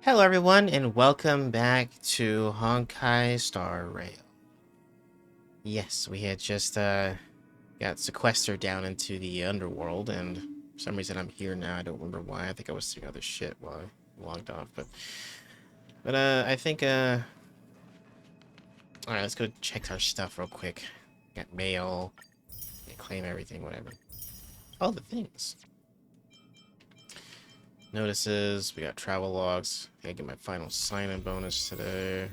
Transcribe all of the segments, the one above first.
Hello everyone and welcome back to Honkai Star Rail. Yes, we had just got sequestered down into the underworld, and for some reason I'm here now. I don't remember why. I think I was doing other shit while I logged off, but I think alright, let's go check our stuff real quick. Got mail, claim everything, whatever. All the things. Notices, we got travel logs. I get my final sign-in bonus today.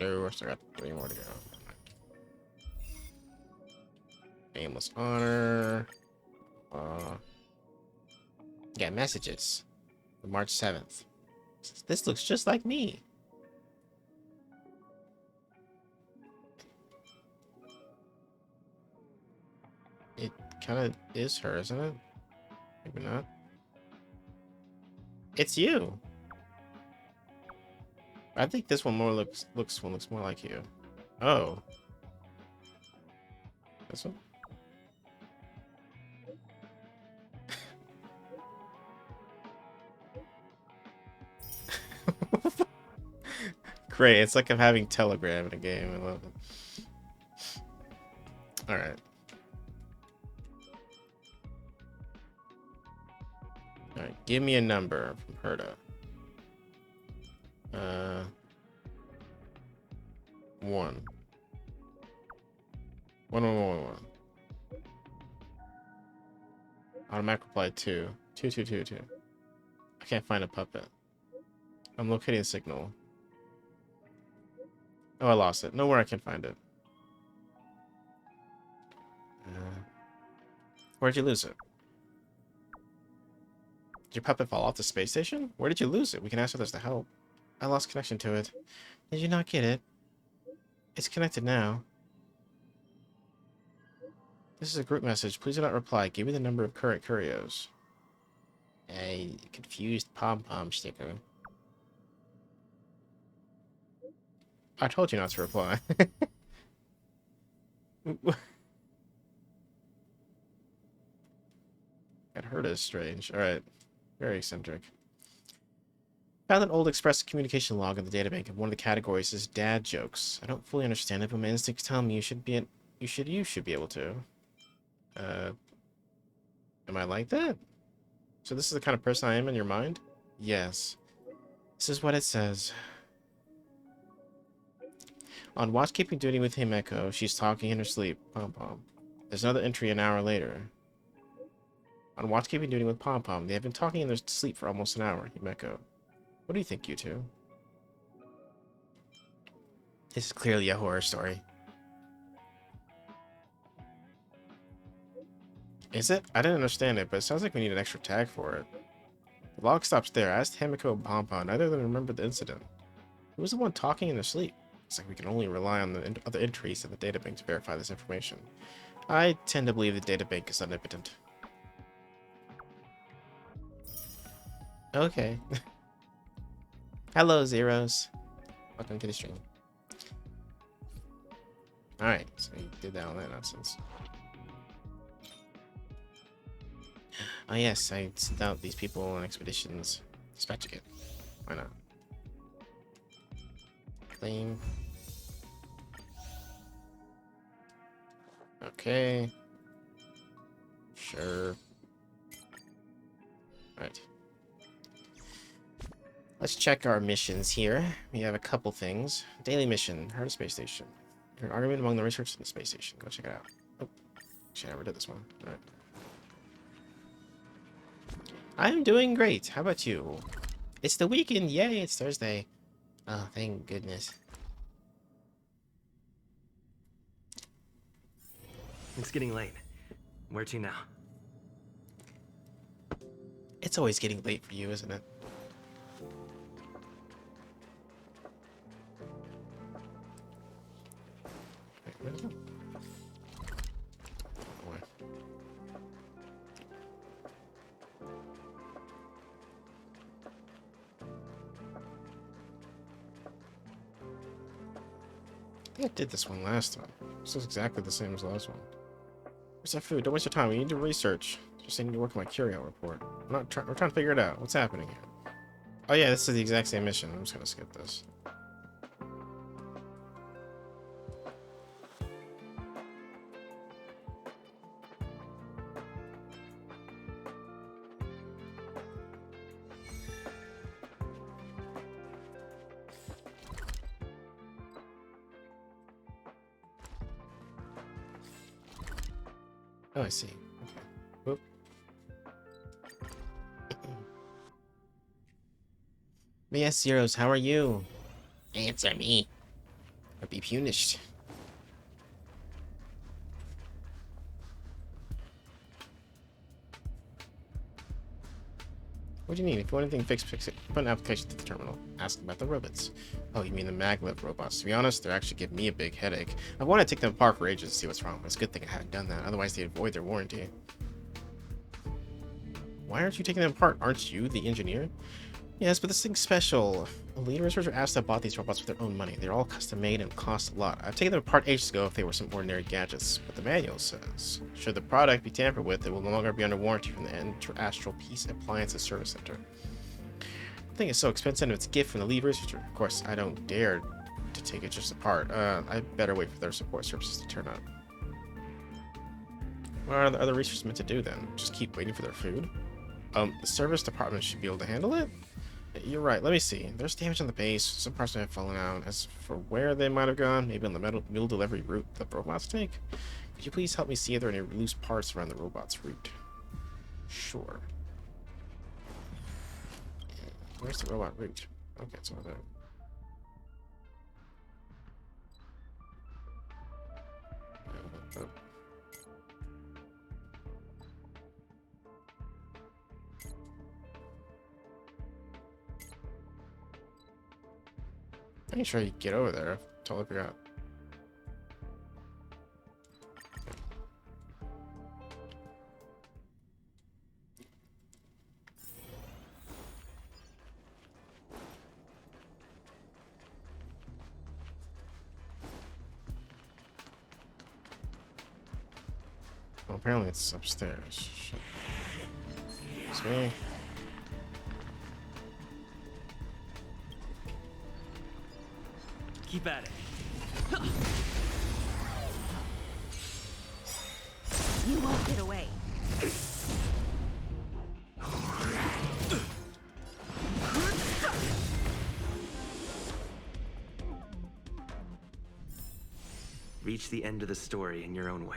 No, I still got 3 more to go. Nameless honor. Yeah, messages. March 7th. This looks just like me. It kind of is her, isn't it? Maybe not. It's you. I think this one more looks more like you. Oh. This one? Great, it's like I'm having Telegram in a game. I love it. Alright. Alright, give me a number from Herta. 1. 1. Automatic reply 2. 2. I can't find a puppet. I'm locating a signal. Oh, I lost it. Nowhere I can find it. Where'd you lose it? Did your puppet fall off the space station? Where did you lose it? We can ask others to help. I lost connection to it. Did you not get it? It's connected now. This is a group message. Please do not reply. Give me the number of current curios. A confused pom-pom sticker. I told you not to reply. That hurt is strange. Alright. Very eccentric. Found an old express communication log in the databank, and one of the categories is dad jokes. I don't fully understand it, but my instincts tell me you should be able to. Am I like that? So this is the kind of person I am in your mind? Yes. This is what it says. On watchkeeping duty with Himeko, she's talking in her sleep. Pom Pom. There's another entry an hour later. On watchkeeping duty with Pom Pom, they have been talking in their sleep for almost an hour. Himeko. What do you think, you two? This is clearly a horror story. Is it? I didn't understand it, but it sounds like we need an extra tag for it. The log stops there. I asked Himeko and Pom Pom. Neither of them remembered the incident. Who was the one talking in their sleep? It's like we can only rely on the other entries in the databank to verify this information. I tend to believe the databank is omnipotent. Okay. Hello, Zeros. Welcome to the stream. Alright, so you did that all that nonsense. Oh yes, I sent out these people on expeditions. Dispatch again. Why not? Claim. Okay. Sure. Alright. Let's check our missions here. We have a couple things. Daily mission. Heart of Space Station. An argument among the researchers in the space station. Go check it out. Oh. Actually, I never did this one. Alright. I'm doing great. How about you? It's the weekend. Yay, it's Thursday. Oh, thank goodness. It's getting late. Where to now? It's always getting late for you, isn't it? Wait, where is it? I think I did this one last time. This is exactly the same as the last one. Where's that food? Don't waste your time. We need to research. Just need to work on my curio report. We're trying to figure it out. What's happening here? Oh yeah, this is the exact same mission. I'm just gonna skip this. Oh, I see. Okay. Whoop. Yes, Zeros, how are you? Answer me, or be punished. What do you need? If you want anything fixed, fix it. Put an application to the terminal. Ask about the Rivets. Oh, you mean the maglev robots. To be honest, they're actually giving me a big headache. I want to take them apart for ages to see what's wrong, but it's a good thing I haven't done that. Otherwise, they'd void their warranty. Why aren't you taking them apart? Aren't you the engineer? Yes, but this thing's special. The lead researcher asked to bought these robots with their own money. They're all custom made and cost a lot. I've taken them apart ages ago if they were some ordinary gadgets, but the manual says, should the product be tampered with, it will no longer be under warranty from the Astral Peace Appliances Service Center. The thing is so expensive and it's a gift from the lead researcher. Of course, I don't dare to take it just apart. I better wait for their support services to turn up. What are the other researchers meant to do then? Just keep waiting for their food? The service department should be able to handle it? You're right, let me see. There's damage on the base, some parts may have fallen out. As for where they might have gone, maybe on the meal delivery route the robots take? Could you please help me see if there are any loose parts around the robot's route? Sure. Where's the robot route? Okay, it's over there. I'm sure you can get over there. I totally forgot. Well, apparently it's upstairs. Shit. It's me. Keep at it. You won't get away. Reach the end of the story in your own way.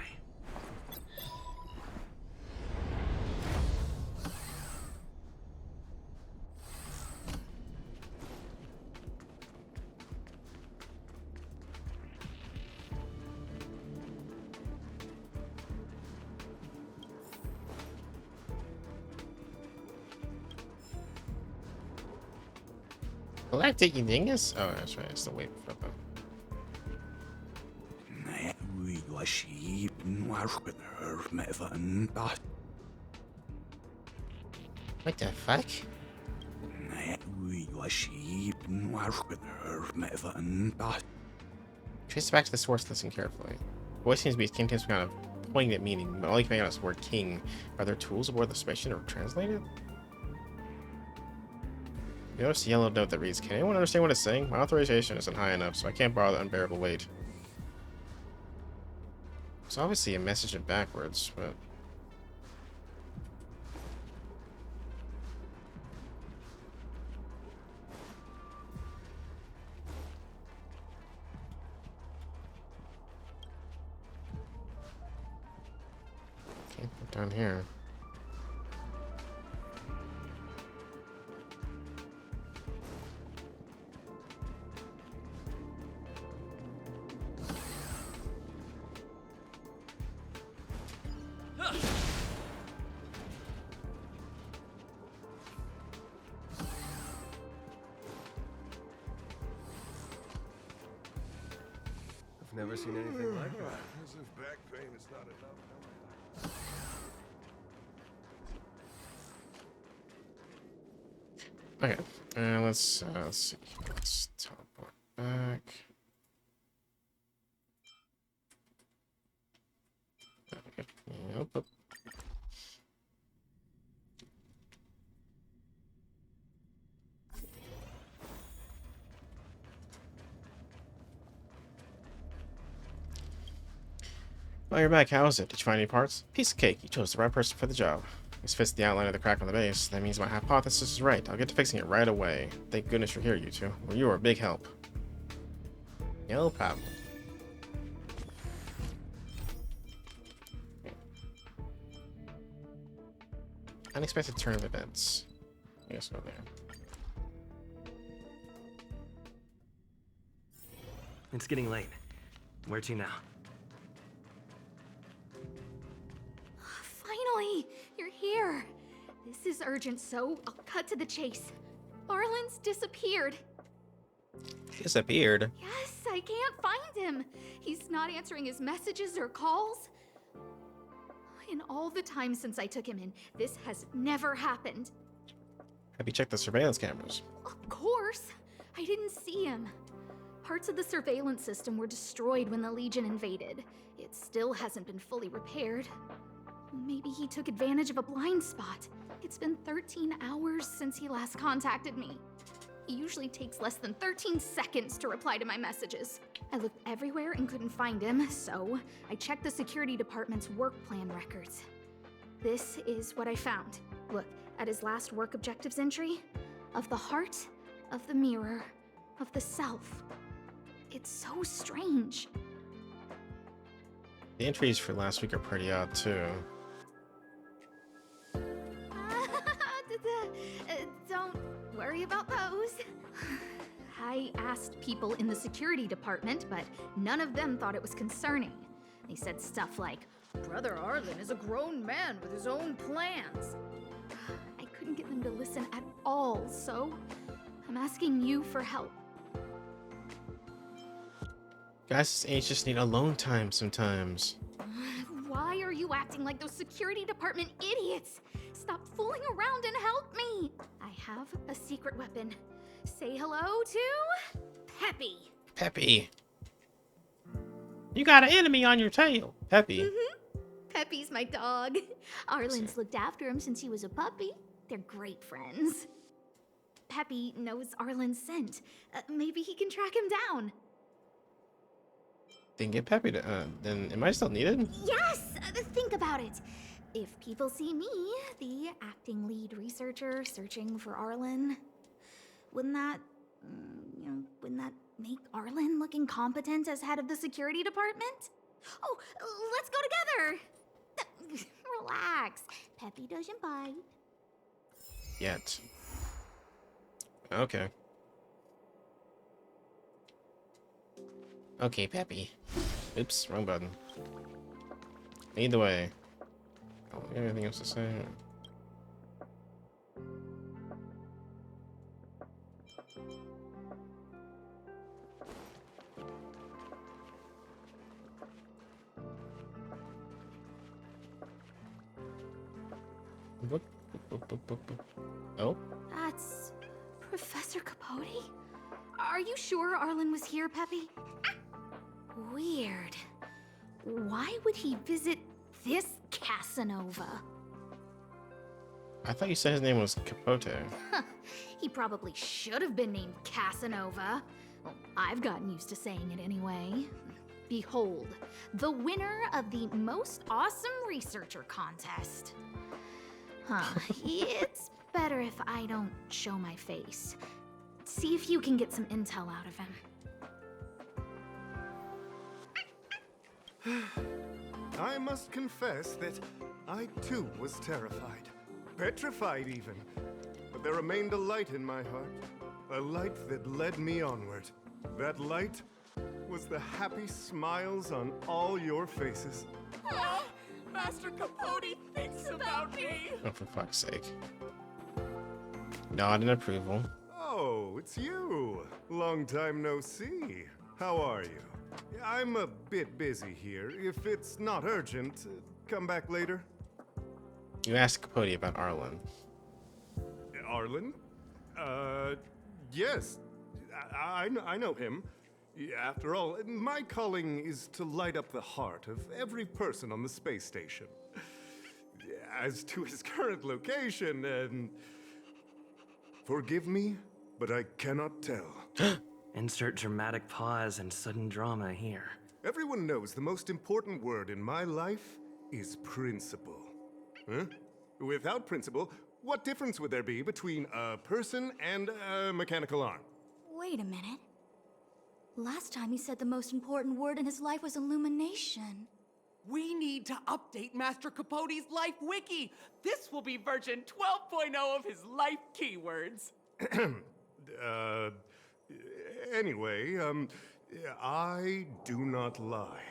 Galactic Dingus? Oh, that's right. I still waiting for them. What the fuck? Trace back to the source, listen carefully. The voice seems to be contains some kind of poignant meaning, but all you can make out is the word king. Are there tools aboard the spaceship or translated? You notice the yellow note that reads, can anyone understand what it's saying? My authorization isn't high enough, so I can't borrow the unbearable weight. It's obviously a message in backwards, but... Can't put down here. I've never seen anything like that. As if back pain is not enough. Okay, let's see. Let's teleport back. Okay. Yep. Oh, you're back. How is it? Did you find any parts? Piece of cake. You chose the right person for the job. This fits the outline of the crack on the base. That means my hypothesis is right. I'll get to fixing it right away. Thank goodness you're here, you two. Well, you are a big help. No problem. Unexpected turn of events. I guess go there. It's getting late. Where to now? Finally, you're here. This is urgent, so I'll cut to the chase. Arlen's disappeared. Disappeared? Yes, I can't find him. He's not answering his messages or calls. In all the time since I took him in, this has never happened. Have you checked the surveillance cameras? Of course. I didn't see him. Parts of the surveillance system were destroyed when the Legion invaded. It still hasn't been fully repaired. Maybe he took advantage of a blind spot. It's been 13 hours since he last contacted me. He usually takes less than 13 seconds to reply to my messages. I looked everywhere and couldn't find him, so I checked the security department's work plan records. This is what I found. Look at his last work objectives entry. Of the heart, of the mirror, of the self. It's so strange. The entries for last week are pretty odd, too. Don't worry about those. I asked people in the security department, but none of them thought it was concerning. They said stuff like, Brother Arlen is a grown man with his own plans. I couldn't get them to listen at all, so I'm asking you for help. Guys, age just need alone time sometimes. Why are you acting like those security department idiots? Stop fooling around and help me! I have a secret weapon. Say hello to Peppy. Peppy. You got an enemy on your tail. Peppy. Peppy's my dog. Arlen's looked after him since he was a puppy. They're great friends. Peppy knows Arlen's scent. Maybe he can track him down. Then get Peppy to, then am I still needed? Yes! Think about it. If people see me, the acting lead researcher searching for Arlen, wouldn't that make Arlen look incompetent as head of the security department? Oh, let's go together! Relax. Peppy doesn't bite. Yet. Okay. Okay, Peppy. Oops, wrong button. Either way. Oh, anything else to say? Oh? That's Professor Capote? Are you sure Arlen was here, Peppy? Weird. Why would he visit this Casanova? I thought you said his name was Capote. He probably should have been named Casanova. Well, I've gotten used to saying it anyway. Behold, the winner of the most awesome researcher contest. It's better if I don't show my face. See if you can get some intel out of him. I must confess that I too was terrified. Petrified even. But there remained a light in my heart. A light that led me onward. That light was the happy smiles on all your faces. Master Capote thinks about me. Oh, for fuck's sake. Nod in approval. Oh, it's you. Long time no see. How are you? I'm a bit busy here. If it's not urgent, come back later. You asked Capote about Arlen. Arlen? Yes. I know him. After all, my calling is to light up the heart of every person on the space station. As to his current location, forgive me, but I cannot tell. Insert dramatic pause and sudden drama here. Everyone knows the most important word in my life is principle. Huh? Without principle, what difference would there be between a person and a mechanical arm? Wait a minute. Last time he said the most important word in his life was illumination. We need to update Master Capote's life wiki. This will be version 12.0 of his life keywords. Anyway, I do not lie.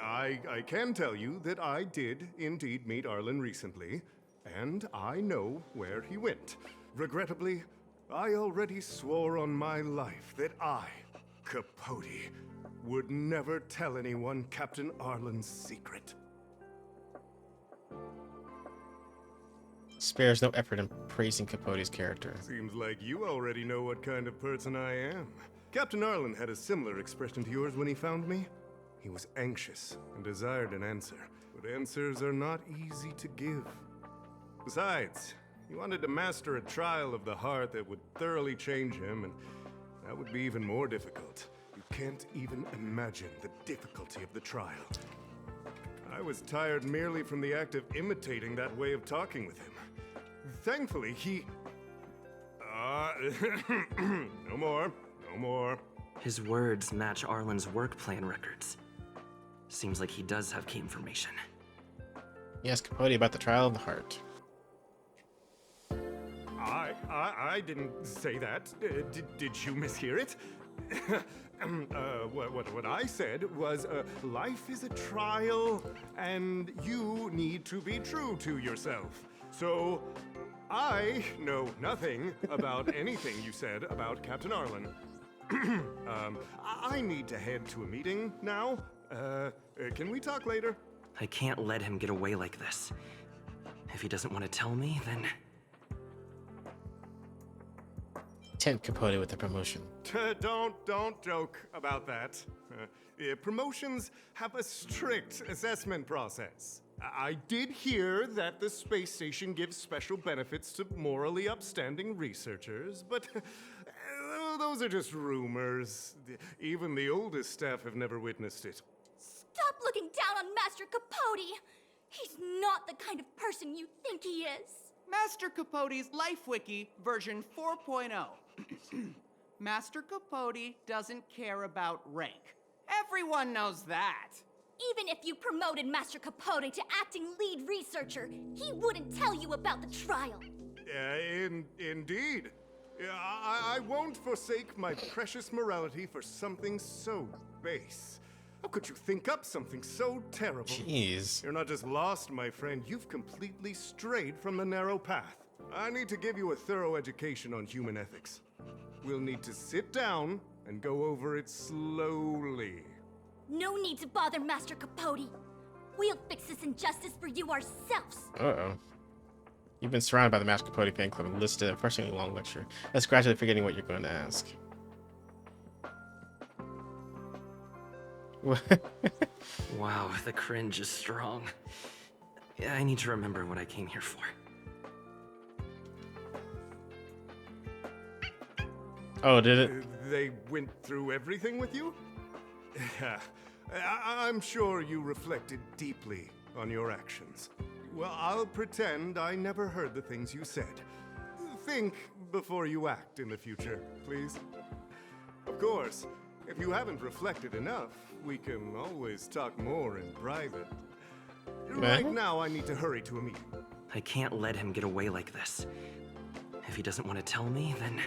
I can tell you that I did indeed meet Arlen recently, and I know where he went. Regrettably, I already swore on my life that I, Capote, would never tell anyone Captain Arlen's secret. Spares no effort in praising Capote's character. Seems like you already know what kind of person I am. Captain Arlen had a similar expression to yours when he found me. He was anxious and desired an answer, but answers are not easy to give. Besides, he wanted to master a trial of the heart that would thoroughly change him, and that would be even more difficult. You can't even imagine the difficulty of the trial. I was tired merely from the act of imitating that way of talking with him. Thankfully, he... no more. No more. His words match Arlen's work plan records. Seems like he does have key information. Yes, Capote about the trial of the heart. I didn't say that. Did you mishear it? What I said was, life is a trial, and you need to be true to yourself. So, I know nothing about anything you said about Captain Arlen. I need to head to a meeting now. Can we talk later? I can't let him get away like this. If he doesn't want to tell me, then... Tempt Capote with the promotion. Don't joke about that. Promotions have a strict assessment process. I did hear that the space station gives special benefits to morally upstanding researchers, but those are just rumors. Even the oldest staff have never witnessed it. Stop looking down on Master Capote! He's not the kind of person you think he is. Master Capote's life wiki version 4.0. Master Capote doesn't care about rank. Everyone knows that. Even if you promoted Master Capote to acting lead researcher, he wouldn't tell you about the trial. Indeed. I won't forsake my precious morality for something so base. How could you think up something so terrible? Jeez. You're not just lost, my friend. You've completely strayed from the narrow path. I need to give you a thorough education on human ethics. We'll need to sit down and go over it slowly. No need to bother Master Capote. We'll fix this injustice for you ourselves. Uh-oh. You've been surrounded by the Master Capote fan club and listed a frustratingly long lecture. Let's gradually forgetting what you're going to ask. Wow, the cringe is strong. Yeah, I need to remember what I came here for. Oh, did it? They went through everything with you? I'm sure you reflected deeply on your actions. Well, I'll pretend I never heard the things you said. Think before you act in the future, please. Of course, if you haven't reflected enough, we can always talk more in private. Right now, I need to hurry to a meeting. I can't let him get away like this. If he doesn't want to tell me, then...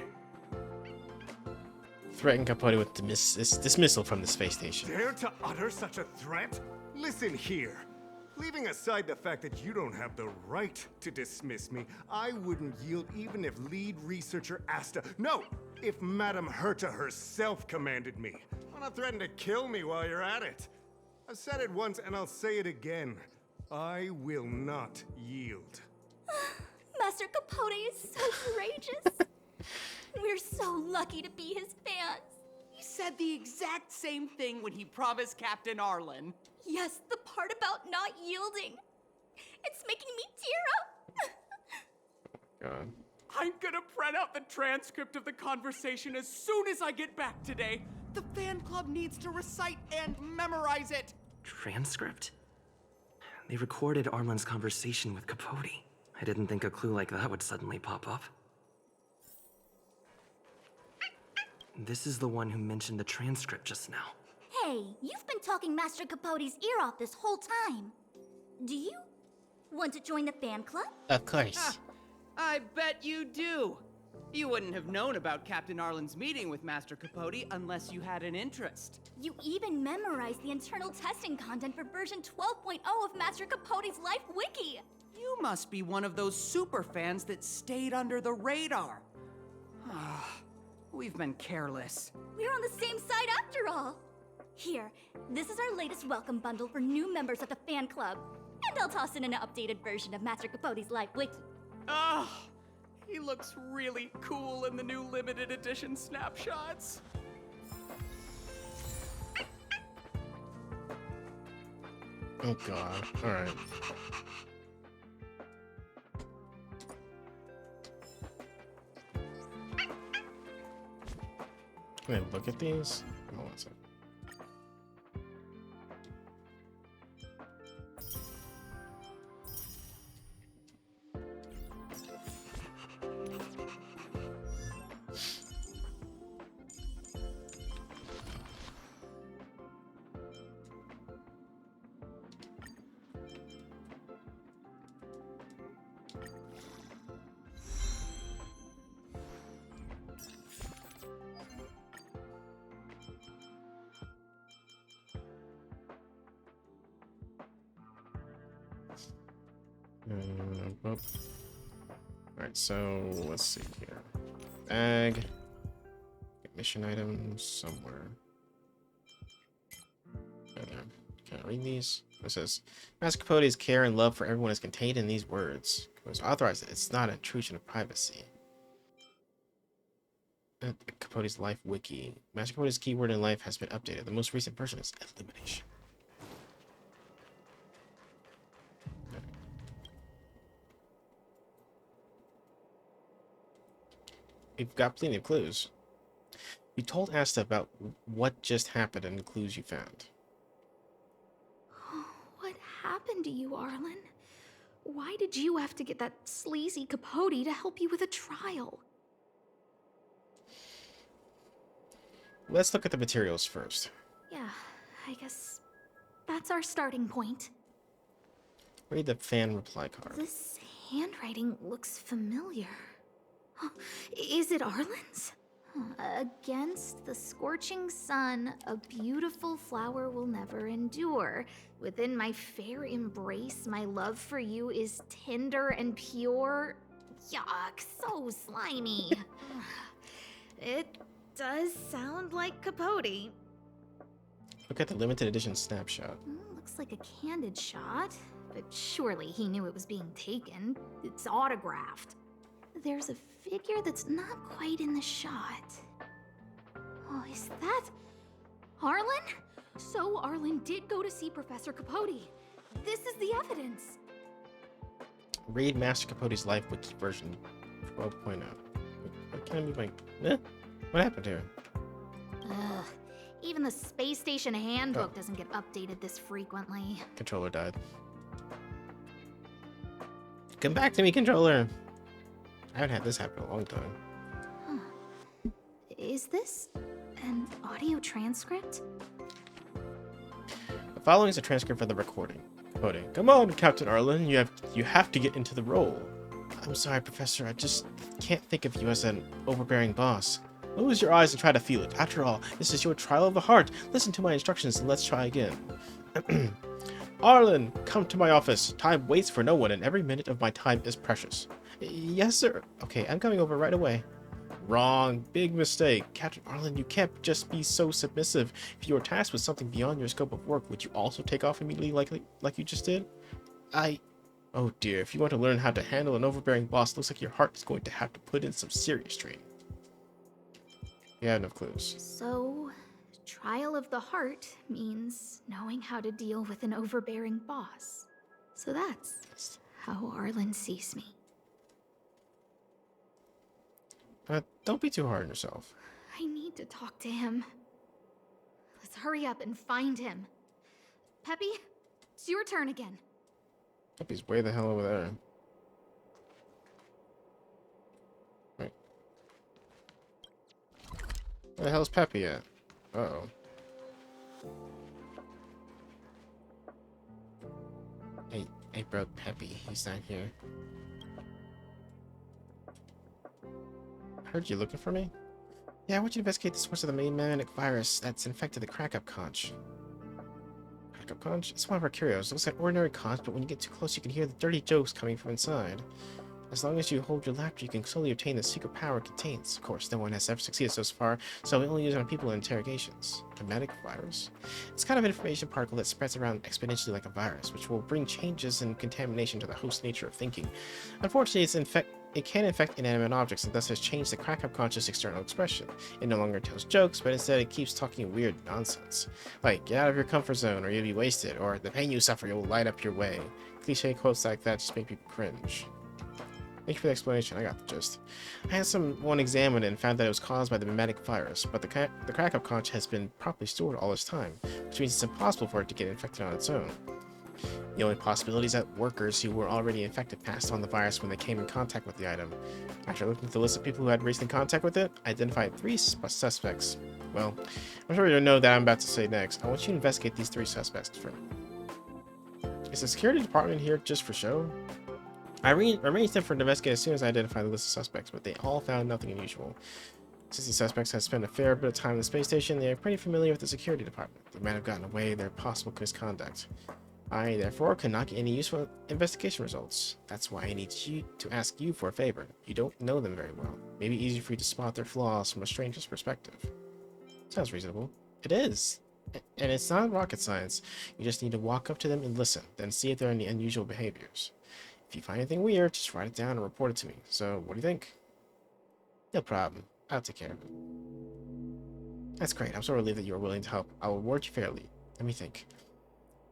Threaten Capote with dismissal from the space station. Dare to utter such a threat? Listen here. Leaving aside the fact that you don't have the right to dismiss me, I wouldn't yield even if lead researcher Asta... No! If Madame Herta herself commanded me. Why not threaten to kill me while you're at it? I've said it once and I'll say it again. I will not yield. Master Capote is so courageous. We're so lucky to be his fans. He said the exact same thing when he promised Captain Arlen. Yes, the part about not yielding. It's making me tear up. God. I'm gonna print out the transcript of the conversation as soon as I get back today. The fan club needs to recite and memorize it. Transcript? They recorded Arlen's conversation with Capote. I didn't think a clue like that would suddenly pop up. This is the one who mentioned the transcript just now. Hey, you've been talking Master Capote's ear off this whole time. Do you want to join the fan club? Of course. Ah, I bet you do. You wouldn't have known about Captain Arlen's meeting with Master Capote unless you had an interest. You even memorized the internal testing content for version 12.0 of Master Capote's Life Wiki. You must be one of those super fans that stayed under the radar. Ah, we've been careless. We're on the same side after all. Here, this is our latest welcome bundle for new members of the fan club. And I'll toss in an updated version of Master Capote's Life Wiki. Ah, he looks really cool in the new limited edition snapshots. Oh god. Alright. Can I look at these? Oh, what's it? Boop. Alright, so let's see here. Bag. Get mission items somewhere. There. Can I read these? It says, Master Capote's care and love for everyone is contained in these words. It was authorized. It's not an intrusion of privacy. Capote's Life Wiki. Master Capote's keyword in life has been updated. The most recent version is elimination. We've got plenty of clues. You told Asta about what just happened and the clues you found. What happened to you, Arlen? Why did you have to get that sleazy Capote to help you with a trial? Let's look at the materials first. Yeah, I guess that's our starting point. Read the fan reply card. This handwriting looks familiar. Is it Arlen's? Against the scorching sun, a beautiful flower will never endure. Within my fair embrace, my love for you is tender and pure. Yuck, so slimy. It does sound like Capote. Look at the limited edition snapshot. Looks like a candid shot, but surely he knew it was being taken. It's autographed. There's a figure that's not quite in the shot. Oh, is that Arlen? So Arlen did go to see Professor Capote. This is the evidence. Read Master Capote's Life Wiki version 12.0. What can I move my... What happened here? Ugh. Even the space station handbook doesn't get updated this frequently. Controller died. Come back to me, controller! I haven't had this happen in a long time. Huh. Is this an audio transcript? The following is a transcript of the recording. Quoting, come on, Captain Arlen, you have to get into the role. I'm sorry, Professor, I just can't think of you as an overbearing boss. Close your eyes and try to feel it. After all, this is your trial of the heart. Listen to my instructions and let's try again. Arlen, come to my office. Time waits for no one, and every minute of my time is precious. Yes, sir. Okay, I'm coming over right away. Wrong. Big mistake. Captain Arlen, you can't just be so submissive. If you were tasked with something beyond your scope of work, would you also take off immediately like you just did? Oh dear, if you want to learn how to handle an overbearing boss, looks like your heart is going to have to put in some serious training. You have no clues. So, trial of the heart means knowing how to deal with an overbearing boss. So that's how Arlen sees me. But don't be too hard on yourself. I need to talk to him. Let's hurry up and find him. Peppy, it's your turn again. Peppy's way the hell over there. Wait. Where the hell's Peppy at? Uh-oh. I broke Peppy. He's not here. Heard you looking for me? Yeah, I want you to investigate the source of the main manic virus that's infected the crack-up conch. Crack-up conch? It's one of our curios. It looks like ordinary conch, but when you get too close, you can hear the dirty jokes coming from inside. As long as you hold your laughter, you can slowly obtain the secret power it contains. Of course, no one has ever succeeded so far, so we only use it on people in interrogations. A medic virus? It's kind of an information particle that spreads around exponentially like a virus, which will bring changes and contamination to the host's nature of thinking. Unfortunately, it can infect inanimate objects and thus has changed the crack-up conscious external expression. It no longer tells jokes, but instead it keeps talking weird nonsense. Like, get out of your comfort zone or you'll be wasted, or the pain you suffer will light up your way. Cliche quotes like that just make people cringe. Thank you for the explanation, I got the gist. I had someone examine it and found that it was caused by the mimetic virus, but the crack-up conch has been properly stored all this time, which means it's impossible for it to get infected on its own. The only possibility is that workers who were already infected passed on the virus when they came in contact with the item. After looking at the list of people who had recent contact with it, I identified 3 suspects. Well, I'm sure you know that I'm about to say next. I want you to investigate these 3 suspects for me. Is the security department here just for show? I arranged them for an investigate as soon as I identified the list of suspects, but they all found nothing unusual. Since these suspects had spent a fair bit of time in the space station, they are pretty familiar with the security department. They might have gotten away with their possible misconduct. I, therefore, cannot get any useful investigation results. That's why I need you to ask you for a favor. You don't know them very well. Maybe easier for you to spot their flaws from a stranger's perspective. Sounds reasonable. It is. And it's not rocket science. You just need to walk up to them and listen, then see if there are any unusual behaviors. If you find anything weird, just write it down and report it to me. So, what do you think? No problem. I'll take care of it. That's great. I'm so relieved that you are willing to help. I'll reward you fairly. Let me think.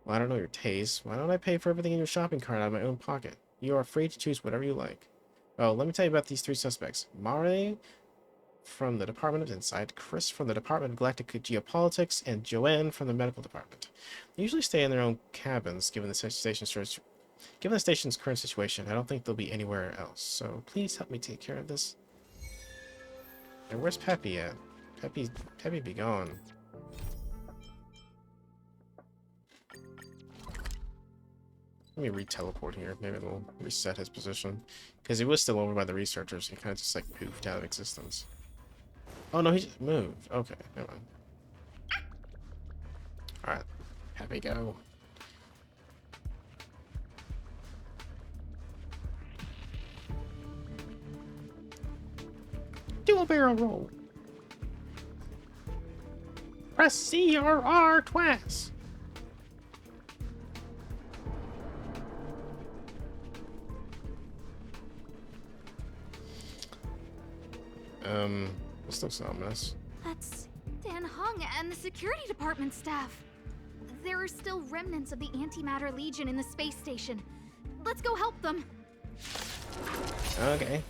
Well, I don't know your taste. Why don't I pay for everything in your shopping cart out of my own pocket? You are free to choose whatever you like. Well, let me tell you about these 3 suspects. Mare from the Department of Insight, Chris from the Department of Galactic Geopolitics, and Joanne from the Medical Department. They usually stay in their own cabins, given the station's current situation. I don't think they'll be anywhere else. So please help me take care of this. And where's Peppy at? Peppy be gone. Let me re-teleport here. Maybe it'll reset his position. Because he was still over by the researchers. He kind of just like poofed out of existence. Oh no, he just moved. Okay, never mind. Alright. Happy go. Do a barrel roll. Press C or R twice. This looks ominous. That's Dan Hung and the security department staff. There are still remnants of the Antimatter Legion in the space station. Let's go help them. Okay.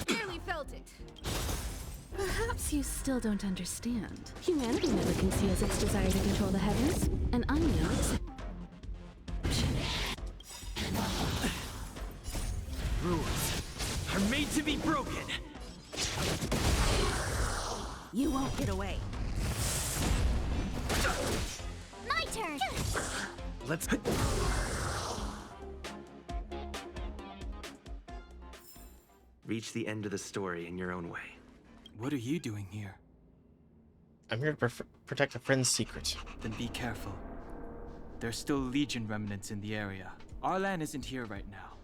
Barely felt it. Perhaps you still don't understand. Humanity never conceals its desire to control the heavens, and I know it's Rules are made to be broken. You won't get away. My turn! Let's. Reach the end of the story in your own way. What are you doing here? I'm here to protect a friend's secret. Then be careful. There's still Legion remnants in the area. Arlan isn't here right now,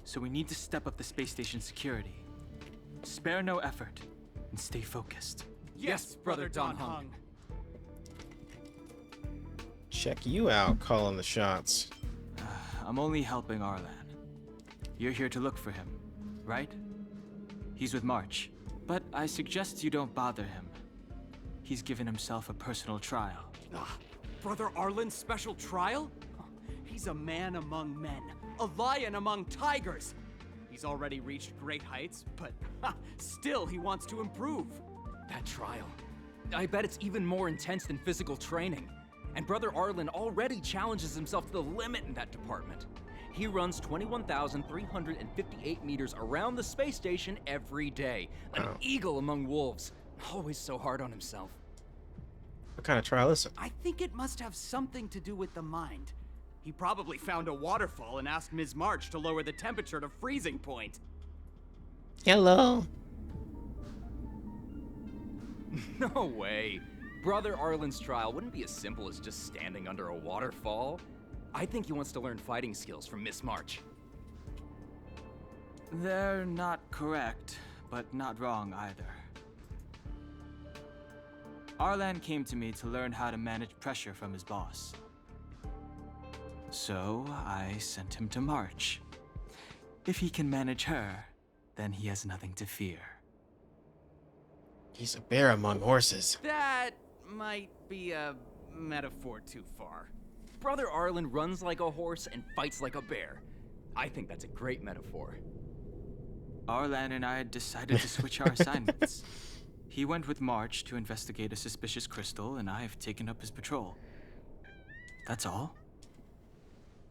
so we need to step up the space station security. Spare no effort and stay focused. Yes, Brother Don Hung. Check you out, calling the shots. I'm only helping Arlan. You're here to look for him, right? He's with March. But I suggest you don't bother him. He's given himself a personal trial. Brother Arlen's special trial? He's a man among men, a lion among tigers. He's already reached great heights, but still he wants to improve. That trial, I bet it's even more intense than physical training. And Brother Arlen already challenges himself to the limit in that department. He runs 21,358 meters around the space station every day. An eagle among wolves. Always so hard on himself. What kind of trial is it? I think it must have something to do with the mind. He probably found a waterfall and asked Ms. March to lower the temperature to freezing point. Hello. No way. Brother Arlen's trial wouldn't be as simple as just standing under a waterfall. I think he wants to learn fighting skills from Miss March. They're not correct, but not wrong either. Arlan came to me to learn how to manage pressure from his boss. So I sent him to March. If he can manage her, then he has nothing to fear. He's a bear among horses. That might be a metaphor too far. Brother Arlen runs like a horse and fights like a bear. I think that's a great metaphor. Arlan and I decided to switch our assignments. He went with March to investigate a suspicious crystal, and I've taken up his patrol. That's all.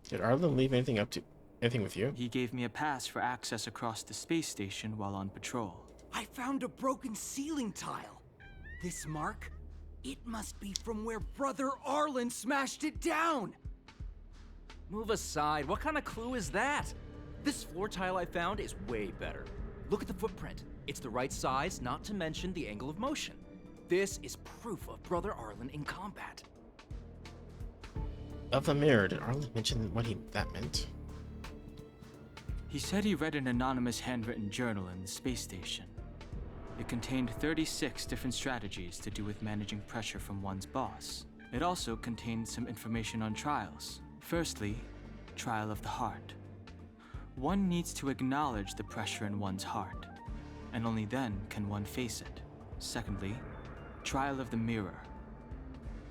Did Arlen leave anything with you? He gave me a pass for access across the space station while on patrol. I found a broken ceiling tile. This mark? It must be from where Brother Arlen smashed it down. Move aside. What kind of clue is that? This floor tile I found is way better. Look at the footprint. It's the right size, not to mention the angle of motion. This is proof of Brother Arlen in combat. Of the mirror, did Arlen mention what that meant? He said he read an anonymous handwritten journal in the space station. It contained 36 different strategies to do with managing pressure from one's boss. It also contained some information on trials. Firstly, trial of the heart. One needs to acknowledge the pressure in one's heart, and only then can one face it. Secondly, trial of the mirror.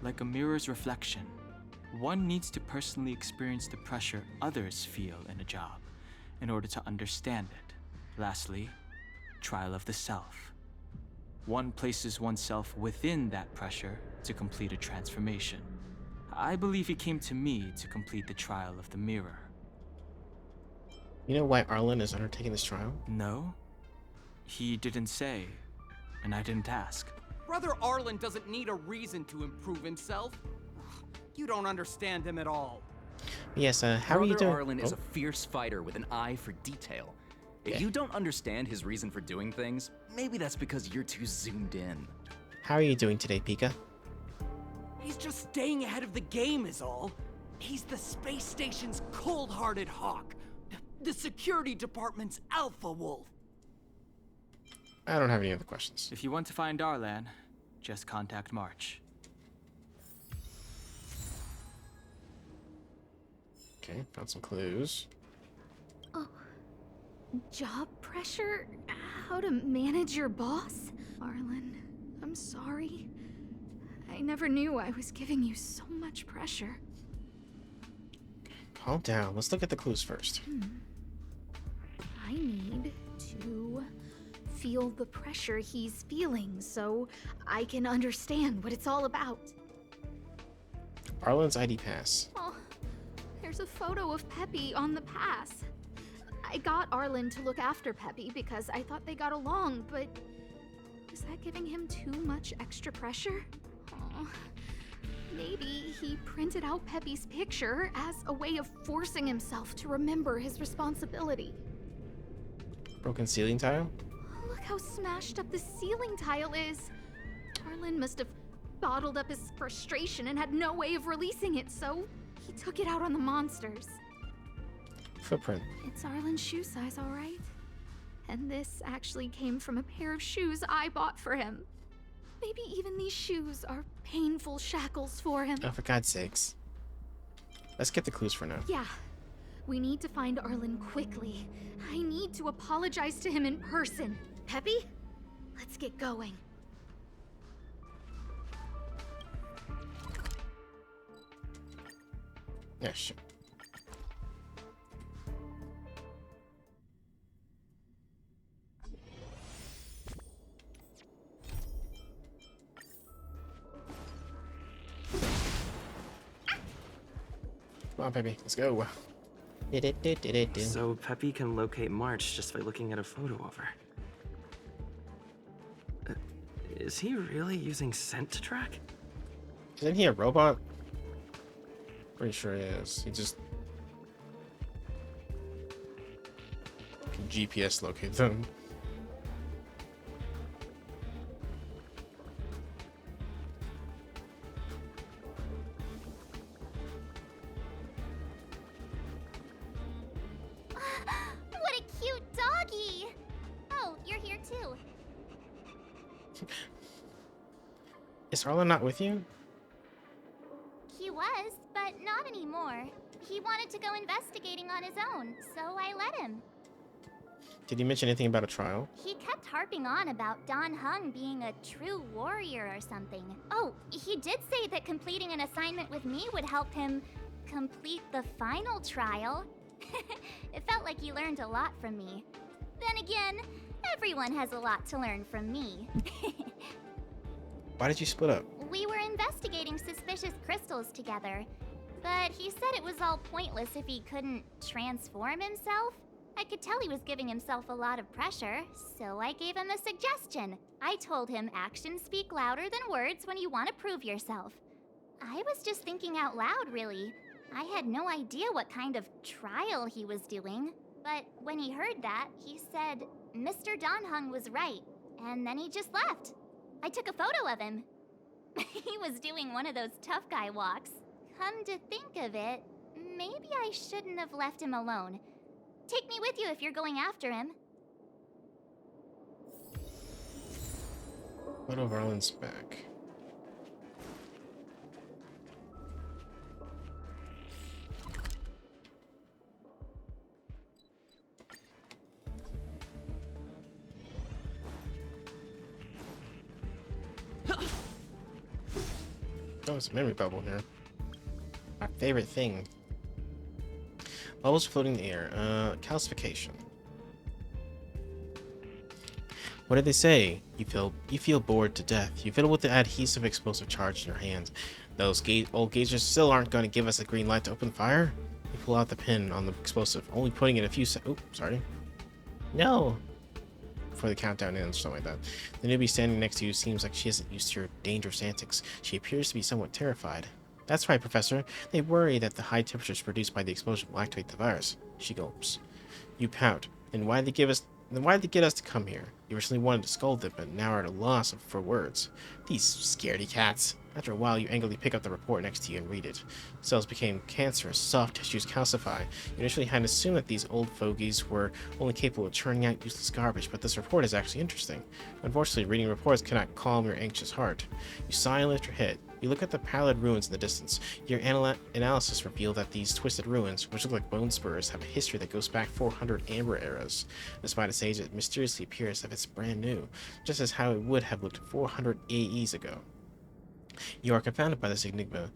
Like a mirror's reflection, one needs to personally experience the pressure others feel in a job in order to understand it. Lastly, trial of the self. One places oneself within that pressure to complete a transformation. I believe he came to me to complete the trial of the mirror. You know why Arlen is undertaking this trial? No, he didn't say, and I didn't ask. Brother Arlen doesn't need a reason to improve himself. You don't understand him at all. Yes, how are you Brother doing? Arlen is a fierce fighter with an eye for detail. If you don't understand his reason for doing things, maybe that's because you're too zoomed in. How are you doing today, Pika? He's just staying ahead of the game is all. He's the space station's cold-hearted hawk. The security department's alpha wolf. I don't have any other questions. If you want to find Arlan, just contact March. Okay, found some clues. Oh. Job pressure? How to manage your boss? Arlen, I'm sorry. I never knew I was giving you so much pressure. Calm down. Let's look at the clues first. I need to feel the pressure he's feeling so I can understand what it's all about. Arlen's ID pass. Oh, there's a photo of Peppy on the pass. I got Arlen to look after Peppy because I thought they got along, but was that giving him too much extra pressure? Oh, maybe he printed out Peppy's picture as a way of forcing himself to remember his responsibility. Broken ceiling tile? Look how smashed up the ceiling tile is. Arlen must have bottled up his frustration and had no way of releasing it, so he took it out on the monsters. Footprint. It's Arlen's shoe size, all right? And this actually came from a pair of shoes I bought for him. Maybe even these shoes are painful shackles for him. Oh, for God's sakes. Let's get the clues for now. Yeah. We need to find Arlen quickly. I need to apologize to him in person. Peppy? Let's get going. Yeah, sure. Come on, baby. Let's go. So Peppy can locate March just by looking at a photo of her. Is he really using scent to track? Isn't he a robot? Pretty sure he is. He just can GPS locate them. What a cute doggy! Oh, you're here too. Is Arlen not with you? He was, but not anymore. He wanted to go investigating on his own, so I let him. Did he mention anything about a trial? He kept harping on about Don Hung being a true warrior or something. Oh, he did say that completing an assignment with me would help him complete the final trial. It felt like he learned a lot from me. Then again, everyone has a lot to learn from me. Why did you split up? We were investigating suspicious crystals together, but he said it was all pointless if he couldn't transform himself. I could tell he was giving himself a lot of pressure, so I gave him a suggestion. I told him actions speak louder than words when you want to prove yourself. I was just thinking out loud, really. I had no idea what kind of trial he was doing, but when he heard that, he said Mr. Don Hung was right, and then he just left. I took a photo of him. He was doing one of those tough guy walks. Come to think of it, maybe I shouldn't have left him alone. Take me with you if you're going after him. Photo of Arlen's back. Oh, it's a memory bubble here. My favorite thing. Bubbles floating in the air. Calcification. What did they say? You feel bored to death. You fiddle with the adhesive explosive charge in your hands. Those old gaugers still aren't going to give us a green light to open fire. You pull out the pin on the explosive, only putting in a few Oops, sorry. No. Before the countdown ends, something like that. The newbie standing next to you seems like she isn't used to your dangerous antics. She appears to be somewhat terrified. That's right, Professor. They worry that the high temperatures produced by the explosion will activate the virus. She gulps. You pout. Then why'd they get us to come here? You originally wanted to scold them, but now are at a loss for words. These scaredy cats. After a while, you angrily pick up the report next to you and read it. Cells became cancerous, soft tissues calcify. You initially had assumed that these old fogies were only capable of churning out useless garbage, but this report is actually interesting. Unfortunately, reading reports cannot calm your anxious heart. You sigh and lift your head. You look at the pallid ruins in the distance. Your analysis revealed that these twisted ruins, which look like bone spurs, have a history that goes back 400 Amber eras. Despite its age, it mysteriously appears as if it's brand new, just as how it would have looked 400 AEs ago. You are confounded by this enigma.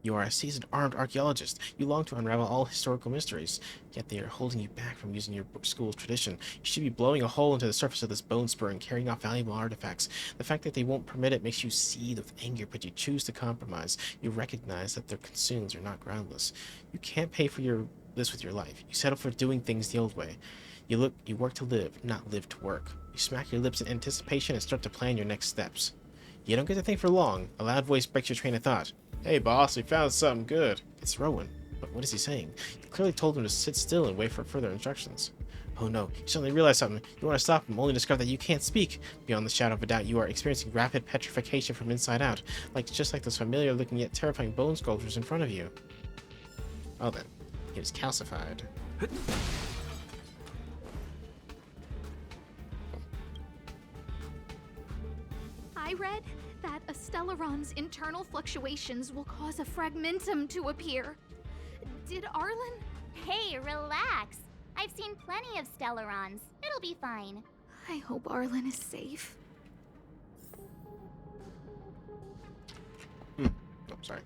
You are a seasoned armed archaeologist. You long to unravel all historical mysteries, yet they are holding you back from using your school's tradition. You should be blowing a hole into the surface of this bone spur and carrying off valuable artifacts. The fact that they won't permit it makes you seethe with anger, but you choose to compromise. You recognize that their concerns are not groundless. You can't pay for this with your life. You settle for doing things the old way. You work to live, not live to work. You smack your lips in anticipation and start to plan your next steps. You don't get to think for long. A loud voice breaks your train of thought. Hey boss, we found something good. It's Rowan. But what is he saying? You clearly told him to sit still and wait for further instructions. Oh no, you suddenly realize something. You want to stop him, only to discover that you can't speak. Beyond the shadow of a doubt, you are experiencing rapid petrification from inside out. Just like those familiar looking yet terrifying bone sculptures in front of you. Well then, he was calcified. I read that a Stellaron's internal fluctuations will cause a fragmentum to appear. Did Arlen? Hey, relax. I've seen plenty of Stellarons. It'll be fine. I hope Arlen is safe. Oh, sorry.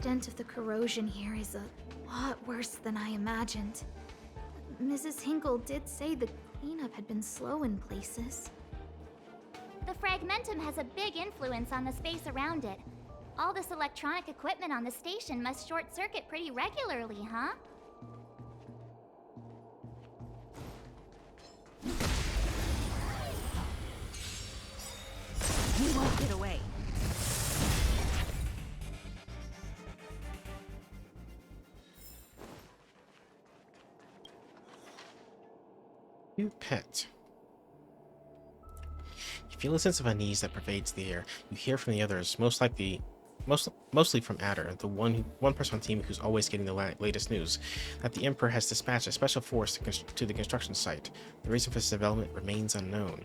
extent of the corrosion here is a lot worse than I imagined. Mrs. Hinkle did say the cleanup had been slow in places. The fragmentum has a big influence on the space around it. All this electronic equipment on the station must short-circuit pretty regularly, huh? You won't get away. New pet. You feel a sense of unease that pervades the air. You hear from the others, mostly from Adder, the one person on the team who's always getting the latest news, that the Emperor has dispatched a special force to the construction site. The reason for this development remains unknown.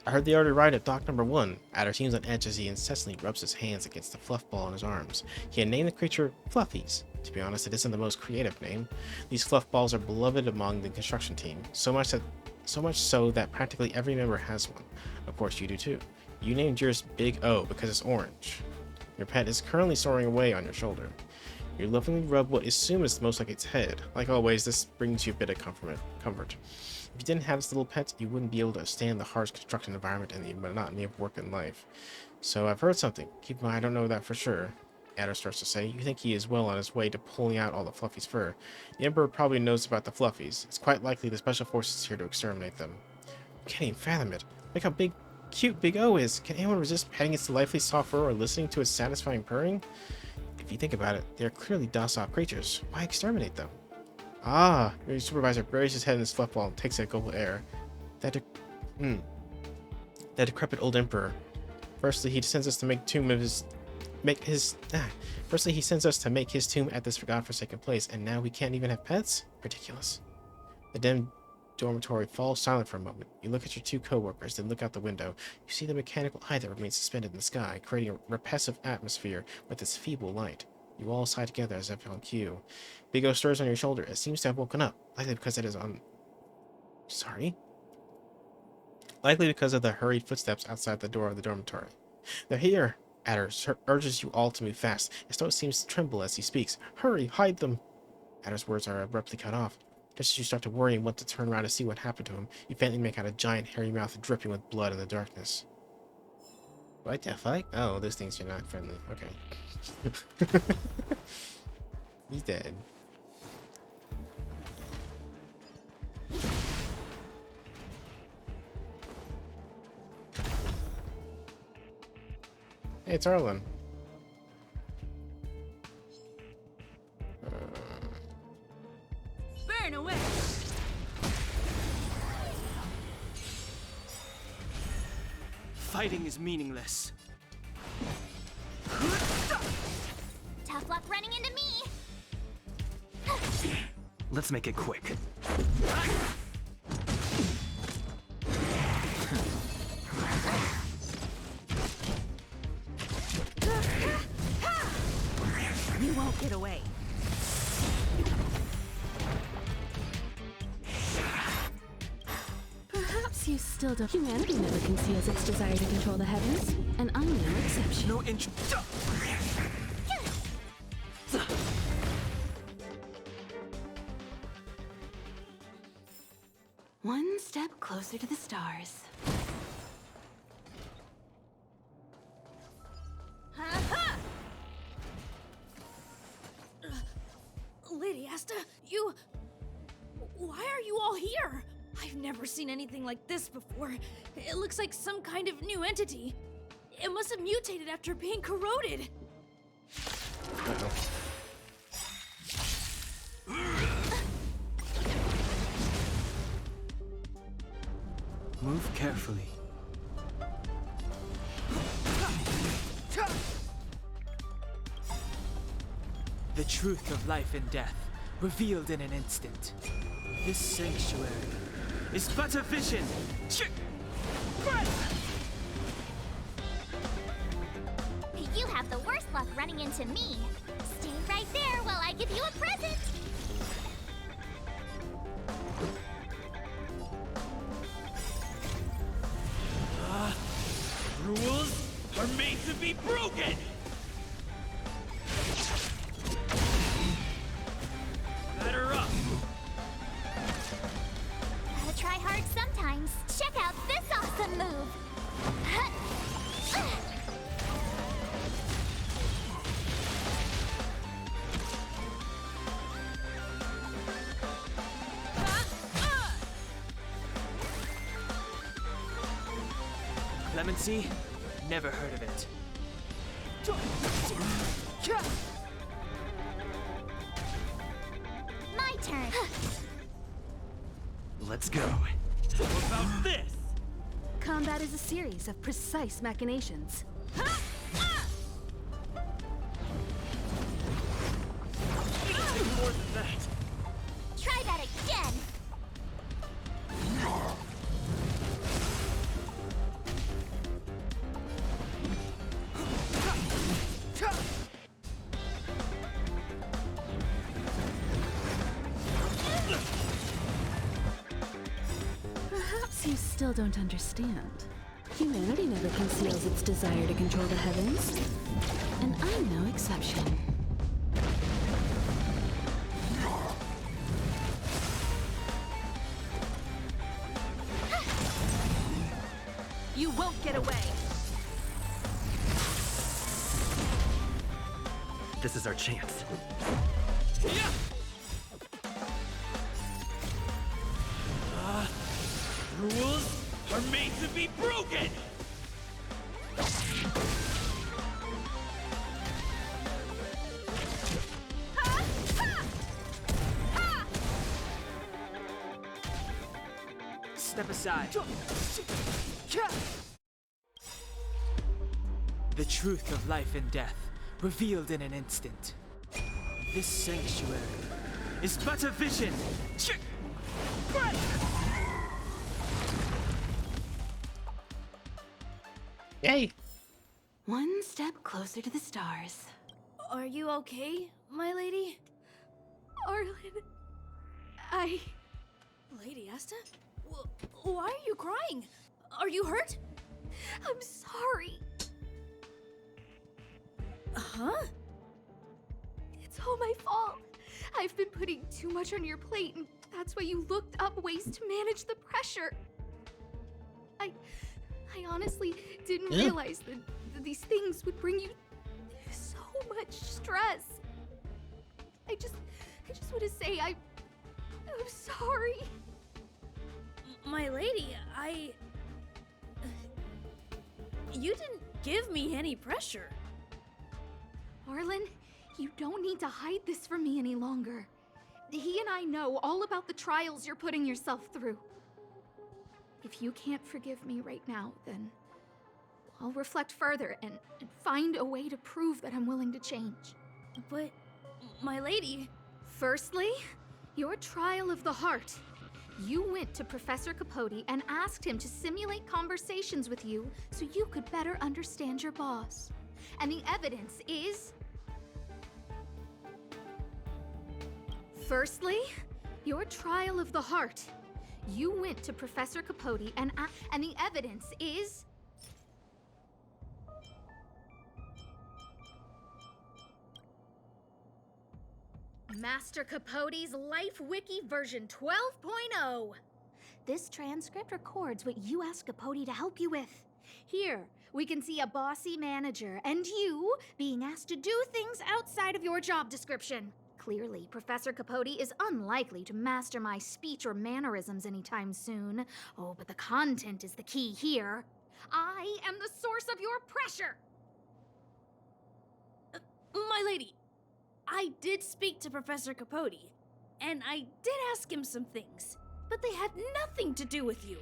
I heard they already arrived at dock number 1. Adder seems on edge as he incessantly rubs his hands against the fluff ball in his arms. He had named the creature Fluffies. To be honest, it isn't the most creative name. These fluff balls are beloved among the construction team, so much so that practically every member has one. Of course, you do too. You named yours Big O because it's orange. Your pet is currently soaring away on your shoulder. You lovingly rub what is assumed is most like its head. Like always, this brings you a bit of comfort. If you didn't have this little pet, you wouldn't be able to stand the harsh construction environment and the monotony of work and life. So I've heard something. Keep in mind, I don't know that for sure. Adder starts to say, you think he is well on his way to pulling out all the Fluffies' fur. The Emperor probably knows about the Fluffies. It's quite likely the Special Forces is here to exterminate them. I can't even fathom it. Look how cute Big O is. Can anyone resist petting its delightfully soft fur or listening to its satisfying purring? If you think about it, they are clearly docile creatures. Why exterminate them? Ah, your supervisor buries his head in his fluff ball and takes a gulp of air. That decrepit old Emperor. Firstly, he sends us to make tomb of his... Firstly, he sends us to make his tomb at this godforsaken place, and now we can't even have pets? Ridiculous. The dim dormitory falls silent for a moment. You look at your two co-workers, then look out the window. You see the mechanical eye that remains suspended in the sky, creating a repressive atmosphere with its feeble light. You all sigh together as if on cue. Big O stirs on your shoulder. It seems to have woken up, likely because it is on... Sorry? Likely because of the hurried footsteps outside the door of the dormitory. They're here! Adder urges you all to move fast. His throat seems to tremble as he speaks. Hurry, hide them! Adder's words are abruptly cut off. Just as you start to worry and want to turn around to see what happened to him, you faintly make out a giant hairy mouth dripping with blood in the darkness. What the fuck? Oh, those things are not friendly. Okay. He's dead. Hey, it's Arlen. Burn away! Fighting is meaningless. Tough luck running into me! Let's make it quick. You won't get away. Perhaps you still don't. Humanity never conceals its desire to control the heavens, and I'm no exception. No int- One step closer to the stars. Lady Asta, you... Why are you all here? I've never seen anything like this before. It looks like some kind of new entity. It must have mutated after being corroded. Move carefully. The truth of life and death, revealed in an instant. This sanctuary is but a vision. You have the worst luck running into me. Stay right there while I give you a present. Rules are made to be broken! times. Check out this awesome move. Clemency? Never heard of it. My turn. Let's go. How about this? Combat is a series of precise machinations. More than that. Try that again. Perhaps you still don't understand. Humanity never conceals its desire to control the heavens. And I'm no exception. You won't get away. This is our chance. Rules are made to be broken! Step aside. The truth of life and death, revealed in an instant. This sanctuary is but a vision. Yay! One step closer to the stars. Are you okay, my lady? Arlen, I... Lady Asta? Why are you crying? Are you hurt? I'm sorry. Huh? It's all my fault. I've been putting too much on your plate, and that's why you looked up ways to manage the pressure. I honestly didn't realize that these things would bring you so much stress. I just want to say I'm sorry. My lady, You didn't give me any pressure. Arlen, you don't need to hide this from me any longer. He and I know all about the trials you're putting yourself through. If you can't forgive me right now, then I'll reflect further and find a way to prove that I'm willing to change. But, my lady... Firstly, your trial of the heart. You went to Professor Capote and asked him to simulate conversations with you so you could better understand your boss. And the evidence is... Firstly, your trial of the heart. You went to Professor Capote and the evidence is... Master Capote's Life Wiki version 12.0. This transcript records what you asked Capote to help you with. Here, we can see a bossy manager and you being asked to do things outside of your job description. Clearly, Professor Capote is unlikely to master my speech or mannerisms anytime soon. Oh, but the content is the key here. I am the source of your pressure! My lady, I did speak to Professor Capote, and I did ask him some things, but they had nothing to do with you.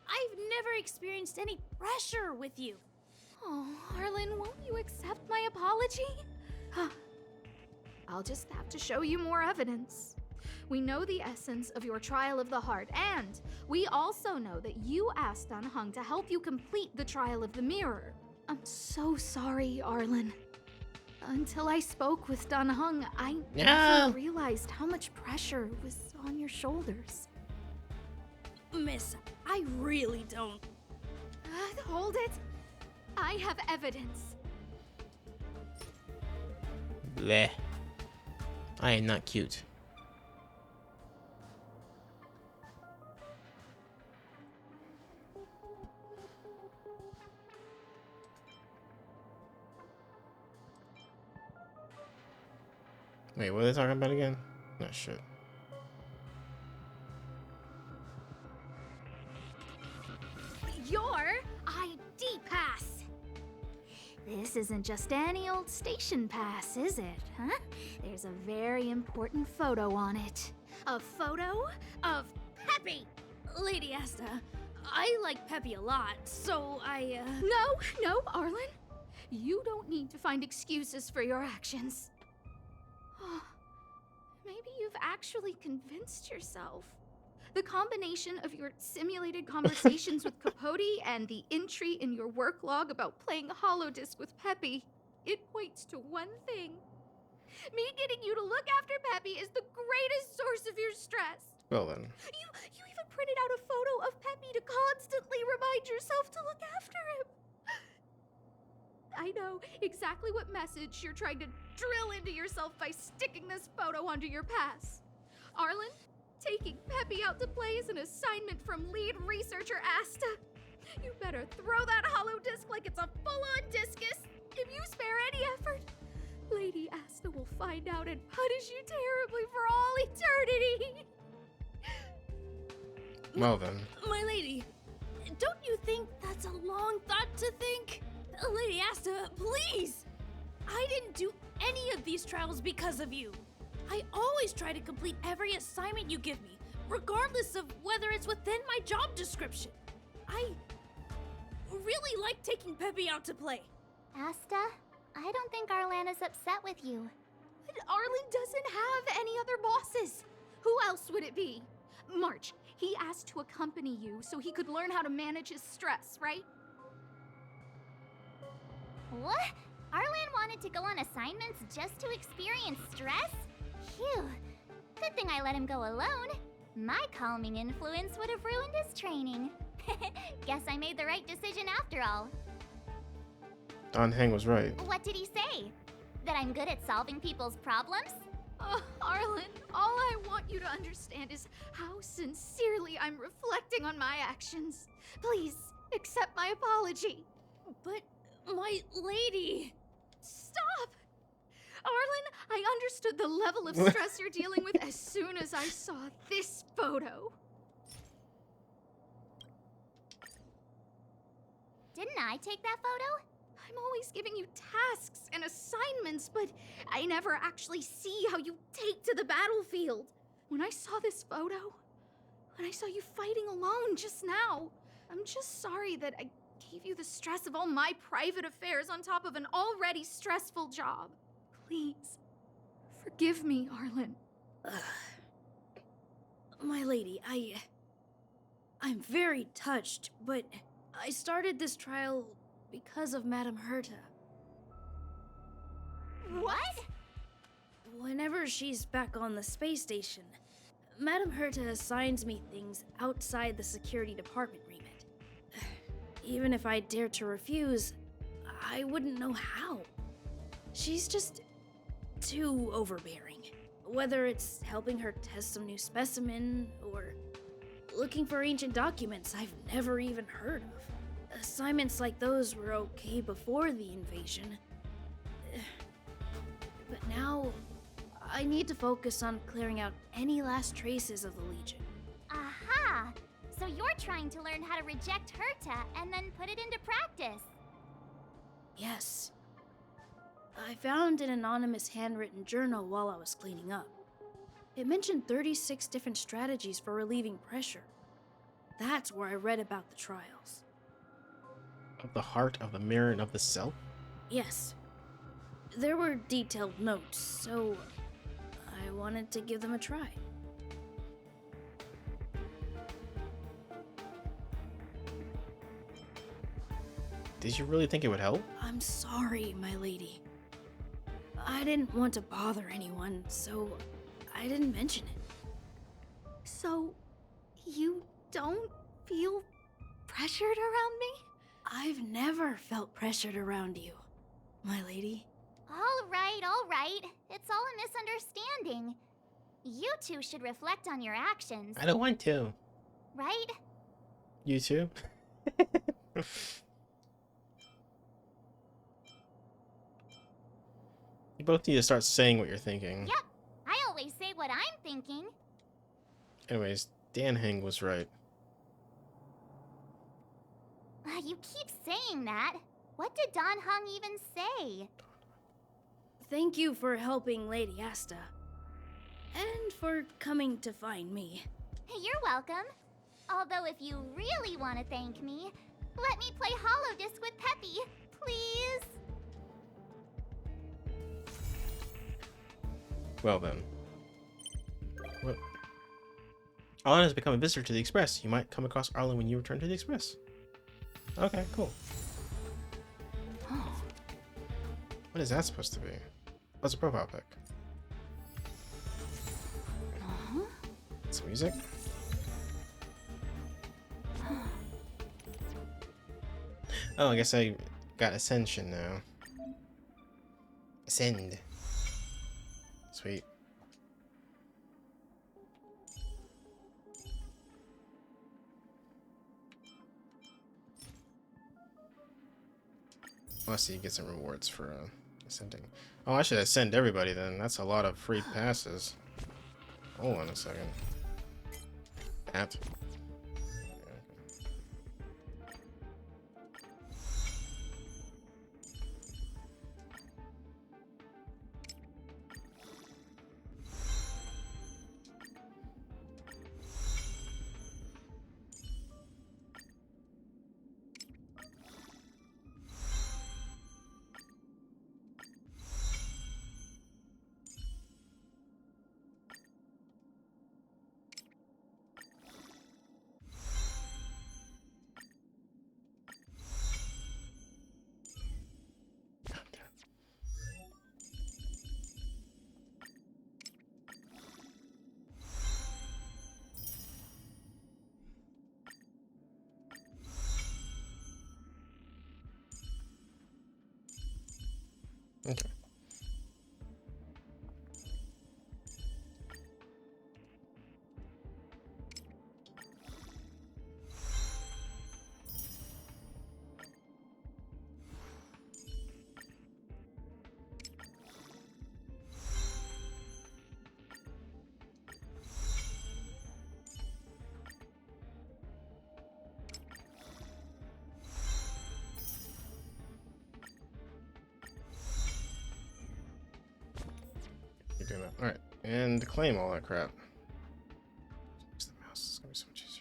I've never experienced any pressure with you. Oh, Arlen, won't you accept my apology? I'll just have to show you more evidence. We know the essence of your trial of the heart, and we also know that you asked Dan Heng to help you complete the trial of the mirror. I'm so sorry, Arlen. Until I spoke with Dan Heng, I never realized how much pressure was on your shoulders. Miss, I really don't. Hold it. I have evidence. Bleh. I am not cute. Wait, what are they talking about again? No shit. Your ID pass. This isn't just any old station pass, is it, huh? There's a very important photo on it. A photo of Peppy! Lady Asta, I like Peppy a lot, so No, Arlen. You don't need to find excuses for your actions. Maybe you've actually convinced yourself. The combination of your simulated conversations with Capote and the entry in your work log about playing holodisc with Peppy, it points to one thing. Me getting you to look after Peppy is the greatest source of your stress. Well then. You even printed out a photo of Peppy to constantly remind yourself to look after him. I know exactly what message you're trying to drill into yourself by sticking this photo onto your pass. Arlen, taking Peppy out to play is an assignment from lead researcher Asta. You better throw that holodisc like it's a full-on discus. If you spare any effort, Lady Asta will find out and punish you terribly for all eternity. Well then. My lady, don't you think that's a long thought to think? Lady Asta, please! I didn't do any of these trials because of you. I always try to complete every assignment you give me, regardless of whether it's within my job description. I really like taking Peppy out to play. Asta, I don't think Arlan is upset with you. But Arlen doesn't have any other bosses. Who else would it be? March, he asked to accompany you so he could learn how to manage his stress, right? What? Arlan wanted to go on assignments just to experience stress? Phew. Good thing I let him go alone. My calming influence would have ruined his training. Guess I made the right decision after all. Don Heng was right. What did he say? That I'm good at solving people's problems? Oh, Arlen, all I want you to understand is how sincerely I'm reflecting on my actions. Please, accept my apology. But, my lady... Stop! Arlen, I understood the level of stress you're dealing with as soon as I saw this photo. Didn't I take that photo? I'm always giving you tasks and assignments, but I never actually see how you take to the battlefield. When I saw this photo, when I saw you fighting alone just now, I'm just sorry that I gave you the stress of all my private affairs on top of an already stressful job. Please, forgive me, Arlen. My lady, I'm very touched, but I started this trial because of Madame Herta. What? Whenever she's back on the space station, Madame Herta assigns me things outside the security department remit. Even if I dared to refuse, I wouldn't know how. She's just too overbearing. Whether it's helping her test some new specimen, or looking for ancient documents I've never even heard of. Assignments like those were okay before the invasion. But now, I need to focus on clearing out any last traces of the Legion. Aha! So you're trying to learn how to reject Herta and then put it into practice. Yes. I found an anonymous handwritten journal while I was cleaning up. It mentioned 36 different strategies for relieving pressure. That's where I read about the trials. Of the heart, of the mirror, and of the self? Yes. There were detailed notes, so I wanted to give them a try. Did you really think it would help? I'm sorry, my lady. I didn't want to bother anyone, so I didn't mention it. So, you don't feel pressured around me? I've never felt pressured around you, my lady. All right. It's all a misunderstanding. You two should reflect on your actions, I don't want to. right? You too? You both need to start saying what you're thinking. Yep, I always say what I'm thinking. Anyways, Dan Heng was right. You keep saying that. What did Don Hung even say? Thank you for helping Lady Asta. And for coming to find me. You're welcome. Although if you really want to thank me, let me play Hollow Disc with Peppy, please. Well then. What? Arlen has become a visitor to the Express. You might come across Arlen when you return to the Express. Okay, cool. What is that supposed to be? What's a profile pic? Some music? Oh, I guess I got Ascension now. Ascend. Sweet. Oh, I see you get some rewards for ascending. Oh, I should ascend everybody then. That's a lot of free passes. Hold on a second. That. Okay. You're doing that. Alright. And claim all that crap. Use the mouse. It's gonna be so much easier.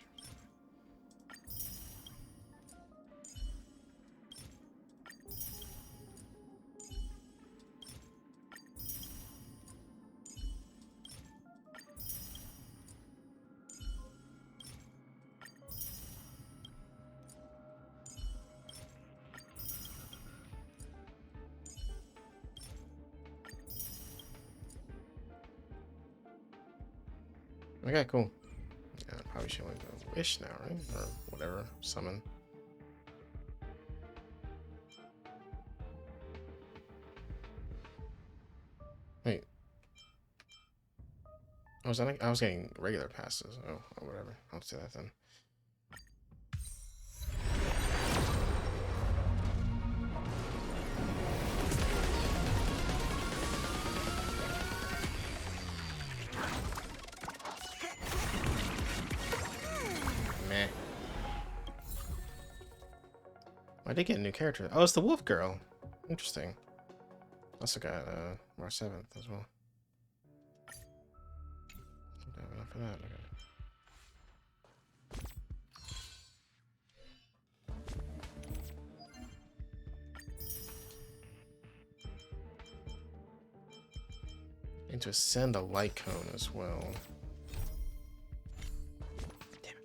Okay, cool. Yeah, probably should only do a wish now, right? Or whatever. Summon. Wait. I was getting regular passes. Oh, or whatever. I'll do that then. Meh. I did get a new character. Oh, it's the Wolf Girl. Interesting. Also got March 7th as well. Don't have enough for that. Okay. And to ascend a light cone as well. Damn it.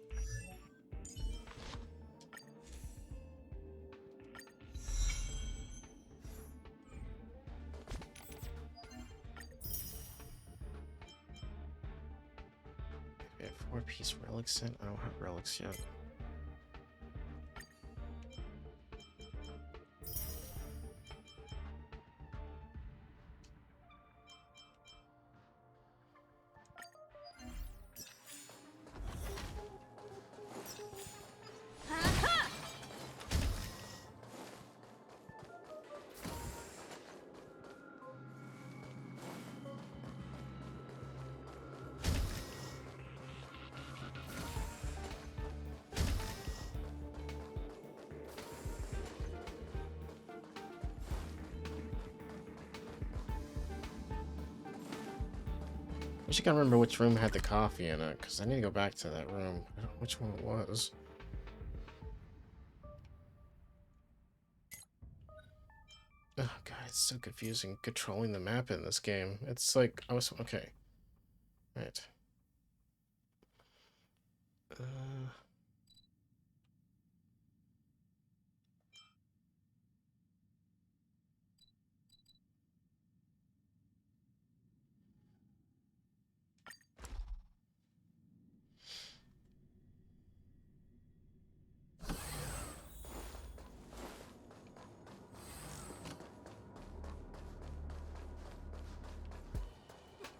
We have 4-piece relic set. I don't have relics yet. I should gotta remember which room had the coffee in it, because I need to go back to that room. I don't know which one it was. Oh god, it's so confusing controlling the map in this game. It's like, I was, okay. Right.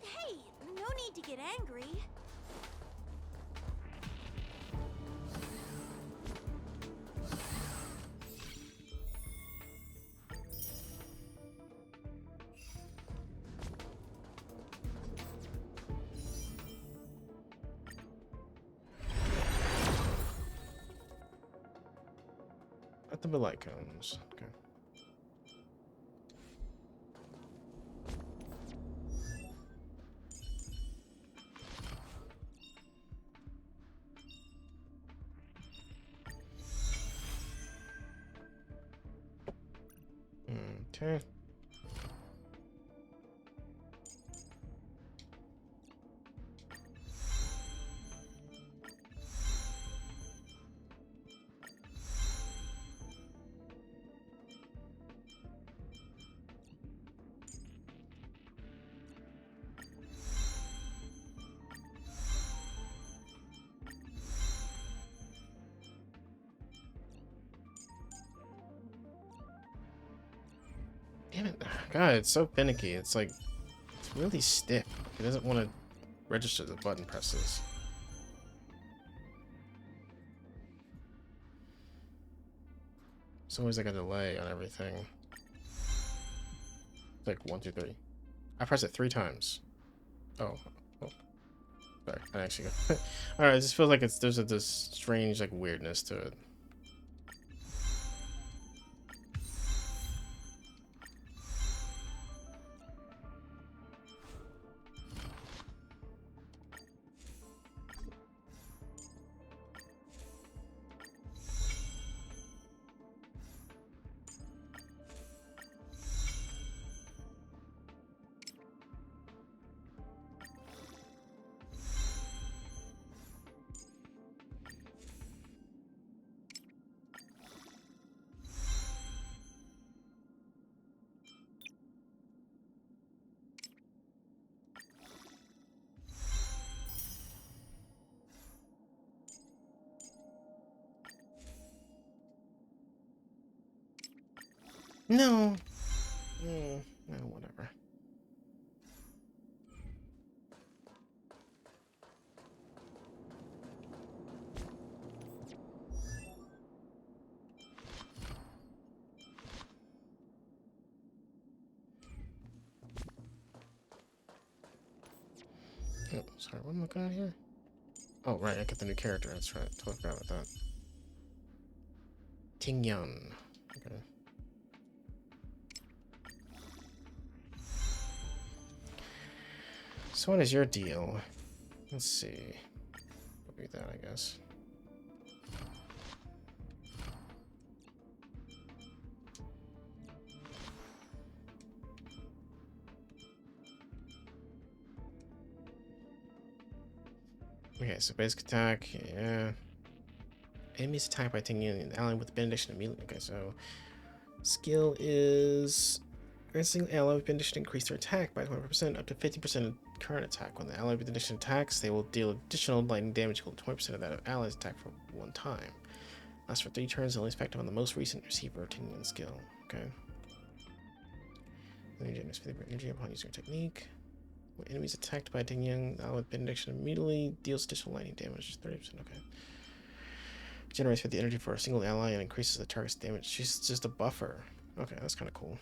Hey, no need to get angry. At the light cones. Okay. Okay. Damn it. God, it's so finicky. It's like, it's really stiff. It doesn't want to register the button presses. It's always like a delay on everything. It's like 1, 2, 3. I pressed it 3 times. Oh. Oh. Sorry. I actually got Alright, it just feels like there's this strange like weirdness to it. No. No, whatever. Oh, sorry, what am I looking at here? Oh, right, I get the new character. That's right. Totally forgot about that. Ting Yun. Okay. So what is your deal? Let's see. We'll do that, I guess. Okay, so basic attack, yeah. Enemies attacked by Ting Yun and ally with benediction immediately. Okay, so skill is a single ally with benediction increase their attack by 20% up to 50% of current attack. When the ally with benediction attacks, they will deal additional lightning damage equal to 20% of that ally's attack for 1 time. Lasts for 3 turns and only effective on the most recent receiver of Ting Yun's skill. Okay. Energy generates 50% energy upon using your technique. When enemies attacked by Ting Yun, the ally with benediction immediately deals additional lightning damage. 30%. Okay. Generates 50 energy for a single ally and increases the target's damage. She's just a buffer. Okay, that's kind of cool.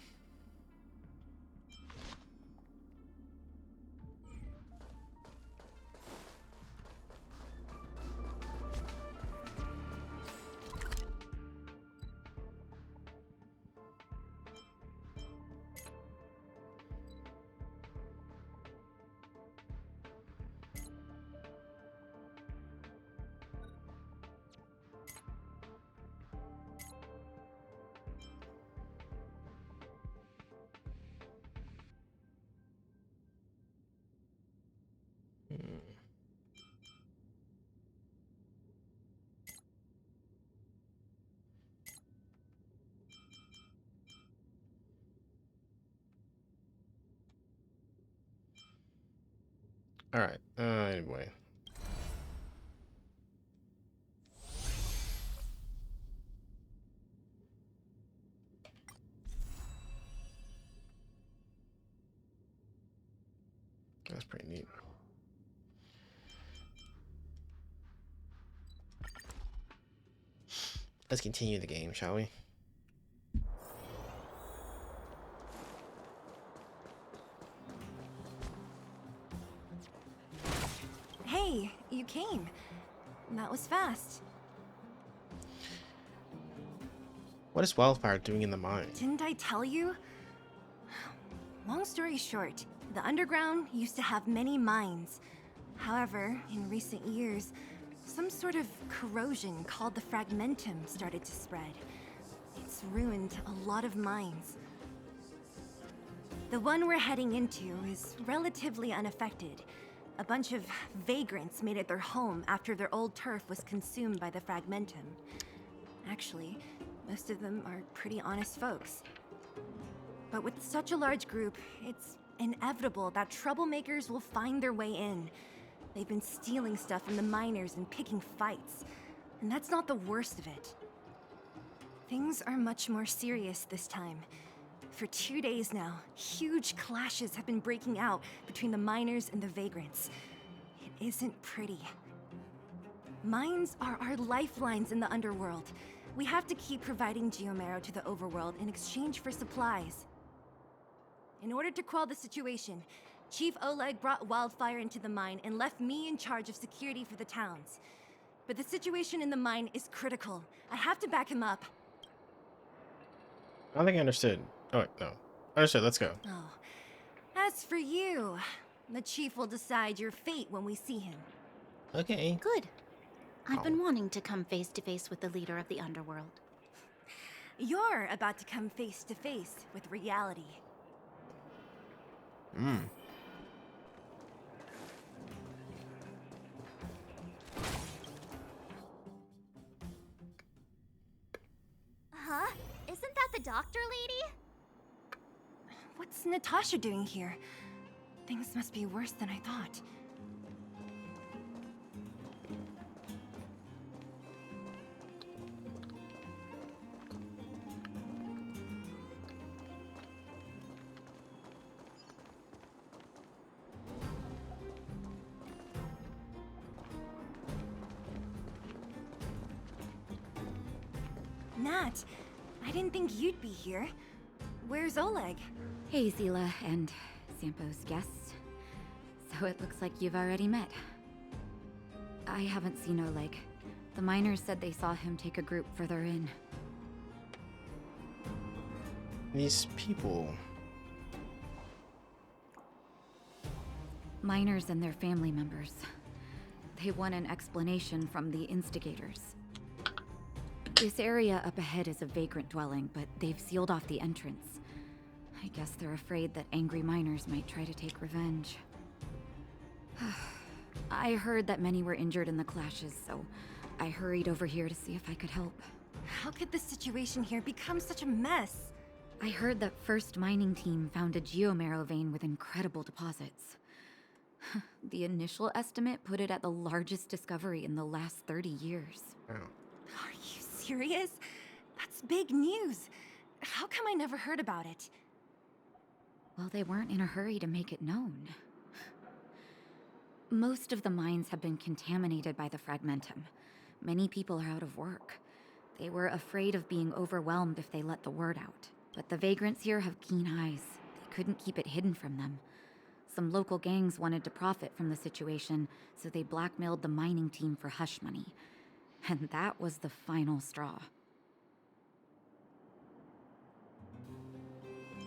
Alright, anyway. That's pretty neat. Let's continue the game, shall we? Hey, you came. That was fast. What is Wildfire doing in the mine? Didn't I tell you? Long story short, the underground used to have many mines. However, in recent years, some sort of corrosion called the fragmentum started to spread. It's ruined a lot of mines. The one we're heading into is relatively unaffected. A bunch of vagrants made it their home after their old turf was consumed by the fragmentum. Actually, most of them are pretty honest folks. But with such a large group, it's inevitable that troublemakers will find their way in. They've been stealing stuff from the miners and picking fights. And that's not the worst of it. Things are much more serious this time. For 2 days now, huge clashes have been breaking out between the miners and the vagrants. It isn't pretty. Mines are our lifelines in the underworld. We have to keep providing Geomarrow to the overworld in exchange for supplies. In order to quell the situation, Chief Oleg brought Wildfire into the mine and left me in charge of security for the towns. But the situation in the mine is critical. I have to back him up. I don't think I understood. Oh, wait, no. Understood, let's go. Oh, as for you, the Chief will decide your fate when we see him. Okay. Good. I've been wanting to come face to face with the leader of the underworld. You're about to come face to face with reality. Huh? Isn't that the doctor lady? What's Natasha doing here? Things must be worse than I thought. Nat, I didn't think you'd be here. Where's Oleg? Hey, Zila and Sampo's guests. So it looks like you've already met. I haven't seen Oleg. The miners said they saw him take a group further in. These people... Miners and their family members. They want an explanation from the instigators. This area up ahead is a vagrant dwelling, but they've sealed off the entrance. I guess they're afraid that angry miners might try to take revenge. I heard that many were injured in the clashes, so I hurried over here to see if I could help. How could the situation here become such a mess? I heard that First Mining Team found a geomarrow vein with incredible deposits. The initial estimate put it at the largest discovery in the last 30 years. Oh. Are you serious? That's big news. How come I never heard about it? Well, they weren't in a hurry to make it known. Most of the mines have been contaminated by the fragmentum. Many people are out of work. They were afraid of being overwhelmed if they let the word out. But the vagrants here have keen eyes. They couldn't keep it hidden from them. Some local gangs wanted to profit from the situation, so they blackmailed the mining team for hush money. And that was the final straw.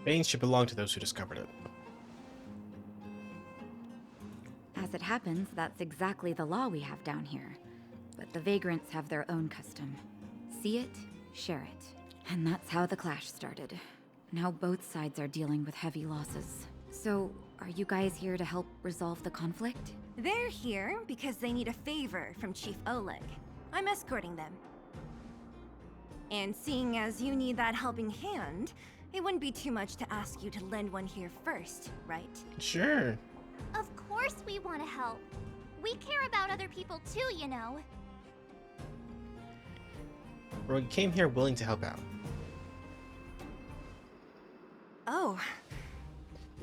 Veins should belong to those who discovered it. As it happens, that's exactly the law we have down here. But the vagrants have their own custom. See it, share it. And that's how the clash started. Now both sides are dealing with heavy losses. So, are you guys here to help resolve the conflict? They're here because they need a favor from Chief Oleg. I'm escorting them. And seeing as you need that helping hand, it wouldn't be too much to ask you to lend one here first, right? Sure. Of course course we want to help. We care about other people too, you know. We came here willing to help out. Oh,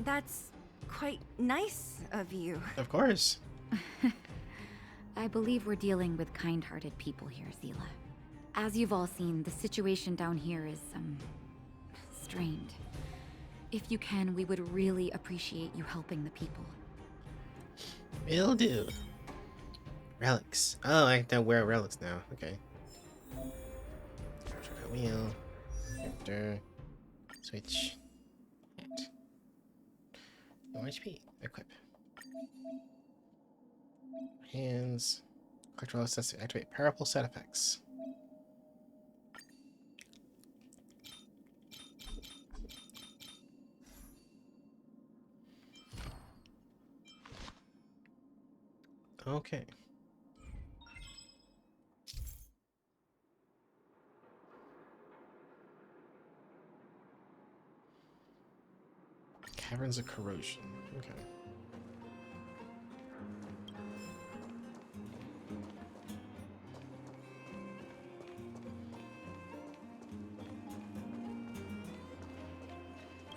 that's quite nice of you. Of course. I believe we're dealing with kind-hearted people here, Zila. As you've all seen, the situation down here is, strained. If you can, we would really appreciate you helping the people. Will do. Relics. Oh, I can wear relics now. Okay. Try wheel. Character. Switch. Hat. No HP. Equip. Hands. Collector access to activate powerful set effects. Okay. Caverns of corrosion. Okay.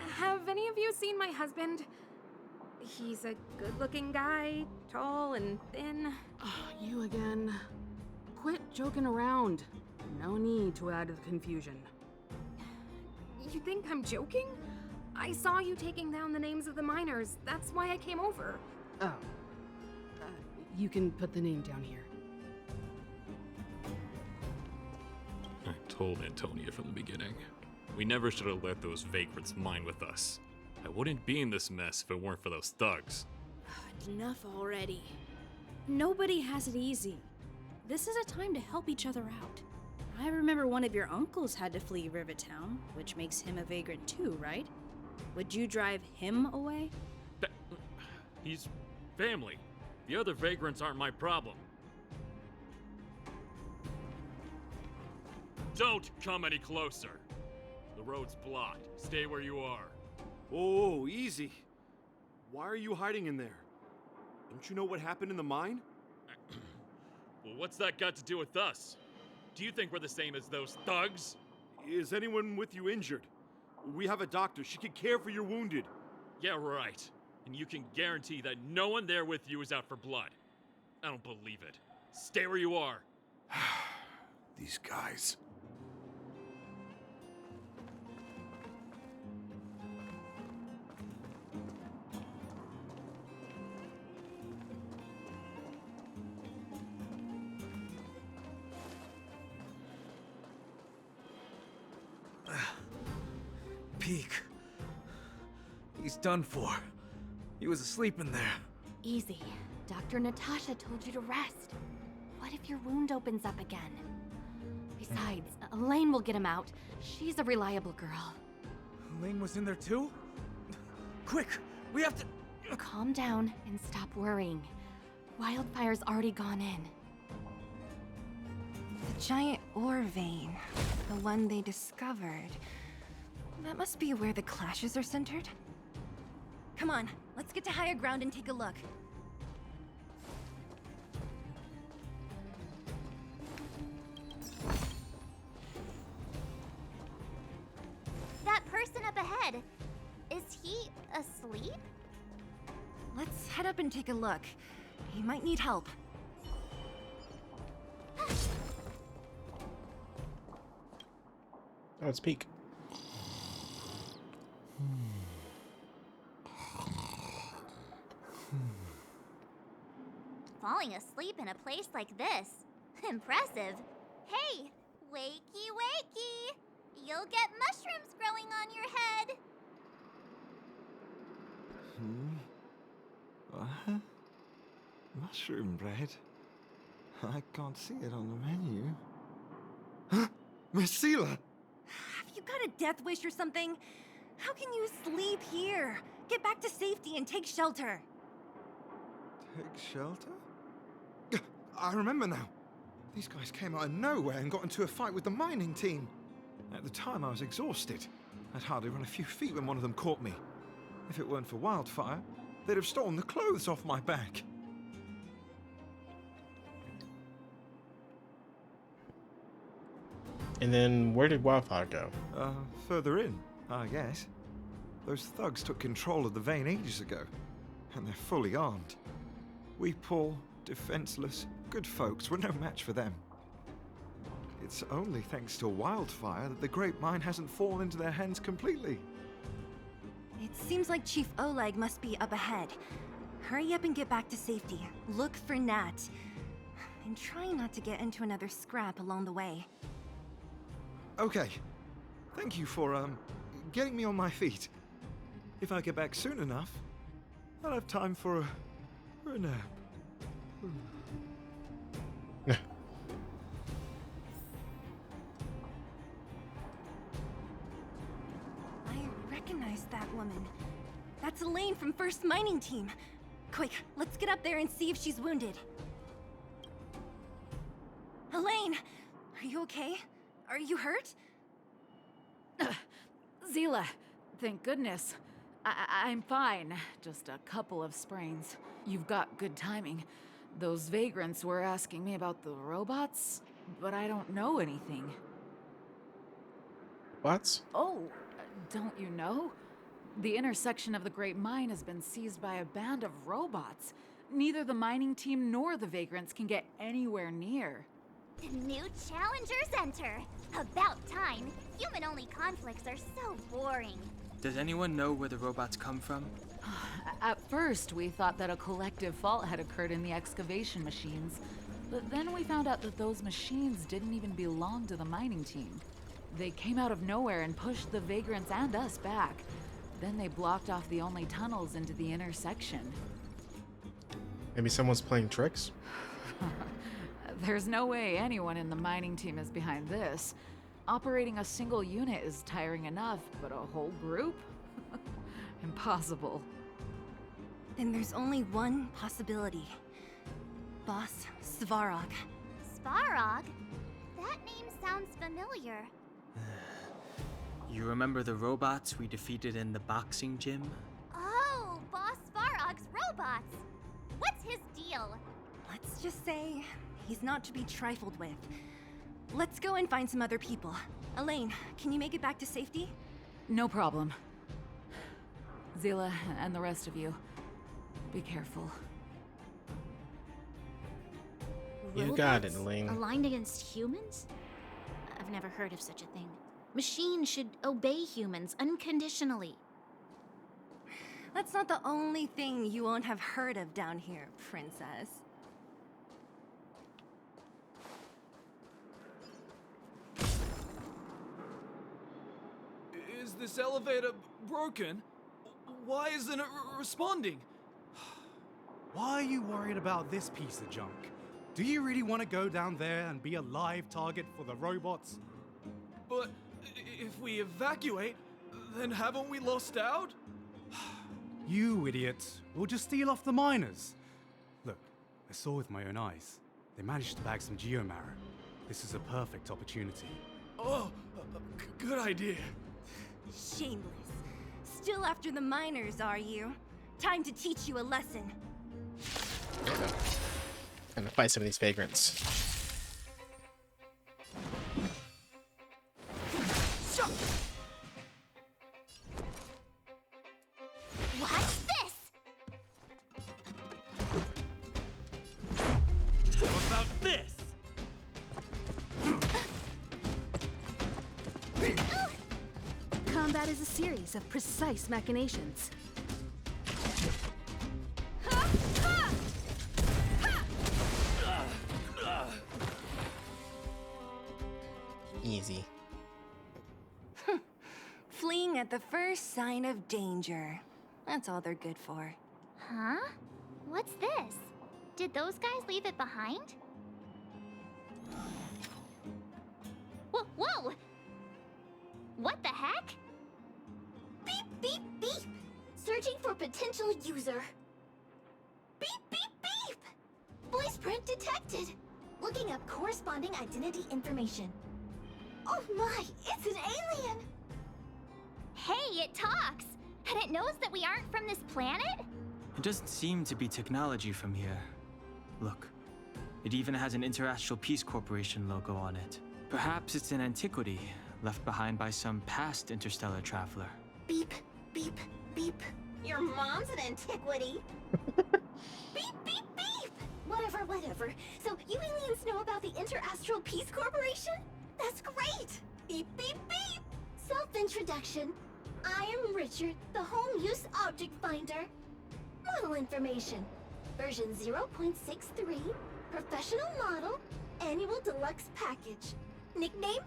Have any of you seen my husband? He's a good-looking guy, tall and thin. You again. Quit joking around. No need to add to the confusion. You think I'm joking? I saw you taking down the names of the miners. That's why I came over. Oh. You can put the name down here. I told Antonia from the beginning. We never should have let those vagrants mine with us. I wouldn't be in this mess if it weren't for those thugs. Enough already. Nobody has it easy. This is a time to help each other out. I remember one of your uncles had to flee Rivetown, which makes him a vagrant too, right? Would you drive him away? He's family. The other vagrants aren't my problem. Don't come any closer. The road's blocked. Stay where you are. Oh, easy. Why are you hiding in there? Don't you know what happened in the mine? Well, what's that got to do with us? Do you think we're the same as those thugs? Is anyone with you injured? We have a doctor. She can care for your wounded. Yeah, right. And you can guarantee that no one there with you is out for blood. I don't believe it. Stay where you are. These guys. Peak. He's done for. He was asleep in there. Easy. Dr. Natasha told you to rest. What if your wound opens up again? Besides, Elaine will get him out. She's a reliable girl. Elaine was in there too? Quick, we have to... Calm down and stop worrying. Wildfire's already gone in. The giant ore vein. The one they discovered. That must be where the clashes are centered. Come on, let's get to higher ground and take a look. That person up ahead, is he asleep? Let's head up and take a look. He might need help. Oh, it's Peak. Falling asleep in a place like this. Impressive. Hey, wakey wakey! You'll get mushrooms growing on your head. What? Mushroom bread? I can't see it on the menu. Huh? Miss Sela! Have you got a death wish or something? How can you sleep here? Get back to safety and take shelter. Take shelter? I remember now. These guys came out of nowhere and got into a fight with the mining team. At the time, I was exhausted. I'd hardly run a few feet when one of them caught me. If it weren't for wildfire, they'd have stolen the clothes off my back. And then where did Wildfire go? Further in, I guess. Those thugs took control of the vein ages ago, and they're fully armed. We poor, defenseless, good folks were no match for them. It's only thanks to Wildfire that the Great Mine hasn't fallen into their hands completely. It seems like Chief Oleg must be up ahead. Hurry up and get back to safety. Look for Nat. And try not to get into another scrap along the way. Okay. Thank you for, getting me on my feet. If I get back soon enough, I'll have time for a nap. I recognize that woman. That's Elaine from First Mining Team. Quick, let's get up there and see if she's wounded. Elaine! Are you okay? Are you hurt? Zila, thank goodness. I'm fine. Just a couple of sprains. You've got good timing. Those vagrants were asking me about the robots, but I don't know anything. What? Oh, don't you know? The intersection of the Great Mine has been seized by a band of robots. Neither the mining team nor the vagrants can get anywhere near. The new challengers enter. About time. Human-only conflicts are so boring. Does anyone know where the robots come from? At first, we thought that a collective fault had occurred in the excavation machines. But then we found out that those machines didn't even belong to the mining team. They came out of nowhere and pushed the vagrants and us back. Then they blocked off the only tunnels into the intersection. Maybe someone's playing tricks? There's no way anyone in the mining team is behind this. Operating a single unit is tiring enough, but a whole group? Impossible. Then there's only one possibility. Boss Svarog. Svarog? That name sounds familiar. You remember the robots we defeated in the boxing gym? Oh, Boss Svarog's robots. What's his deal? Let's just say he's not to be trifled with. Let's go and find some other people. Elaine, can you make it back to safety? No problem. Zila and the rest of you, be careful. You got it, Elaine. Aligned against humans? I've never heard of such a thing. Machines should obey humans unconditionally. That's not the only thing you won't have heard of down here, princess. Is this elevator broken? Why isn't it responding? Why are you worried about this piece of junk? Do you really want to go down there and be a live target for the robots? But if we evacuate, then haven't we lost out? You idiots. We'll just steal off the miners. Look, I saw with my own eyes. They managed to bag some geomarrow. This is a perfect opportunity. Oh, good idea. Shameless. Still after the miners, are you? Time to teach you a lesson. Gonna fight some of these vagrants. What's this? How about this? Combat is a series of precise machinations. Easy. Fleeing at the first sign of danger. That's all they're good for. Huh? What's this? Did those guys leave it behind? Whoa! What the heck? Beep, beep, beep! Searching for potential user. Beep, beep, beep! Voice print detected. Looking up corresponding identity information. Oh my, it's an alien! Hey, it talks! And it knows that we aren't from this planet? It doesn't seem to be technology from here. Look, it even has an Interastral Peace Corporation logo on it. Perhaps it's an antiquity left behind by some past interstellar traveler. Beep, beep, beep. Your mom's an antiquity. Beep, beep, beep. Whatever, whatever. So you aliens know about the Interastral Peace Corporation? That's great. Beep, beep, beep. Self-introduction. I am Richard, the home use object finder. Model information. Version 0.63. Professional model. Annual deluxe package. Nickname?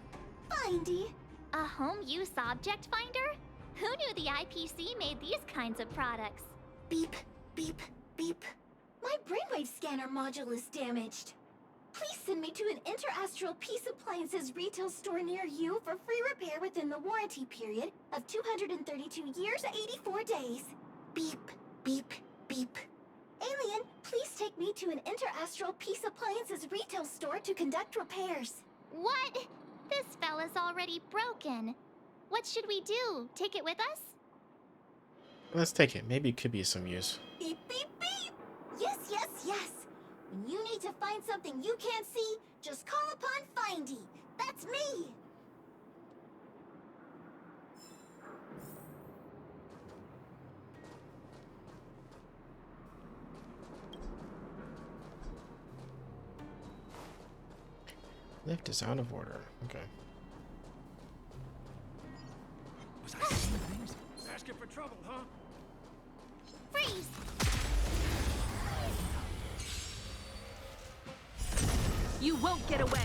Findy. A home use object finder? Who knew the IPC made these kinds of products? Beep, beep, beep. My brainwave scanner module is damaged. Please send me to an Interastral Peace Appliances retail store near you for free repair within the warranty period of 232 years, 84 days. Beep, beep, beep. Alien, please take me to an Interastral Peace Appliances retail store to conduct repairs. What? This fella's already broken. What should we do? Take it with us? Let's take it. Maybe it could be of some use. Beep, beep, beep! Yes, yes, yes! When you need to find something you can't see, just call upon Findy. That's me! Lift is out of order. Okay. Was I seeing things? Asking for trouble, huh? Freeze! You won't get away!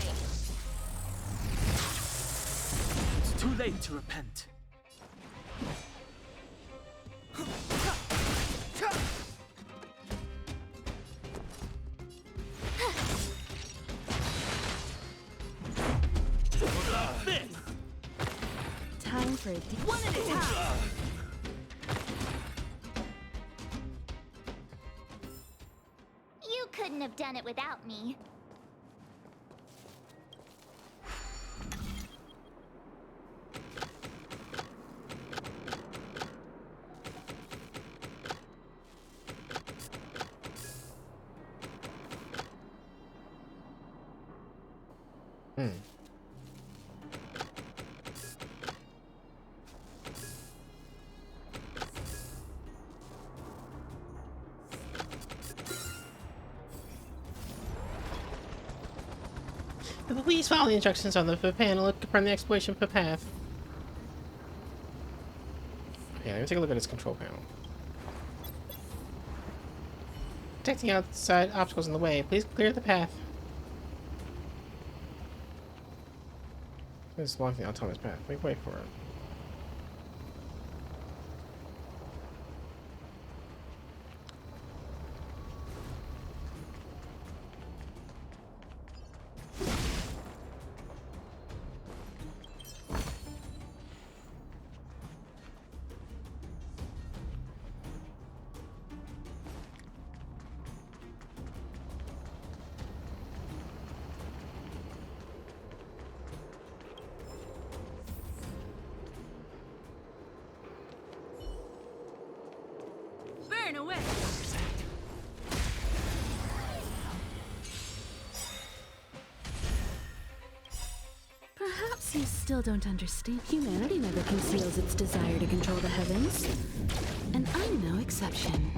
It's too late to repent. Time for a one at a time! You couldn't have done it without me. Please follow the instructions on the panel to confirm the exploration path. Okay, let me take a look at this control panel. Detecting outside obstacles in the way. Please clear the path. This is blocking the autonomous path. Make way for it. Burn away! Perhaps you still don't understand. Humanity never conceals its desire to control the heavens. And I'm no exception.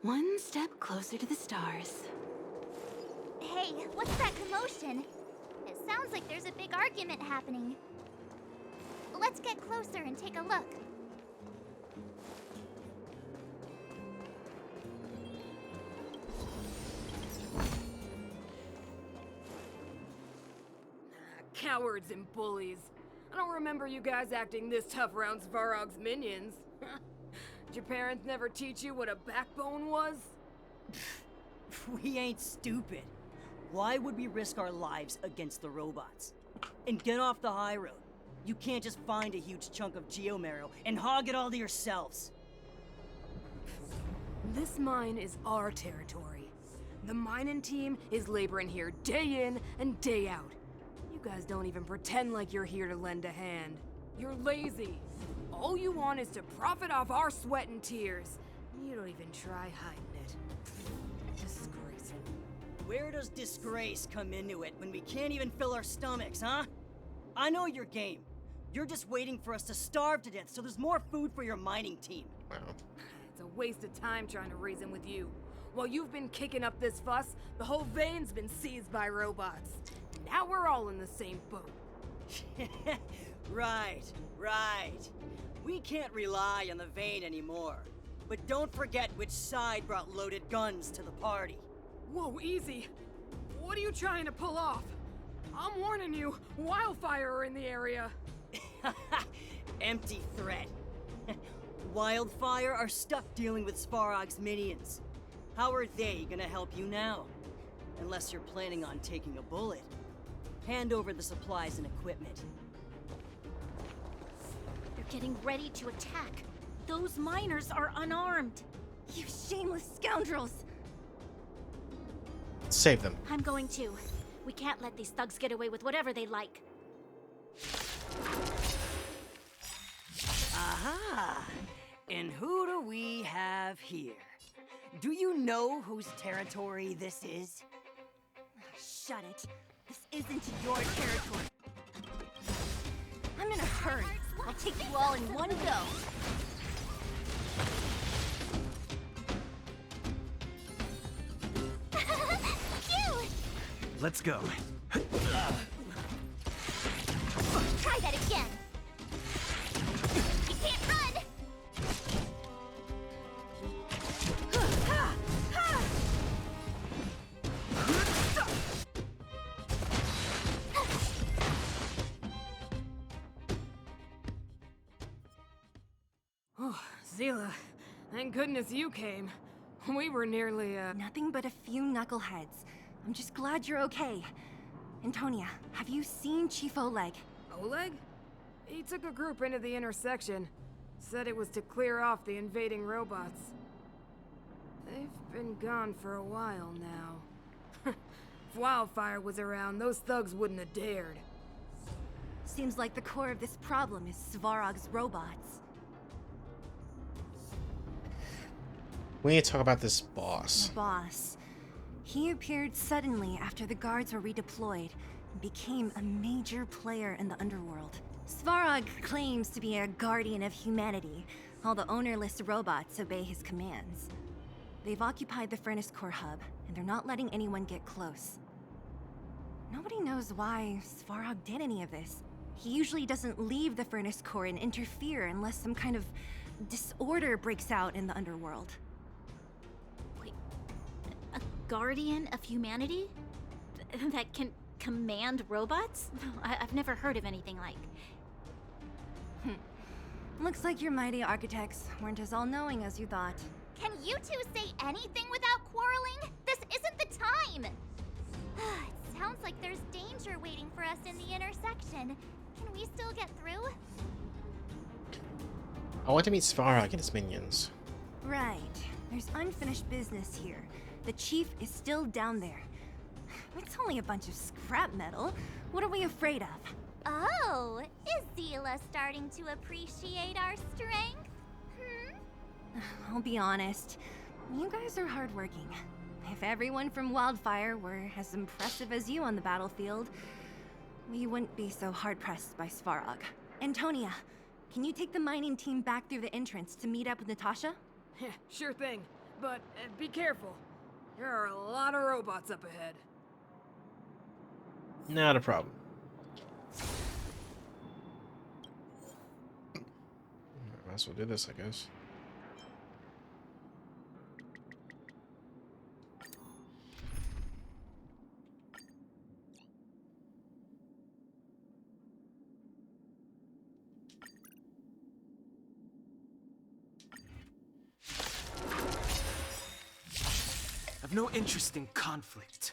One step closer to the stars. Hey, what's that commotion? It sounds like there's a big argument happening. Let's get closer and take a look. Cowards and bullies. I don't remember you guys acting this tough around Svarog's minions. Did your parents never teach you what a backbone was? We ain't stupid. Why would we risk our lives against the robots? And get off the high road. You can't just find a huge chunk of geomarrow and hog it all to yourselves. This mine is our territory. The mining team is laboring here day in and day out. You guys don't even pretend like you're here to lend a hand. You're lazy. All you want is to profit off our sweat and tears. You don't even try hiding it. Disgraceful. Where does disgrace come into it when we can't even fill our stomachs, huh? I know your game. You're just waiting for us to starve to death so there's more food for your mining team. Wow. It's a waste of time trying to reason with you. While you've been kicking up this fuss, the whole vein's been seized by robots. Now we're all in the same boat. Right. We can't rely on the vein anymore. But don't forget which side brought loaded guns to the party. Whoa, easy. What are you trying to pull off? I'm warning you, Wildfire are in the area. Empty threat. Wildfire are stuck dealing with Svarog's minions. How are they gonna help you now? Unless you're planning on taking a bullet. Hand over the supplies and equipment. They're getting ready to attack. Those miners are unarmed. You shameless scoundrels! Save them. I'm going to. We can't let these thugs get away with whatever they like. Aha! And who do we have here? Do you know whose territory this is? Shut it. This isn't your territory. I'm in a hurry. I'll take you all in one go. Let's go. Try that again. You can't run. Oh, Zila, thank goodness you came. We were nearly, Nothing but a few knuckleheads. I'm just glad you're okay. Antonia, have you seen Chief Oleg? Oleg? He took a group into the intersection. Said it was to clear off the invading robots. They've been gone for a while now. If Wildfire was around, those thugs wouldn't have dared. Seems like the core of this problem is Svarog's robots. We need to talk about this boss. The boss. He appeared suddenly after the guards were redeployed and became a major player in the underworld. Svarog claims to be a guardian of humanity, while the ownerless robots obey his commands. They've occupied the Furnace Core hub, and they're not letting anyone get close. Nobody knows why Svarog did any of this. He usually doesn't leave the Furnace Core and interfere unless some kind of disorder breaks out in the underworld. A guardian of humanity? That can command robots? I've never heard of anything like. Looks like your mighty architects weren't as all-knowing as you thought. Can you two say anything without quarreling? This isn't the time! It sounds like there's danger waiting for us in the intersection. Can we still get through? I want to meet Svarog and his minions. Right. There's unfinished business here. The chief is still down there. It's only a bunch of scrap metal. What are we afraid of? Oh, is Zila starting to appreciate our strength? I'll be honest. You guys are hardworking. If everyone from Wildfire were as impressive as you on the battlefield, we wouldn't be so hard-pressed by Svarog. Antonia, can you take the mining team back through the entrance to meet up with Natasha? Yeah, sure thing. But be careful. There are a lot of robots up ahead. Not a problem. Might as well do this, I guess. I've no interest in conflict.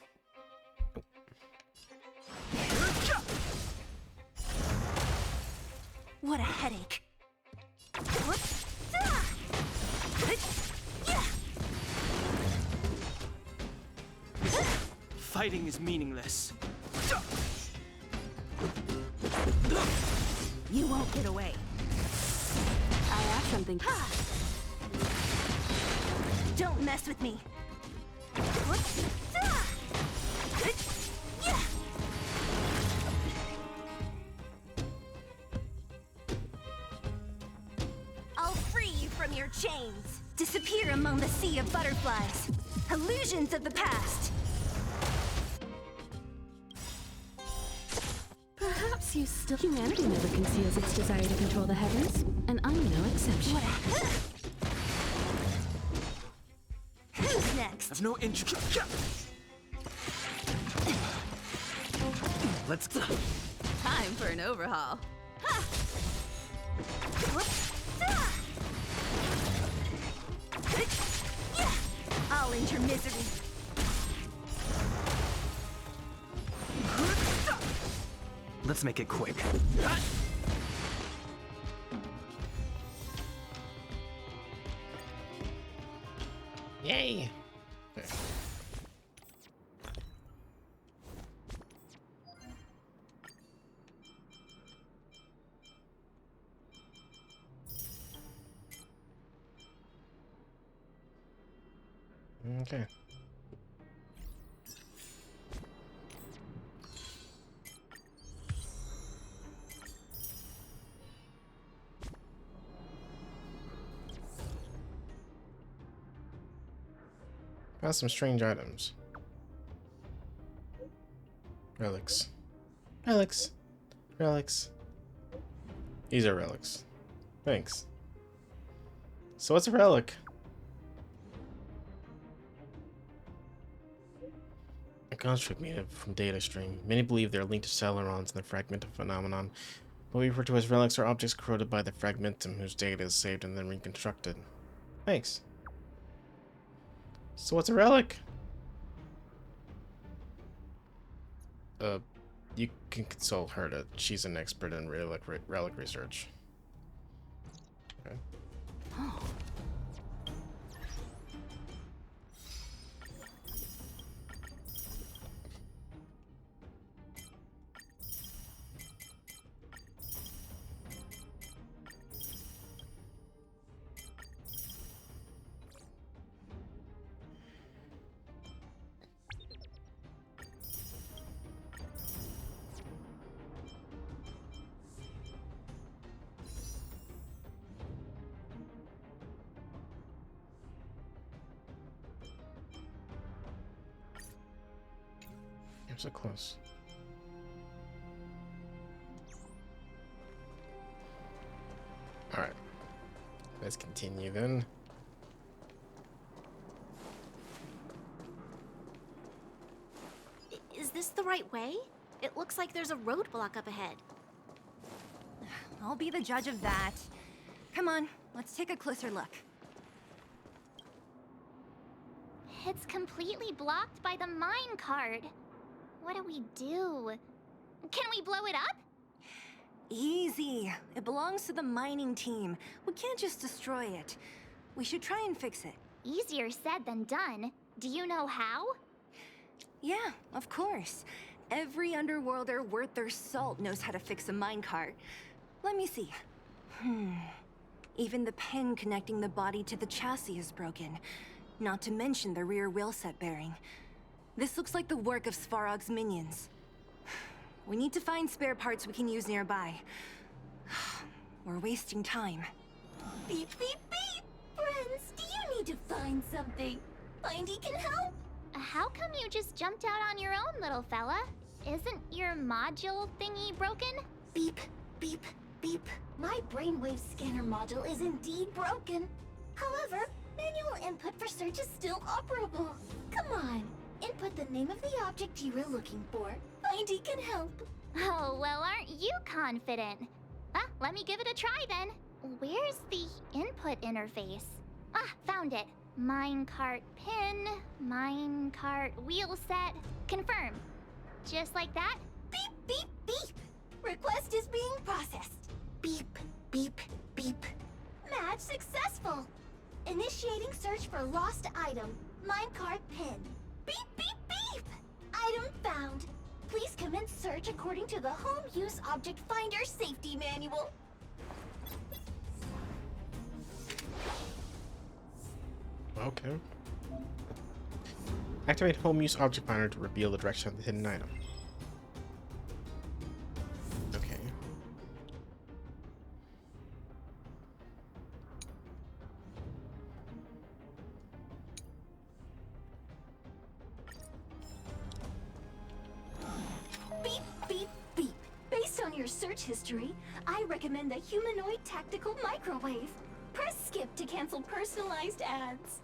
What a headache. Fighting is meaningless. You won't get away. I have something. Don't mess with me. I'll free you from your chains. Disappear among the sea of butterflies. Illusions of the past. Perhaps you still. Humanity never conceals its desire to control the heavens, and I'm no exception. Who's next? I've no interest. Let's go. Time for an overhaul. I'll end your misery. Let's make it quick. Yay! Okay. Okay. Got some strange items. Relics. Relics. Relics. These are relics. Thanks. So what's a relic? A construct made from data stream. Many believe they're linked to Celerons and the fragmentum phenomenon. What we refer to as relics are objects corroded by the fragmentum whose data is saved and then reconstructed. Thanks. So what's a relic? You can consult her. She's an expert in relic research. Okay. Oh. I'm so close. Alright. Let's continue then. Is this the right way? It looks like there's a roadblock up ahead. I'll be the judge of that. Come on, let's take a closer look. It's completely blocked by the mine cart. What do we do? Can we blow it up? Easy. It belongs to the mining team. We can't just destroy it. We should try and fix it. Easier said than done. Do you know how? Yeah, of course. Every underworlder worth their salt knows how to fix a minecart. Let me see. Even the pin connecting the body to the chassis is broken. Not to mention the rear wheel set bearing. This looks like the work of Svarog's minions. We need to find spare parts we can use nearby. We're wasting time. Beep, beep, beep! Friends, do you need to find something? Findy can help? How come you just jumped out on your own, little fella? Isn't your module thingy broken? Beep, beep, beep. My brainwave scanner module is indeed broken. However, manual input for search is still operable. Come on, input the name of the object you were looking for. Findy can help. Oh, well, aren't you confident? Let me give it a try then. Where's the input interface? Found it. Minecart pin, minecart wheel set, confirm. Just like that? Beep, beep, beep. Request is being processed. Beep, beep, beep. Match successful. Initiating search for lost item, minecart pin. Beep, beep, beep. Item found. Please commence search according to the Home Use Object Finder Safety Manual. Okay. Activate Home Use Object Finder to reveal the direction of the hidden item. Okay. Beep, beep, beep. Based on your search history, I recommend the humanoid tactical microwave. Press skip to cancel personalized ads.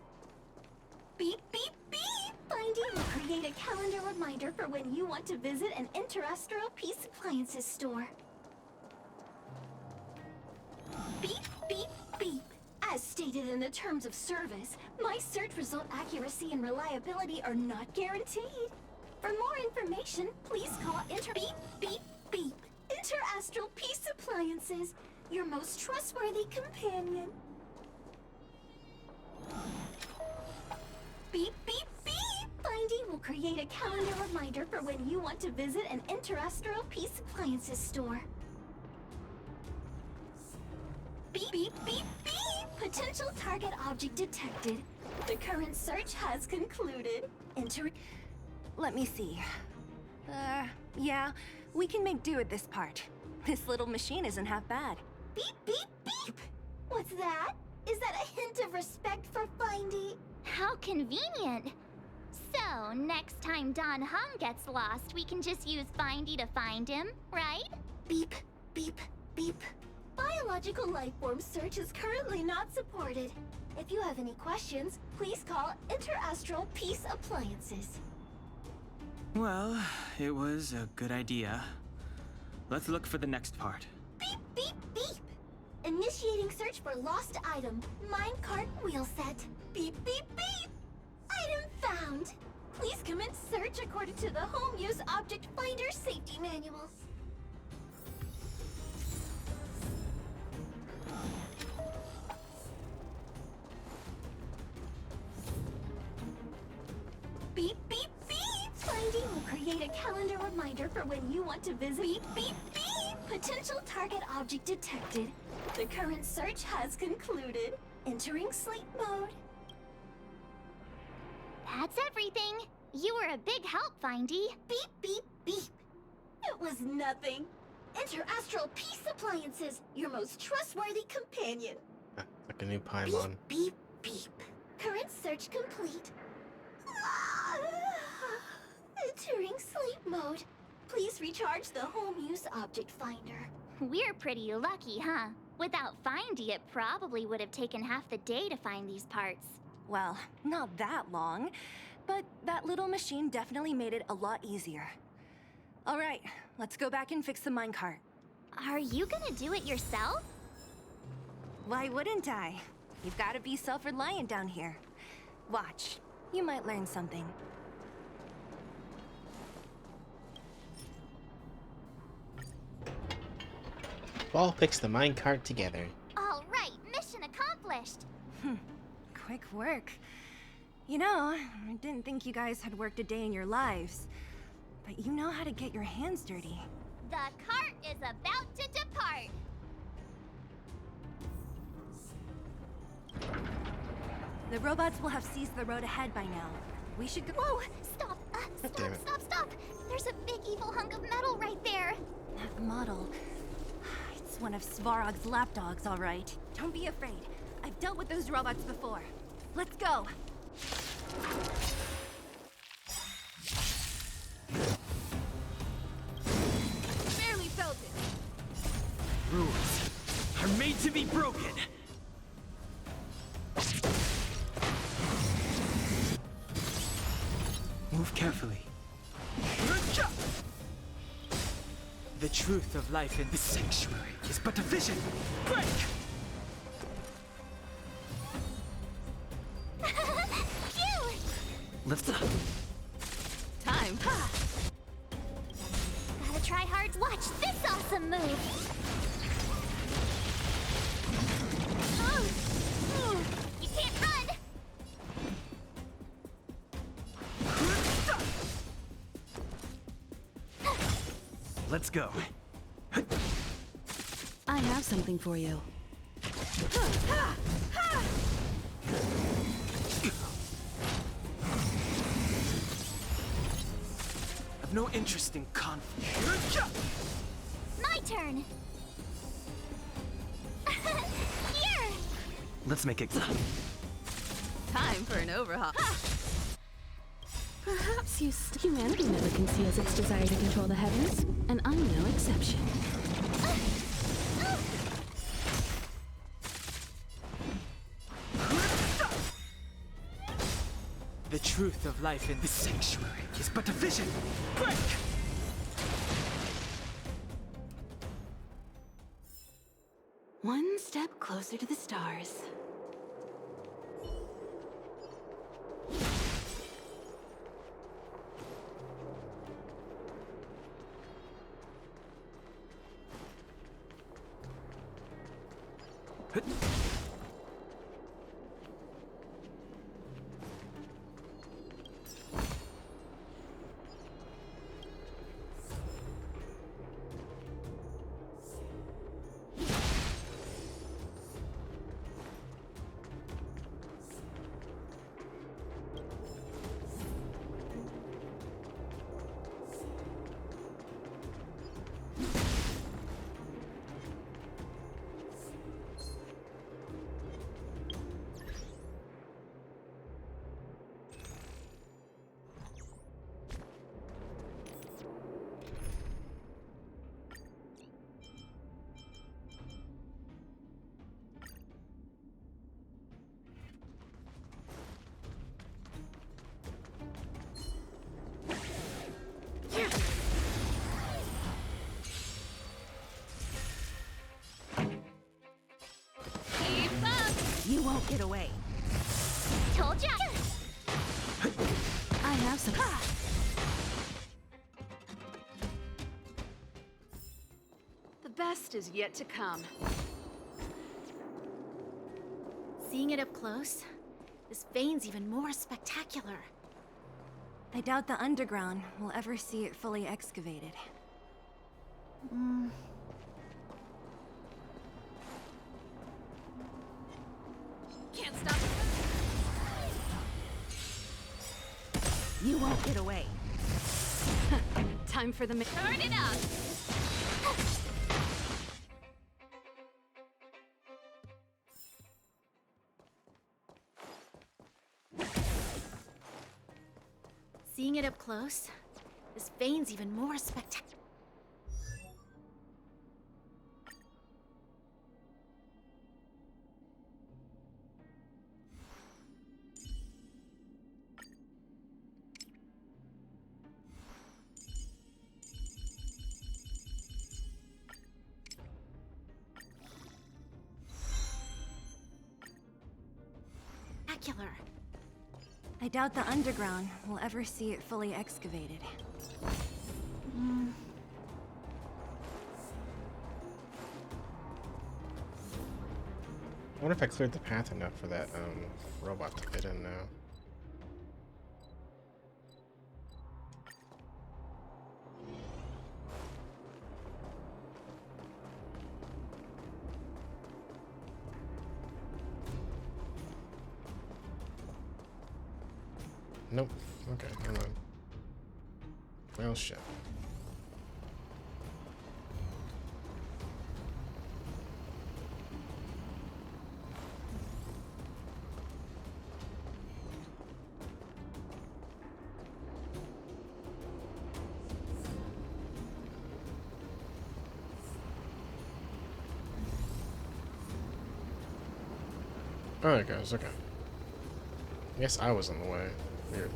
Beep, beep, beep! Finding will create a calendar reminder for when you want to visit an Interastral Peace Appliances store. Beep, beep, beep. As stated in the terms of service, my search result accuracy and reliability are not guaranteed. For more information, please call Beep, beep, beep. Interastral Peace Appliances, your most trustworthy companion. Beep, beep, beep! Finding will create a calendar reminder for when you want to visit an Interastral Peace Appliances store. Beep, beep, beep, beep! Potential target object detected. The current search has concluded. Let me see. Yeah, we can make do with this part. This little machine isn't half bad. Beep, beep, beep! What's that? Is that a hint of respect for Findy? How convenient! So, next time Don Hum gets lost, we can just use Findy to find him, right? Beep, beep, beep. Biological life form search is currently not supported. If you have any questions, please call Interastral Peace Appliances. Well, it was a good idea. Let's look for the next part. Beep, beep, beep! Initiating search for lost item. Minecart wheel set. Beep, beep, beep! Item found! Please commence search according to the Home Use Object Finder Safety Manual. Beep, beep, beep! Finding will create a calendar reminder for when you want to visit. Beep, beep, beep! Potential target object detected. The current search has concluded. Entering sleep mode. That's everything. You were a big help, Findy. Beep, beep, beep. It was nothing. Interastral Peace Appliances, your most trustworthy companion. Like a new Paimon. Beep, beep, beep. Current search complete. Entering sleep mode. Please recharge the Home Use Object Finder. We're pretty lucky, huh? Without Findy, it probably would have taken half the day to find these parts. Well, not that long, but that little machine definitely made it a lot easier. All right, let's go back and fix the minecart. Are you gonna do it yourself? Why wouldn't I? You've got to be self-reliant down here. Watch, you might learn something. All fix the minecart together. All right, mission accomplished. Quick work. You know, I didn't think you guys had worked a day in your lives, but you know how to get your hands dirty. The cart is about to depart. The robots will have seized the road ahead by now. We should go. Whoa! Stop! Damn it. Stop! There's a big evil hunk of metal right there. That model. It's one of Svarog's lapdogs, all right. Don't be afraid. I've dealt with those robots before. Let's go. Barely felt it. Rules are made to be broken. Move carefully. The truth of life in this sanctuary is but a vision. Break! Phew! Lift up. Time. Gotta try hard to watch this awesome move. You can't run. let's go. I have something for you. I've no interest in conflict. My turn. Here. Let's make it. Time for an overhaul. Perhaps humanity never conceals its desire to control the heavens, and I'm no exception. The truth of life in this sanctuary is but a vision. Break! One step closer to the stars. You won't get away. Told ya. I have some. The best is yet to come. Seeing it up close, this vein's even more spectacular. I doubt the underground will ever see it fully excavated. Can't stop. You won't get away. Time for the Turn it up. Seeing it up close, this vein's even more spectacular. I doubt the underground will ever see it fully excavated. I wonder if I cleared the path enough for that robot to get in now. Nope. Okay, never mind. Well, shit. Oh, there it goes. Okay. I guess I was in the way. Weird.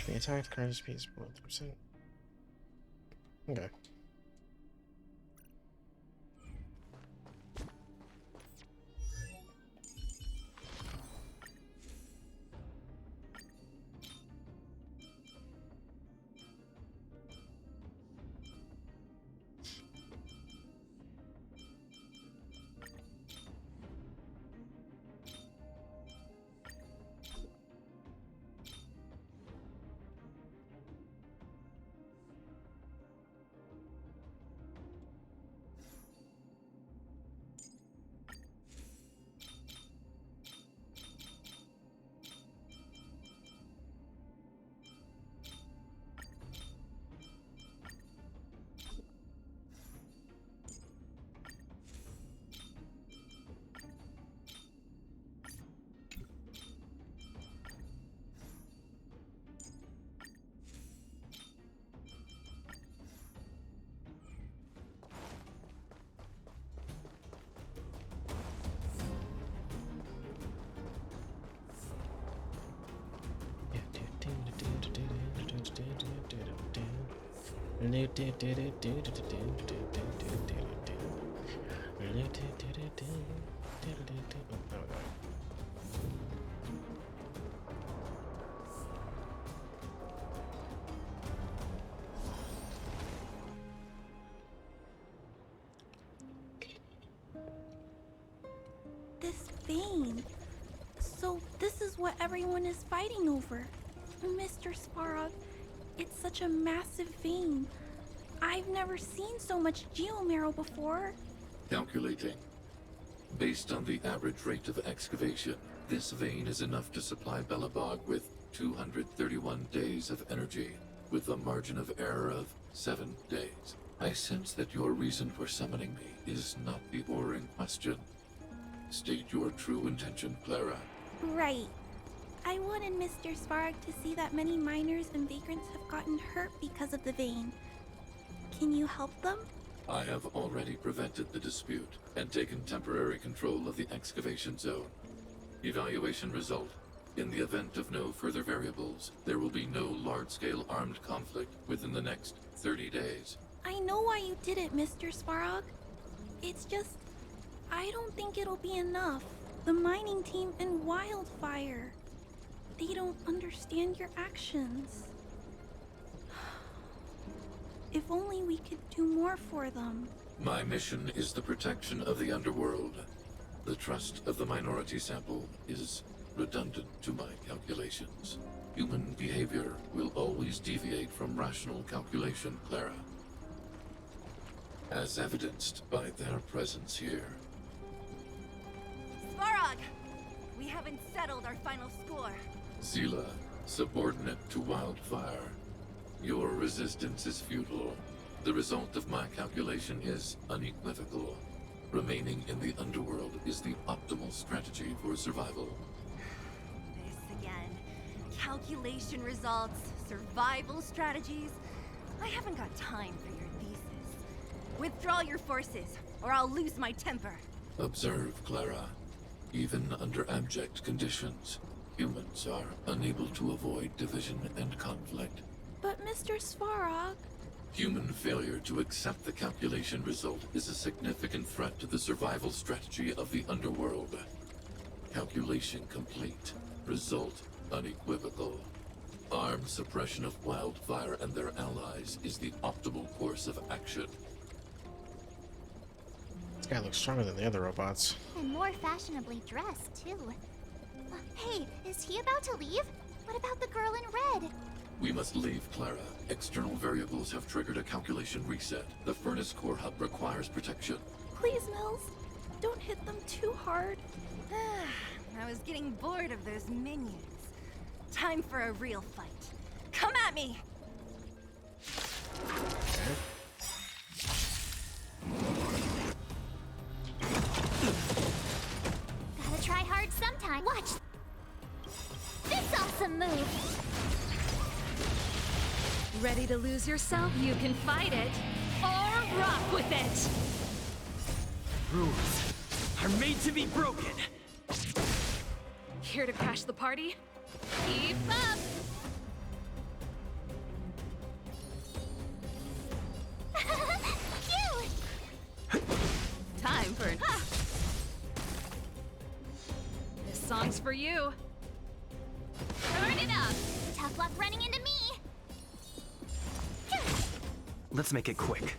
The attack card speed is 1%. Okay. This vein. So this is what everyone is fighting over. Mr. Svarog, it's such a massive vein. I've never seen so much geomarrow before. Calculating. Based on the average rate of excavation, this vein is enough to supply Belobog with 231 days of energy, with a margin of error of 7 days. I sense that your reason for summoning me is not the ore in question. State your true intention, Clara. Right. I wanted Mr. Svarog to see that many miners and vagrants have gotten hurt because of the vein. Can you help them? I have already prevented the dispute and taken temporary control of the excavation zone. Evaluation result. In the event of no further variables, there will be no large-scale armed conflict within the next 30 days. I know why you did it, Mr. Svarog. It's just, I don't think it'll be enough. The mining team and Wildfire. They don't understand your actions. If only we could do more for them. My mission is the protection of the underworld. The trust of the minority sample is redundant to my calculations. Human behavior will always deviate from rational calculation, Clara. As evidenced by their presence here. Svarog! We haven't settled our final score. Zila, subordinate to Wildfire. Your resistance is futile. The result of my calculation is unequivocal. Remaining in the underworld is the optimal strategy for survival. This again. Calculation results, survival strategies. I haven't got time for your thesis. Withdraw your forces, or I'll lose my temper. Observe, Clara. Even under abject conditions, humans are unable to avoid division and conflict. But Mr. Svarog... Human failure to accept the calculation result is a significant threat to the survival strategy of the underworld. Calculation complete. Result unequivocal. Armed suppression of Wildfire and their allies is the optimal course of action. This guy looks stronger than the other robots. And more fashionably dressed, too. Hey, is he about to leave? What about the girl in red? We must leave, Clara. External variables have triggered a calculation reset. The furnace core hub requires protection. Please, Mills. Don't hit them too hard. I was getting bored of those minions. Time for a real fight. Come at me! Gotta try hard sometime. Watch this awesome move. Ready to lose yourself? You can fight it, or rock with it! Rules are made to be broken. Here to crash the party? Keep up! time for an... This song's for you. Turn it up! Tough luck running into me! Let's make it quick.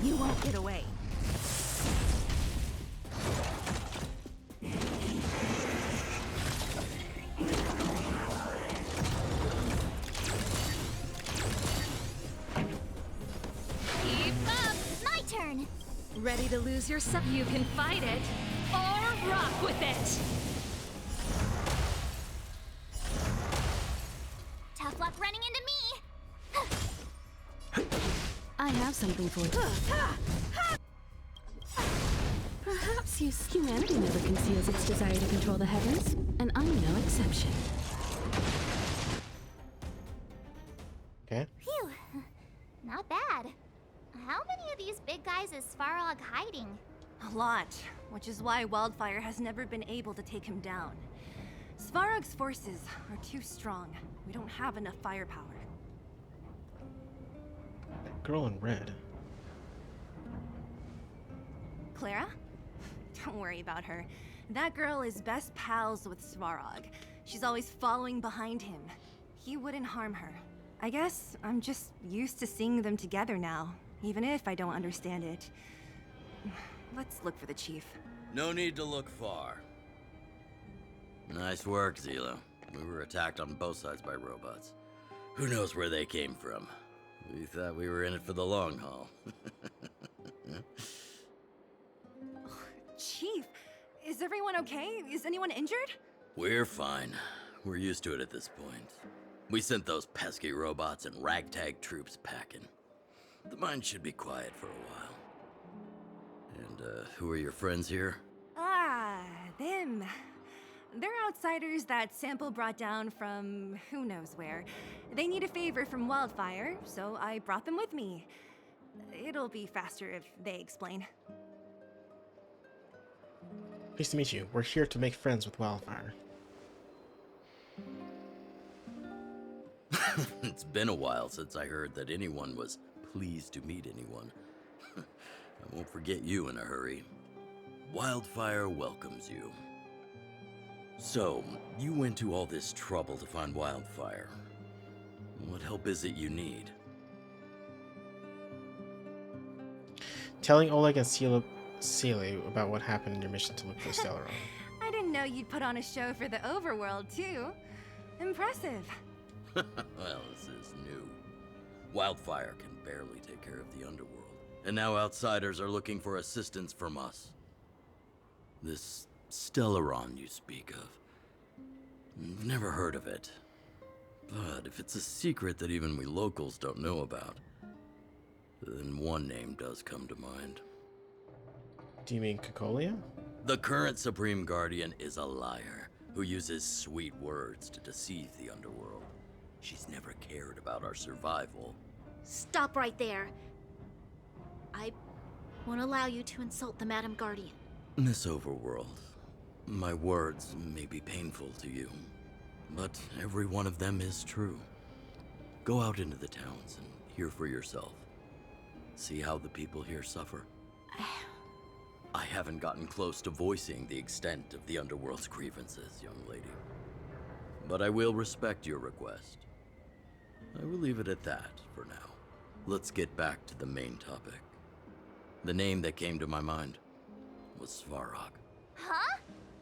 You won't get away. Keep up! My turn! Ready to lose yourself? You can fight it, or rock with it! Tough luck running into me! I have something for you. Perhaps humanity never conceals its desire to control the heavens, and I'm no exception. Okay. Phew. Not bad. How many of these big guys is Svarog hiding? A lot, which is why Wildfire has never been able to take him down. Svarog's forces are too strong. We don't have enough firepower. That girl in red. Clara? Don't worry about her. That girl is best pals with Svarog. She's always following behind him. He wouldn't harm her. I guess I'm just used to seeing them together now, even if I don't understand it. Let's look for the chief. No need to look far. Nice work, Zilo. We were attacked on both sides by robots. Who knows where they came from? We thought we were in it for the long haul. Chief, is everyone okay? Is anyone injured? We're fine. We're used to it at this point. We sent those pesky robots and ragtag troops packing. The mine should be quiet for a while. And, who are your friends here? Ah, them. They're outsiders that Sample brought down from who knows where. They need a favor from Wildfire, so I brought them with me. It'll be faster if they explain. Pleased to meet you. We're here to make friends with Wildfire. It's been a while since I heard that anyone was pleased to meet anyone. I won't forget you in a hurry. Wildfire welcomes you. So, you went to all this trouble to find Wildfire. What help is it you need? Telling Oleg and Celie about what happened in your mission to look for Stellaron. I didn't know you'd put on a show for the overworld, too. Impressive. Well, this is new. Wildfire can barely take care of the underworld. And now outsiders are looking for assistance from us. This Stellaron you speak of. I've never heard of it. But if it's a secret that even we locals don't know about, then one name does come to mind. Do you mean Cocolia? The current Supreme Guardian is a liar who uses sweet words to deceive the underworld. She's never cared about our survival. Stop right there. I won't allow you to insult the Madam Guardian. Miss Overworld, my words may be painful to you, but every one of them is true. Go out into the towns and hear for yourself. See how the people here suffer. I haven't gotten close to voicing the extent of the underworld's grievances, young lady. But I will respect your request. I will leave it at that for now. Let's get back to the main topic. The name that came to my mind was Svarog. Huh?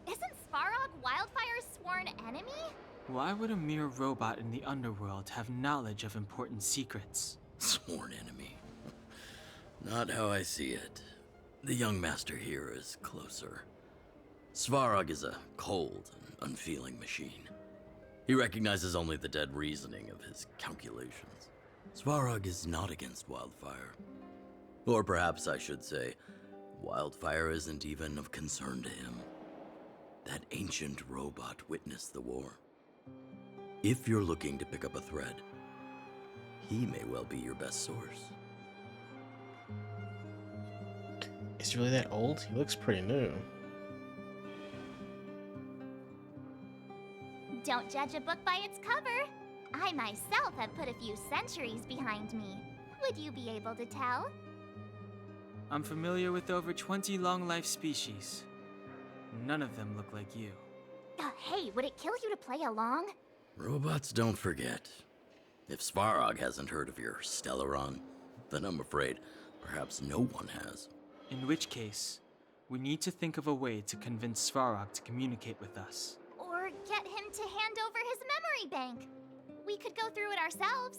Isn't Svarog Wildfire's sworn enemy? Why would a mere robot in the underworld have knowledge of important secrets? Sworn enemy. Not how I see it. The young master here is closer. Svarog is a cold and unfeeling machine. He recognizes only the dead reasoning of his calculations. Svarog is not against Wildfire. Or perhaps I should say, Wildfire isn't even of concern to him. That ancient robot witnessed the war. If you're looking to pick up a thread, he may well be your best source. Is he really that old? He looks pretty new. Don't judge a book by its cover. I myself have put a few centuries behind me. Would you be able to tell? I'm familiar with over 20 long-life species. None of them look like you. Hey, would it kill you to play along? Robots don't forget. If Svarog hasn't heard of your Stellaron, then I'm afraid perhaps no one has. In which case, we need to think of a way to convince Svarog to communicate with us. Or get him to hand over his memory bank. We could go through it ourselves.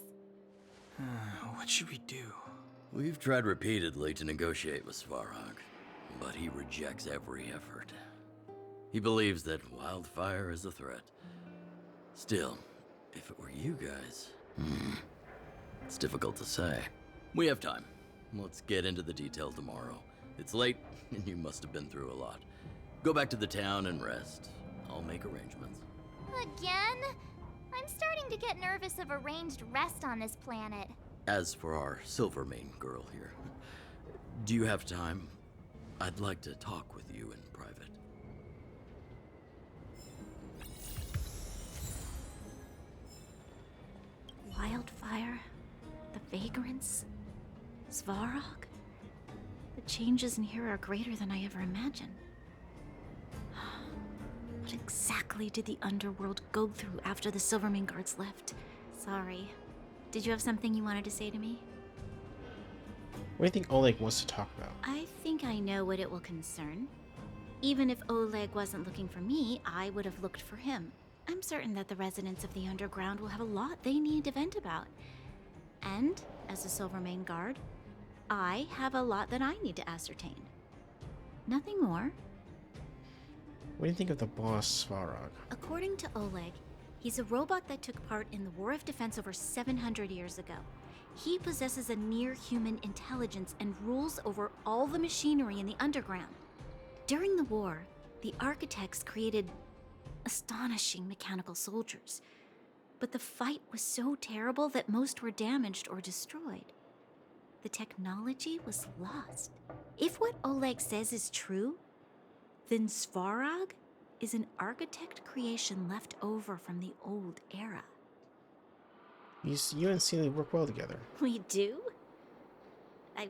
What should we do? We've tried repeatedly to negotiate with Svarog, but he rejects every effort. He believes that wildfire is a threat. Still, if it were you guys, it's difficult to say. We have time. Let's get into the detail tomorrow. It's late, and you must have been through a lot. Go back to the town and rest. I'll make arrangements. Again? I'm starting to get nervous of arranged rest on this planet. As for our Silvermane girl here, do you have time? I'd like to talk with you in private. Wildfire, the Vagrants, Svarog. The changes in here are greater than I ever imagined. What exactly did the underworld go through after the Silvermane guards left? Sorry. Did you have something you wanted to say to me? What do you think Oleg wants to talk about? I think I know what it will concern. Even if Oleg wasn't looking for me, I would have looked for him. I'm certain that the residents of the underground will have a lot they need to vent about. And, as a Silvermane guard, I have a lot that I need to ascertain. Nothing more. What do you think of the boss, Svarog? According to Oleg, he's a robot that took part in the War of Defense over 700 years ago. He possesses a near-human intelligence and rules over all the machinery in the underground. During the war, the architects created astonishing mechanical soldiers. But the fight was so terrible that most were damaged or destroyed. The technology was lost. If what Oleg says is true, then Svarog is an architect creation left over from the old era. You and Celia work well together. We do? I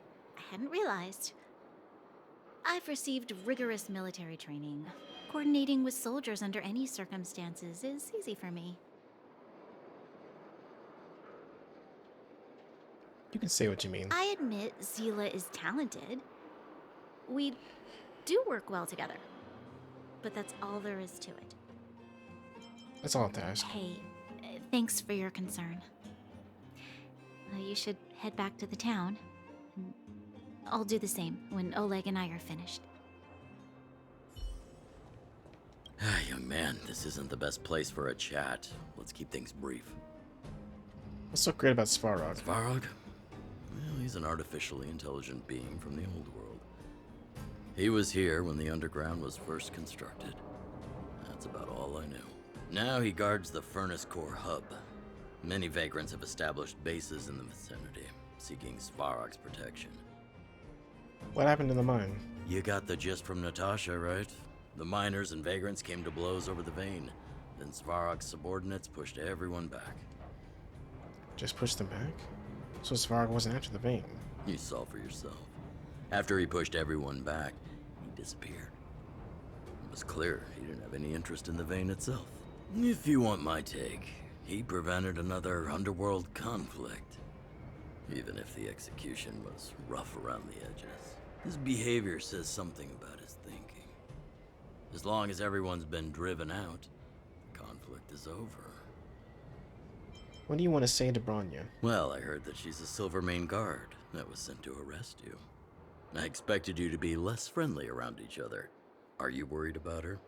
hadn't realized. I've received rigorous military training. Coordinating with soldiers under any circumstances is easy for me. You can say what you mean. I admit Zila is talented. We do work well together. But that's all there is to it. That's all I have to ask. Hey, thanks for your concern. You should head back to the town. I'll do the same when Oleg and I are finished. Young man, this isn't the best place for a chat. Let's keep things brief. What's so great about Svarog? Svarog? Well, he's an artificially intelligent being from the old world. He was here when the underground was first constructed. That's about all I knew. Now he guards the Furnace Core hub. Many Vagrants have established bases in the vicinity, seeking Svarog's protection. What happened to the mine? You got the gist from Natasha, right? The miners and Vagrants came to blows over the vein. Then Svarog's subordinates pushed everyone back. Just pushed them back? So Svarog wasn't after the vein? You saw for yourself. After he pushed everyone back, he disappeared. It was clear he didn't have any interest in the vein itself. If you want my take, he prevented another underworld conflict. Even if the execution was rough around the edges. His behavior says something about his thinking. As long as everyone's been driven out, the conflict is over. What do you want to say to Bronya? Well, I heard that she's a Silvermane guard that was sent to arrest you. I expected you to be less friendly around each other. Are you worried about her?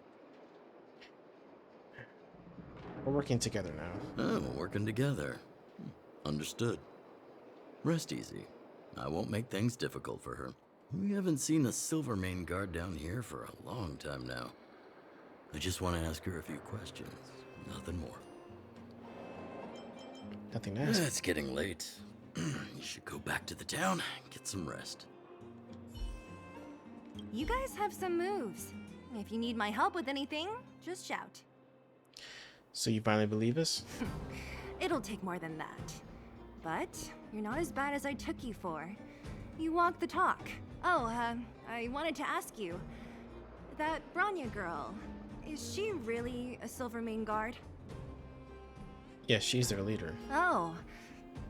We're working together now. Oh, working together. Understood. Rest easy. I won't make things difficult for her. We haven't seen a Silvermane guard down here for a long time now. I just want to ask her a few questions. Nothing more. Nothing to ask. It's getting late. You should go back to the town and get some rest. You guys have some moves. If you need my help with anything, just shout. So you finally believe us? It'll take more than that. But you're not as bad as I took you for. You walk the talk. Oh, I wanted to ask you. That Branya girl, is she really a Silvermane guard? Yeah, she's their leader. Oh,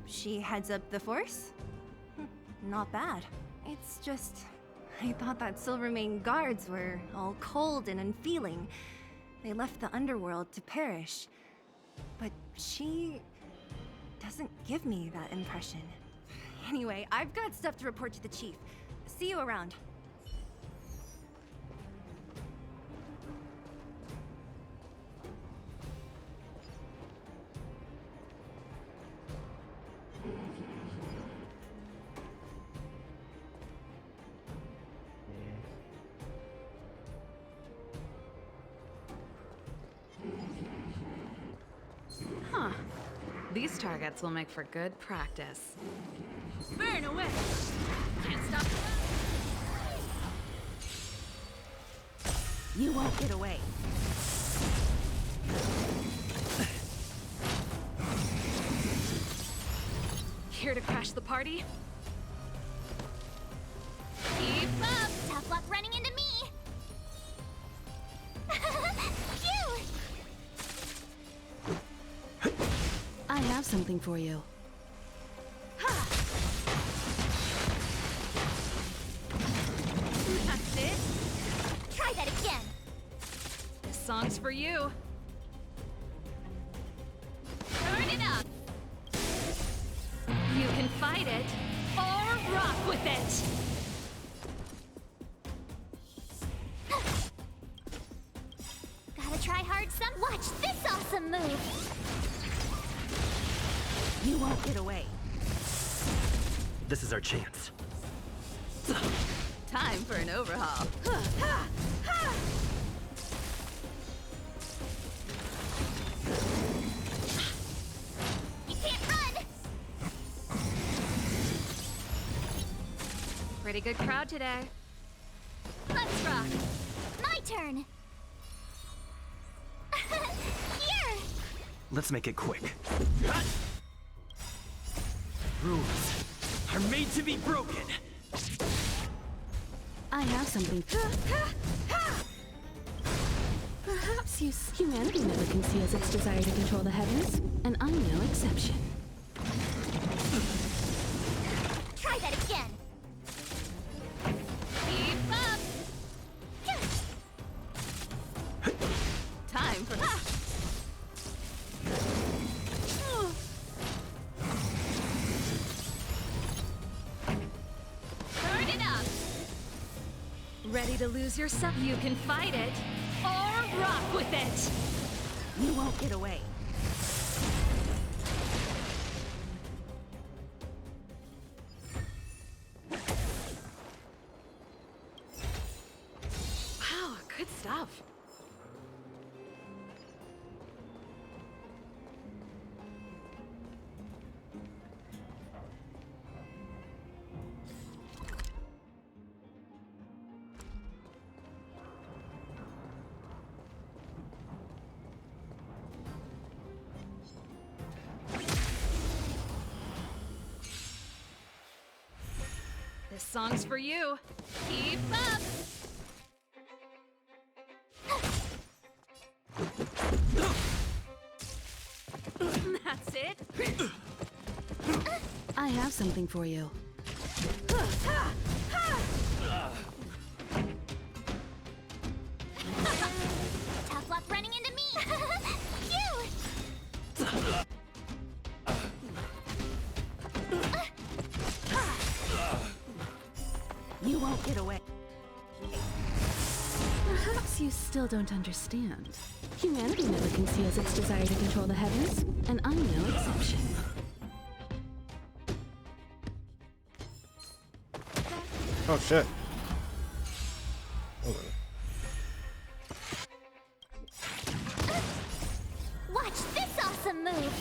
she heads up the force? Not bad. It's just, I thought that Silvermane guards were all cold and unfeeling. They left the underworld to perish. But she doesn't give me that impression. Anyway, I've got stuff to report to the chief. See you around. Huh. These targets will make for good practice. Burn away! Can't stop the You won't get away. Here to crash the party? Keep up! Tough luck running into me! Phew! I have something for you. That's it. Try that again! This song's for you. Turn it up! You can fight it, or rock with it! Gotta try hard some. Watch this awesome move! You won't get away. This is our chance. Time for an overhaul. You can't run! Pretty good crowd today. Let's rock! My turn! Here! Let's make it quick. Rules are made to be broken. I have something. Perhaps humanity never conceals its desire to control the heavens, and I'm no exception. Try that again! Keep up! Time for... Turn it up! Ready to lose yourself? You can fight it, or rock with it! You won't get away. Wow, good stuff. This song's for you. Keep up! That's it. I have something for you. Tough luck running into me! Phew! You won't get away. Perhaps you still don't understand. Humanity never conceals its desire to control the heavens, and I'm no exception. Oh shit. Hold on. Watch this awesome move!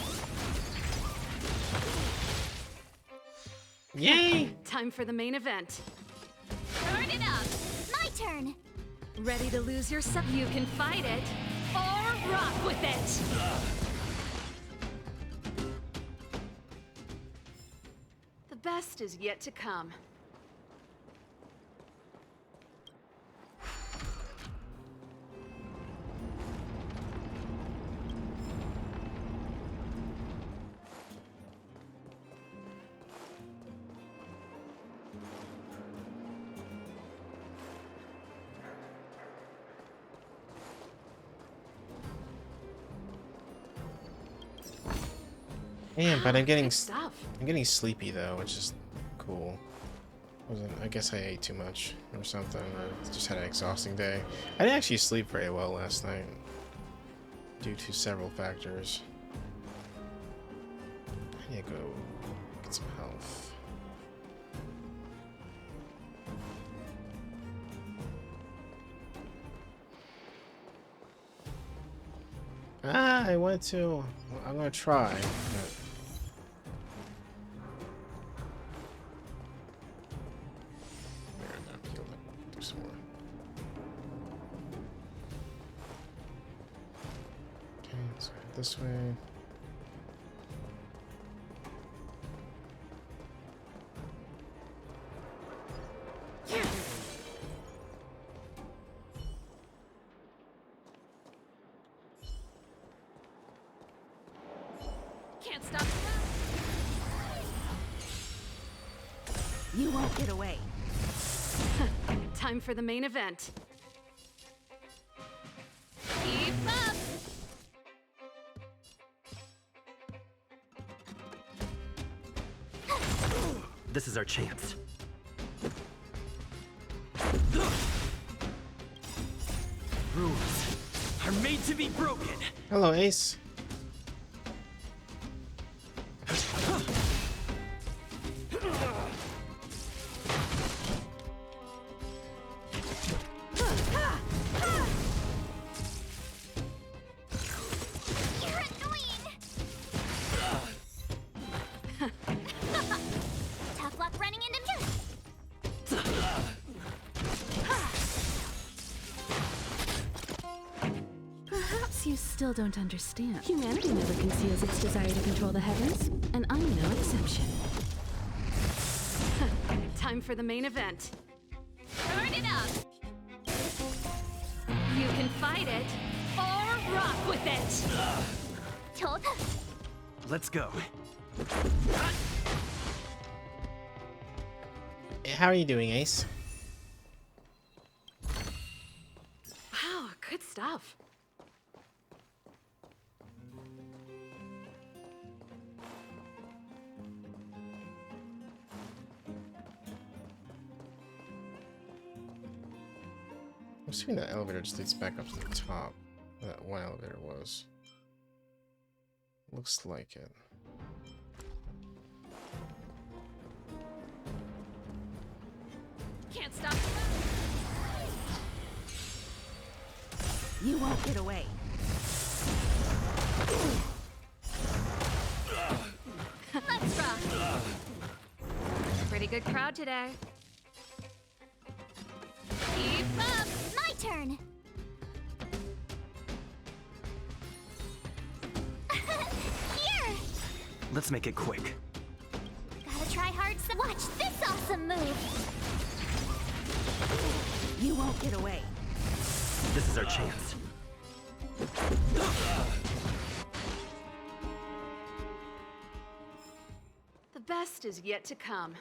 Yay! Time for the main event. Turn it up! My turn! Ready to lose yourself? You can fight it, or rock with it! best is yet to come. Man, but I'm getting Good stuff. I'm getting sleepy though, which is cool. I guess I ate too much or something, or just had an exhausting day. I didn't actually sleep very well last night due to several factors. I need to go get some health. I want to. I'm gonna try. But do some more. Okay, let's go this way. Can't stop now. You won't get away. Time for the main event. Keep up! This is our chance. Rules are made to be broken. Hello, Ace. Tough luck running into me. Perhaps you still don't understand. Humanity never conceals its desire to control the heavens, and I'm no exception. Time for the main event. Turn it up! You can fight it, or rock with it! Told. Let's go. How are you doing, Ace? Wow, good stuff. I'm assuming that elevator just leads back up to the top. That one elevator was. Looks like it. Can't stop now. You won't get away. Let's rock! Pretty good crowd today. Keep up! My turn. Here. Let's make it quick. Gotta try hard. Watch this awesome move. You won't get away. This is our chance. The best is yet to come.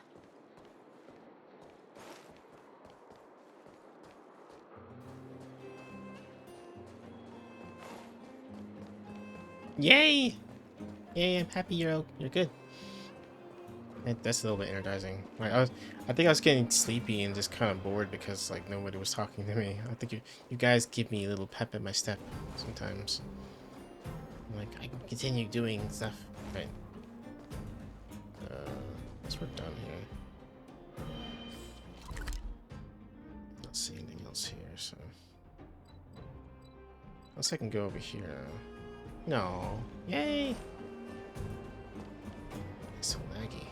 Yay! Yay! I'm happy you're good. That's a little bit energizing. Like I think I was getting sleepy and just kind of bored because like nobody was talking to me. I think you guys give me a little pep in my step sometimes. Like I can continue doing stuff. Right. Guess we're done here. Not see anything else here, so unless I can go over here. No. Yay! It's so laggy.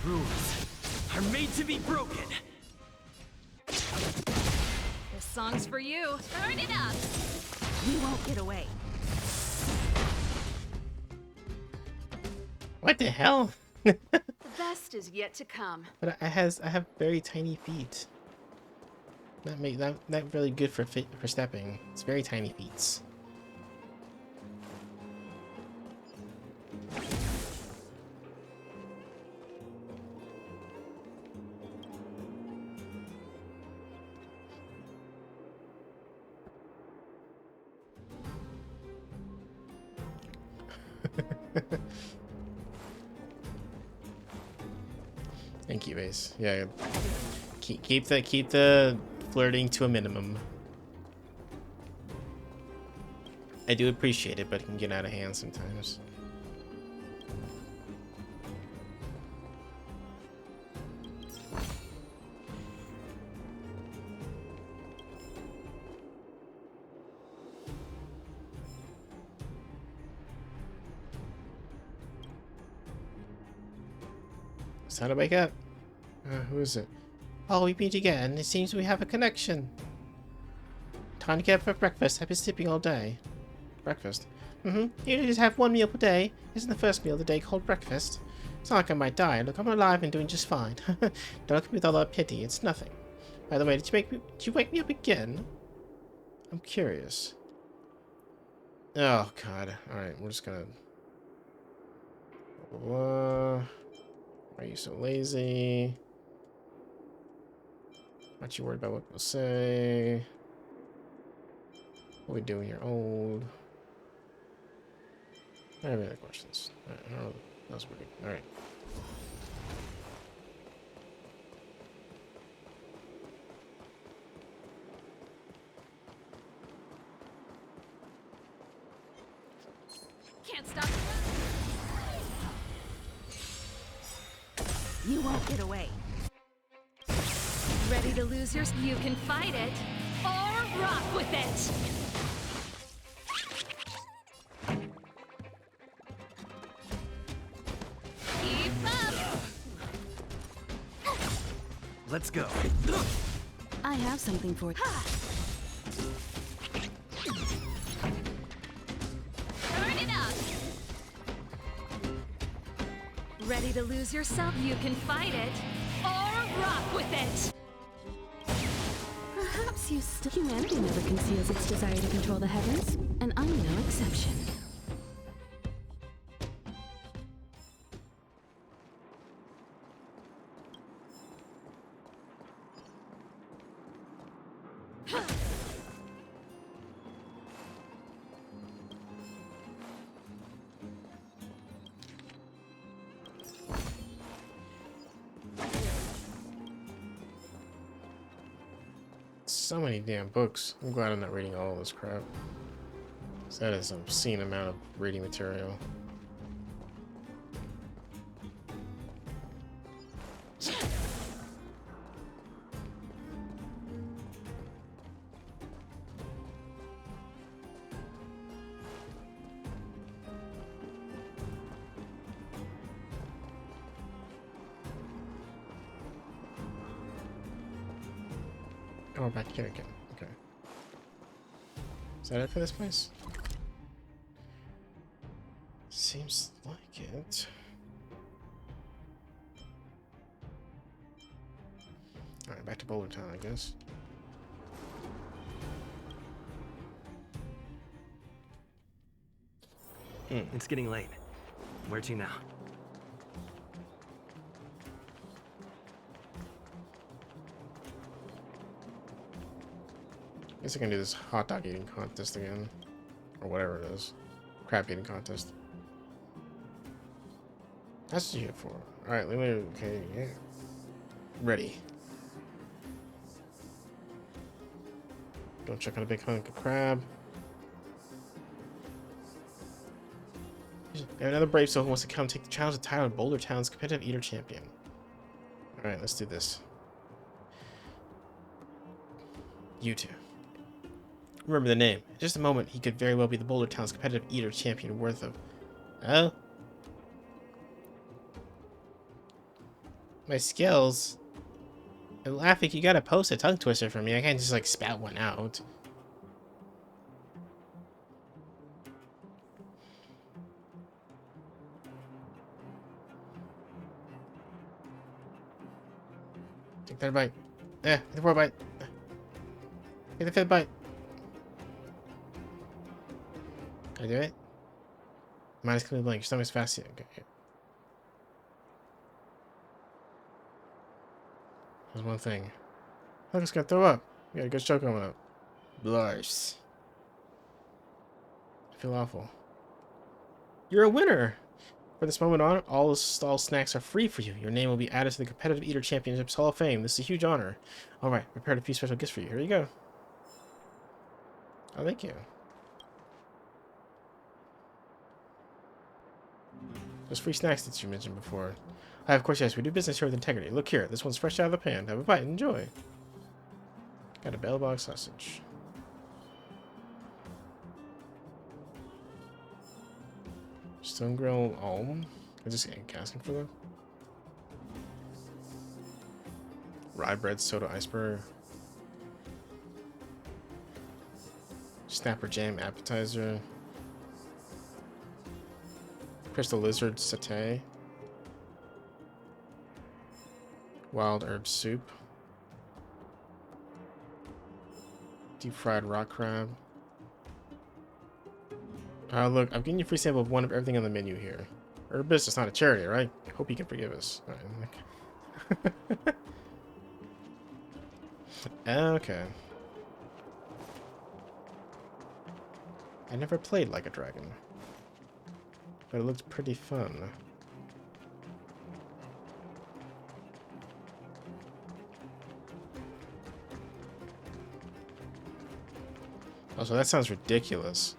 Rules are made to be broken. This song's for you. Turn it up! You won't get away. What the hell? The best is yet to come. But I have very tiny feet. Not really good for stepping. It's very tiny feet. Thank you, Ace. Yeah, keep the flirting to a minimum. I do appreciate it, but it can get out of hand sometimes. It's time to wake up. Who is it? Oh, we meet again. It seems we have a connection. Time to get up for breakfast. I've been sleeping all day. Breakfast? You just have one meal per day. Isn't the first meal of the day called breakfast? It's not like I might die. Look, I'm alive and doing just fine. Don't look at me with all that pity. It's nothing. By the way, did you wake me up again? I'm curious. Oh, God. Alright, we're just gonna... Why are you so lazy? Aren't you worried about what people say? What are we doing? You're old. I have any other questions. I don't know. That was pretty. Alright. Can't stop. You won't get away. Ready to lose yours? You can fight it or rock with it. Keep up. Let's go. I have something for you. Turn it up. Ready to lose yourself? You can fight it or rock with it. Perhaps you still... Humanity never conceals its desire to control the heavens, and I'm no exception. So many damn books. I'm glad I'm not reading all this crap. 'Cause that is an obscene amount of reading material. Oh, we're back here again. Okay. Is that it for this place? Seems like it. Alright, back to Boulder Town, I guess. It's getting late. Where to now? Guess I can do this hot dog eating contest again. Or whatever it is. Crab eating contest. That's what you here for. Alright, let me. Okay, yeah. Ready. Don't check on a big hunk of crab. Another brave soul who wants to come take the challenge of the title of Boulder Town's competitive eater champion. Alright, let's do this. You two. Remember the name. In just a moment, he could very well be the Boulder Town's competitive eater champion worth of... Oh? My skills? I'm laughing, you gotta post a tongue twister for me. I can't just like spout one out. Take that bite. Take the fourth bite. Take the fifth bite. Can I do it? Minus completely blank. Your stomach's fast. Okay. There's one thing. Look, it's gonna throw up. We got a good show coming up. Blush. I feel awful. You're a winner! From this moment on, all stall snacks are free for you. Your name will be added to the Competitive Eater Championships Hall of Fame. This is a huge honor. Alright, prepared a few special gifts for you. Here you go. Oh, thank you. Those free snacks that you mentioned before. Of course, yes, we do business here with integrity. Look here, this one's fresh out of the pan. Have a bite and enjoy. Got a bell box sausage. Stone grill almond. I just ain't asking for them. Rye bread, soda, iceberg. Snapper jam appetizer. Crystal lizard satay. Wild herb soup. Deep fried rock crab. Look, I'm getting you a free sample of one of everything on the menu here. Our business is not a charity, right? Hope you can forgive us. Right. Okay. I never played Like a Dragon, but it looked pretty fun. Also, that sounds ridiculous.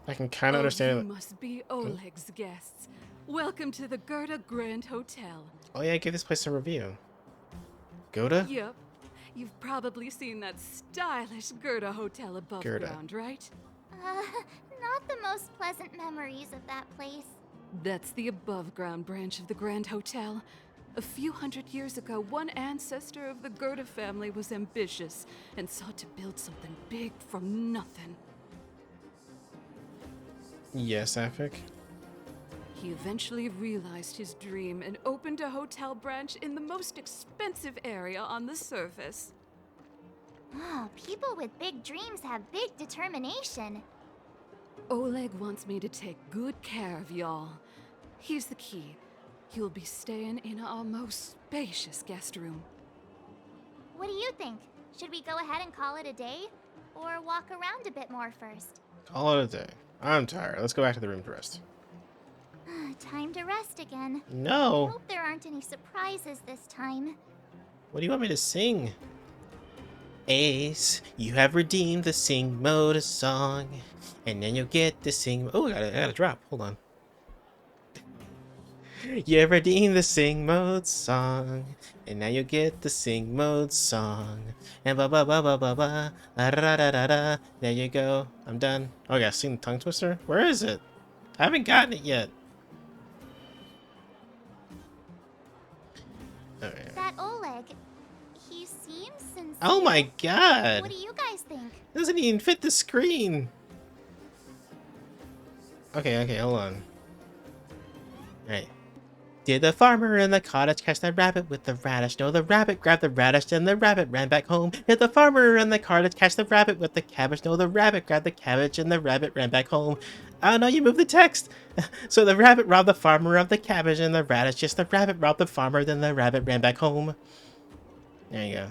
I can kind of understand it. You must be Oleg's guests. Welcome to the Gerda Grand Hotel. Oh yeah, give this place a review. Gerda? Yep. You've probably seen that stylish Gerda hotel above ground, right? Not the most pleasant memories of that place. That's the above ground branch of the Grand Hotel. A few hundred years ago, one ancestor of the Gerda family was ambitious and sought to build something big from nothing. Yes, Afik. He eventually realized his dream and opened a hotel branch in the most expensive area on the surface. Oh, people with big dreams have big determination. Oleg wants me to take good care of y'all. Here's the key. You'll be staying in our most spacious guest room. What do you think? Should we go ahead and call it a day? Or walk around a bit more first? Call it a day. I'm tired. Let's go back to the room to rest. Time to rest again. No. I hope there aren't any surprises this time. What do you want me to sing? Ace, you have redeemed the sing mode song. And then you'll get the sing. Oh, I got a drop. Hold on. You have redeemed the sing mode song. And now you'll get the sing mode song. And ba ba ba ba ba ba. Da da da da da. There you go. I'm done. Oh, I gotta sing the tongue twister? Where is it? I haven't gotten it yet. Alright. That Oleg, he seems sincere. Oh my god! What do you guys think? It doesn't even fit the screen. Okay, hold on. Alright. Did the farmer in the cottage catch the rabbit with the radish? No, the rabbit grabbed the radish and the rabbit ran back home. Did the farmer in the cottage catch the rabbit with the cabbage? No, the rabbit grabbed the cabbage and the rabbit ran back home. Oh no, you moved the text! So the rabbit robbed the farmer of the cabbage and the radish. Just the rabbit robbed the farmer, then the rabbit ran back home. There you go.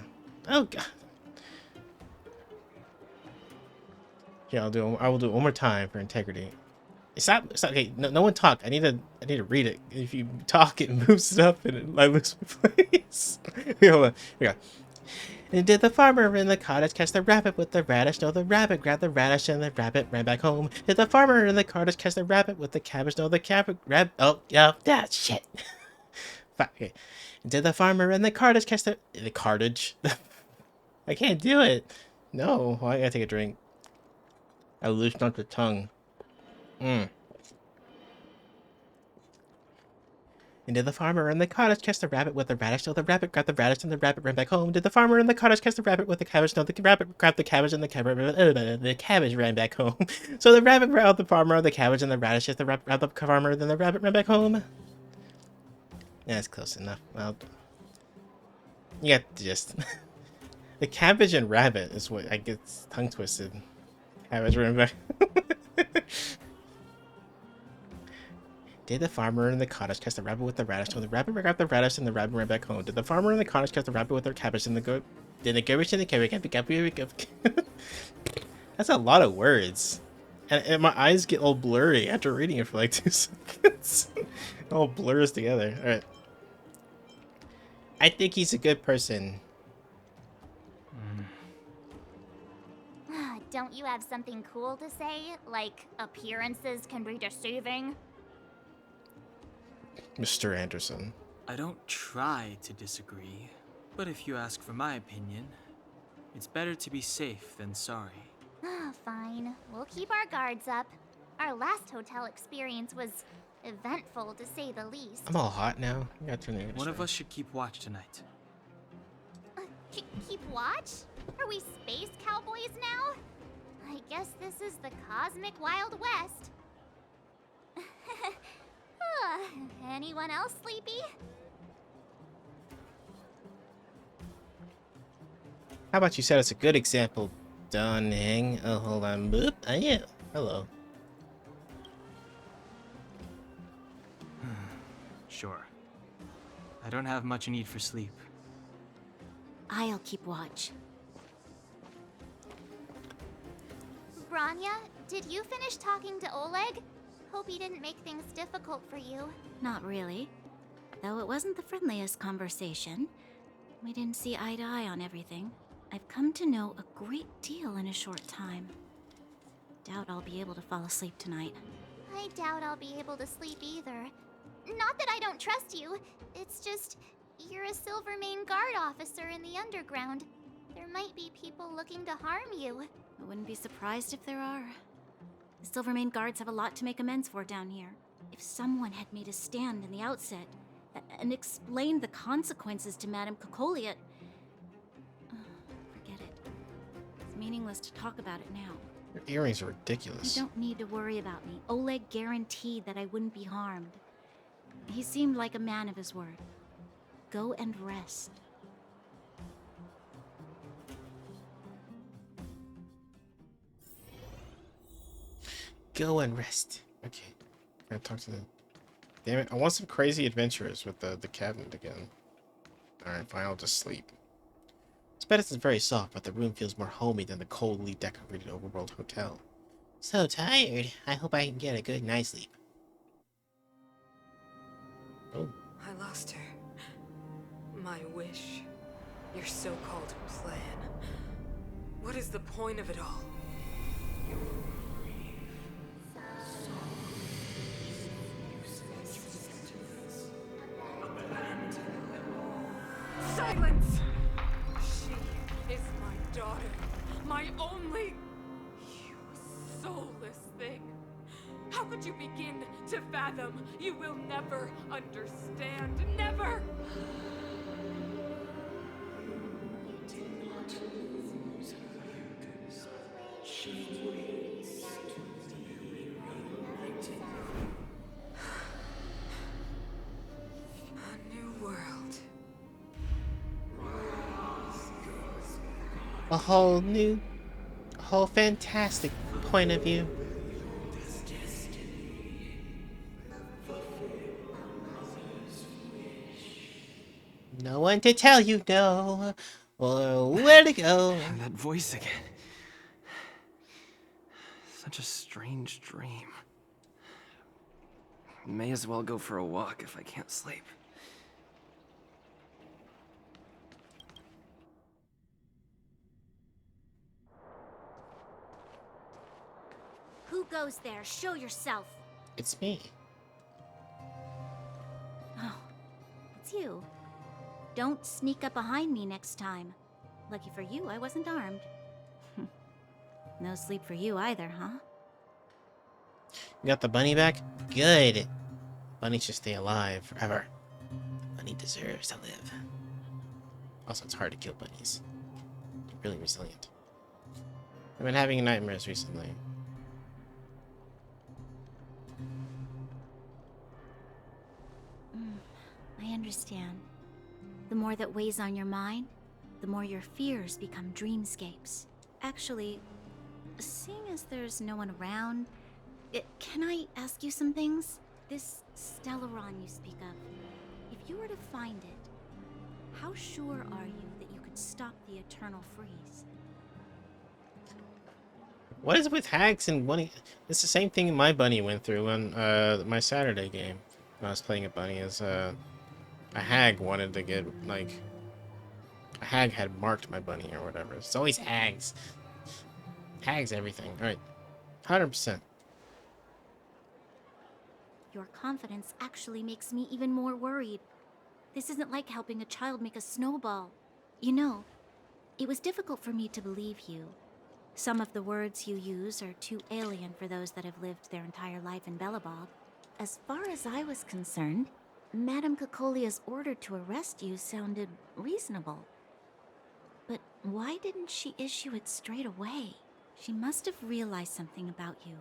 Oh god. Here, I will do it one more time for integrity. It's not okay. No one talk. I need to read it. If you talk, it moves it up and I lose my place. Hold on. Here we go. And did the farmer in the cottage catch the rabbit with the radish? No, the rabbit grabbed the radish and the rabbit ran back home. Did the farmer in the cottage catch the rabbit with the cabbage? No, the cabbage grabbed. Oh, yeah, that shit. Okay. Did the farmer in the cottage catch the cartage? I can't do it. No, well, I gotta take a drink. I loosened up the tongue. And did the farmer in the cottage catch the rabbit with the radish? No, the rabbit grabbed the radish and the rabbit ran back home. Did the farmer in the cottage catch the rabbit with the cabbage? No, the rabbit grabbed the cabbage and the cabbage ran back home. So the rabbit robbed the farmer of the cabbage and the radish. The rabbit robbed the farmer, then the rabbit ran back home. That's close enough. Well, You got just the cabbage and rabbit is what I get tongue twisted. Cabbage, remember? Did the farmer in the cottage catch the rabbit with the radish? When the rabbit grabbed the radish and the rabbit ran back home. Did the farmer in the cottage catch the rabbit with the cabbage and the goat? Did the cabbage and the cabbage? That's a lot of words. And my eyes get all blurry after reading it for like 2 seconds. It all blurs together. Alright. I think he's a good person. Don't you have something cool to say? Like, appearances can be deceiving? Mr. Anderson. I don't try to disagree, but if you ask for my opinion, it's better to be safe than sorry. Fine. We'll keep our guards up. Our last hotel experience was eventful, to say the least. I'm all hot now. I gotta turn the One of us should keep watch tonight. Keep watch? Are we space cowboys now? I guess this is the cosmic Wild West. Anyone else sleepy? How about you set us a good example, Dunning? Oh, hold on. Boop. I am. Hello. Sure. I don't have much need for sleep. I'll keep watch. Branya, did you finish talking to Oleg? Hope he didn't make things difficult for you. Not really. Though it wasn't the friendliest conversation. We didn't see eye to eye on everything. I've come to know a great deal in a short time. Doubt I'll be able to fall asleep tonight. I doubt I'll be able to sleep either. Not that I don't trust you. It's just, you're a Silvermane Guard officer in the underground. There might be people looking to harm you. I wouldn't be surprised if there are. The Silvermane Guards have a lot to make amends for down here. If someone had made a stand in the outset and explained the consequences to Madame Kokoliot, forget it. It's meaningless to talk about it now. Your earrings are ridiculous. You don't need to worry about me. Oleg guaranteed that I wouldn't be harmed. He seemed like a man of his word. Go and rest. Go and rest. Okay. I'm gonna talk to them. Damn it. I want some crazy adventures with the cabinet again. Alright, fine. I'll just sleep. This bed isn't very soft, but the room feels more homey than the coldly decorated overworld hotel. So tired. I hope I can get a good night's sleep. Oh. I lost her. My wish. Your so-called plan. What is the point of it all? Silence! She is my daughter. My only... You soulless thing. How could you begin to fathom? You will never understand. Never! A new world. A whole fantastic point of view. No one to tell you no, or where to go. And that voice again. Such a strange dream. May as well go for a walk if I can't sleep. Who goes there? Show yourself. It's me. Oh, it's you. Don't sneak up behind me next time. Lucky for you, I wasn't armed. No sleep for you either, huh? You got the bunny back? Good. Bunny should stay alive forever. Bunny deserves to live. Also, it's hard to kill bunnies. They're really resilient. I've been having nightmares recently. I understand. The more that weighs on your mind, the more your fears become dreamscapes. Actually, seeing as there's no one around, can I ask you some things? This Stellaron you speak of, if you were to find it, how sure are you that you could stop the eternal freeze? What is with hags and bunny? It's the same thing my bunny went through on my Saturday game. When I was playing a bunny, is a hag wanted to get, like, a hag had marked my bunny or whatever. It's always hags. Hags everything. Alright. 100%. Your confidence actually makes me even more worried. This isn't like helping a child make a snowball. You know, it was difficult for me to believe you. Some of the words you use are too alien for those that have lived their entire life in Belobog. As far as I was concerned, Madame Cocolia's order to arrest you sounded reasonable. But why didn't she issue it straight away? She must have realized something about you.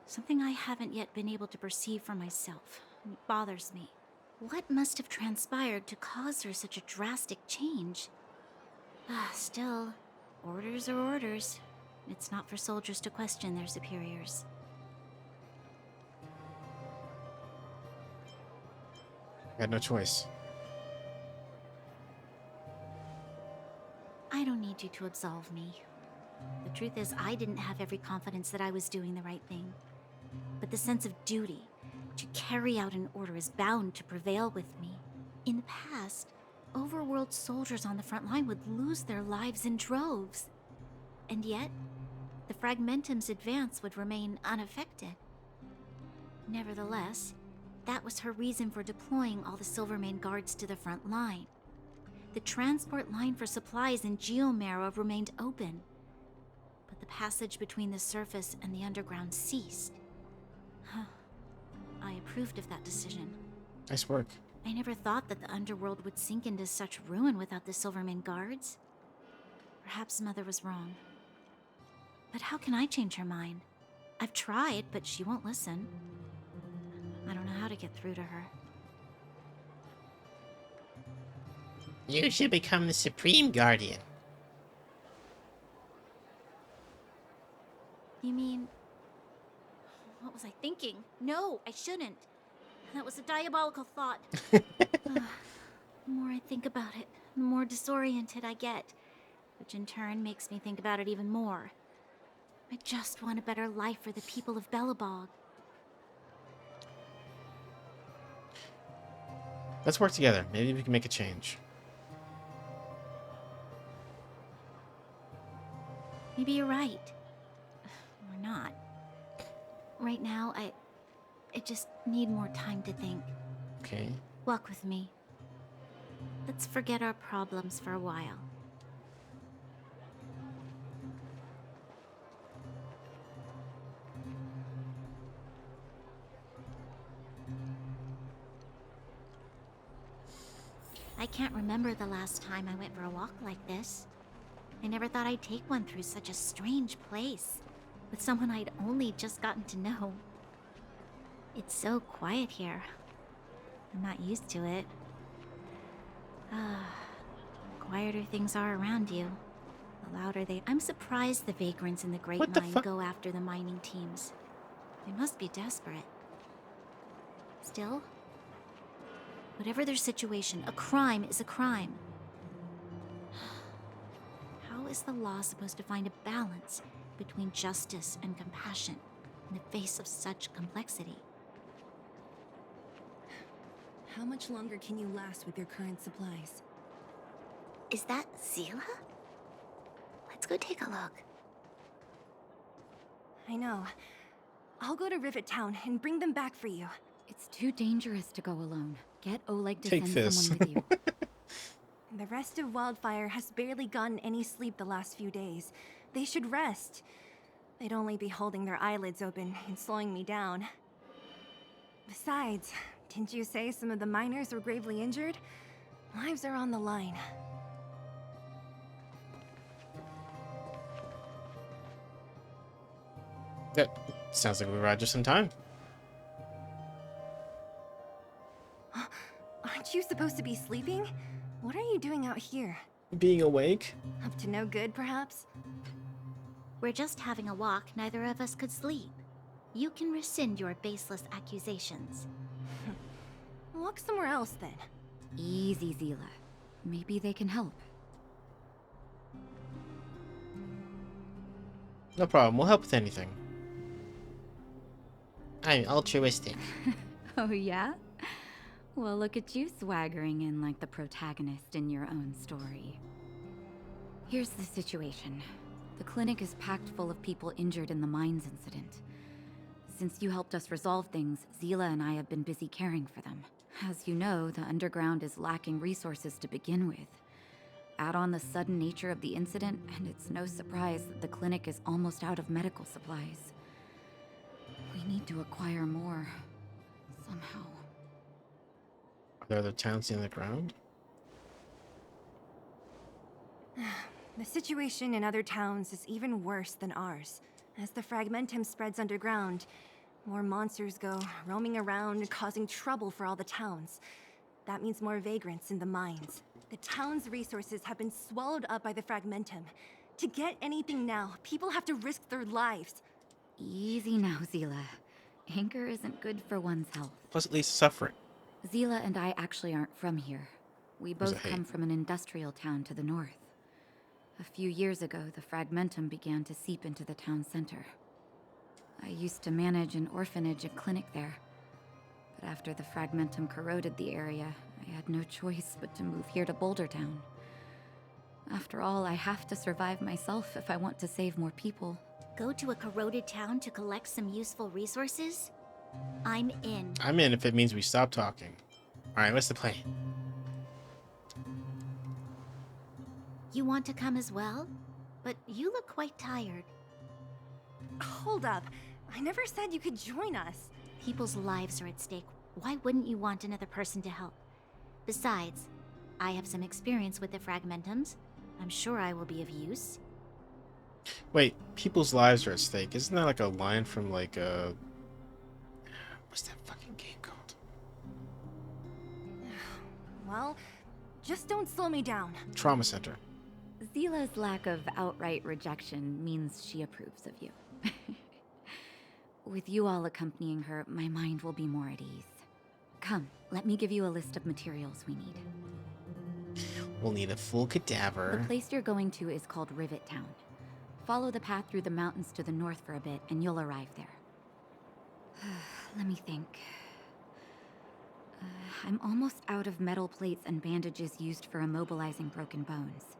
Something I haven't yet been able to perceive for myself. It bothers me. What must have transpired to cause her such a drastic change? Still, orders are orders. It's not for soldiers to question their superiors. I had no choice. I don't need you to absolve me. The truth is, I didn't have every confidence that I was doing the right thing. But the sense of duty to carry out an order is bound to prevail with me. In the past, overworld soldiers on the front line would lose their lives in droves. And yet, the Fragmentum's advance would remain unaffected. Nevertheless, that was her reason for deploying all the Silvermane guards to the front line. The transport line for supplies in Geomarrow remained open, but the passage between the surface and the underground ceased. I approved of that decision. Nice work. I never thought that the underworld would sink into such ruin without the Silvermane guards. Perhaps Mother was wrong. But how can I change her mind? I've tried, but she won't listen. I don't know how to get through to her. You should become the Supreme Guardian. You mean... What was I thinking? No, I shouldn't. That was a diabolical thought. The more I think about it, the more disoriented I get, which in turn makes me think about it even more. I just want a better life for the people of Belobog. Let's work together. Maybe we can make a change. Maybe you're right. Or not. Right now, I just need more time to think. Okay. Walk with me. Let's forget our problems for a while. I can't remember the last time I went for a walk like this. I never thought I'd take one through such a strange place, with someone I'd only just gotten to know. It's so quiet here. I'm not used to it. The quieter things are around you, the louder they... I'm surprised the Vagrants in the Great Mine go after the mining teams. They must be desperate. Still, whatever their situation, a crime is a crime. How is the law supposed to find a balance between justice and compassion in the face of such complexity? How much longer can you last with your current supplies? Is that Zila? Let's go take a look. I know. I'll go to Rivet Town and bring them back for you. It's too dangerous to go alone. Get Oleg to Take send this. someone with you. The rest of Wildfire has barely gotten any sleep the last few days. They should rest. They'd only be holding their eyelids open and slowing me down. Besides, didn't you say some of the miners were gravely injured? Lives are on the line. That sounds like we arrived just in time. Aren't you supposed to be sleeping? What are you doing out here? Being awake? Up to no good, perhaps? We're just having a walk. Neither of us could sleep. You can rescind your baseless accusations. Walk somewhere else, then. Easy, Zila. Maybe they can help. No problem. We'll help with anything. I'm altruistic. Oh, yeah? Well, look at you swaggering in like the protagonist in your own story. Here's the situation. The clinic is packed full of people injured in the mines incident. Since you helped us resolve things, Zila and I have been busy caring for them. As you know, the underground is lacking resources to begin with. Add on the sudden nature of the incident, and it's no surprise that the clinic is almost out of medical supplies. We need to acquire more. Somehow. Are there other towns in the ground? The situation in other towns is even worse than ours. As the fragmentum spreads underground, more monsters go roaming around, causing trouble for all the towns. That means more vagrants in the mines. The town's resources have been swallowed up by the fragmentum. To get anything now, people have to risk their lives. Easy now, Zila. Anger isn't good for one's health. Plus, at least suffering. Zila and I actually aren't from here. We Where's both the come hate? from an industrial town to the north. A few years ago, the fragmentum began to seep into the town center. I used to manage an orphanage and clinic there. But after the fragmentum corroded the area, I had no choice but to move here to Boulder Town. After all, I have to survive myself if I want to save more people. Go to a corroded town to collect some useful resources? I'm in. I'm in if it means we stop talking. Alright, what's the plan? You want to come as well? But you look quite tired. Hold up. I never said you could join us. People's lives are at stake. Why wouldn't you want another person to help? Besides, I have some experience with the fragmentums. I'm sure I will be of use. Wait, people's lives are at stake. Isn't that like a line from like what's that fucking game called? Well, just don't slow me down. Trauma Center. Zila's lack of outright rejection means she approves of you. With you all accompanying her, my mind will be more at ease. Come, let me give you a list of materials we need. We'll need a full cadaver. The place you're going to is called Rivet Town. Follow the path through the mountains to the north for a bit, and you'll arrive there. Let me think. I'm almost out of metal plates and bandages used for immobilizing broken bones.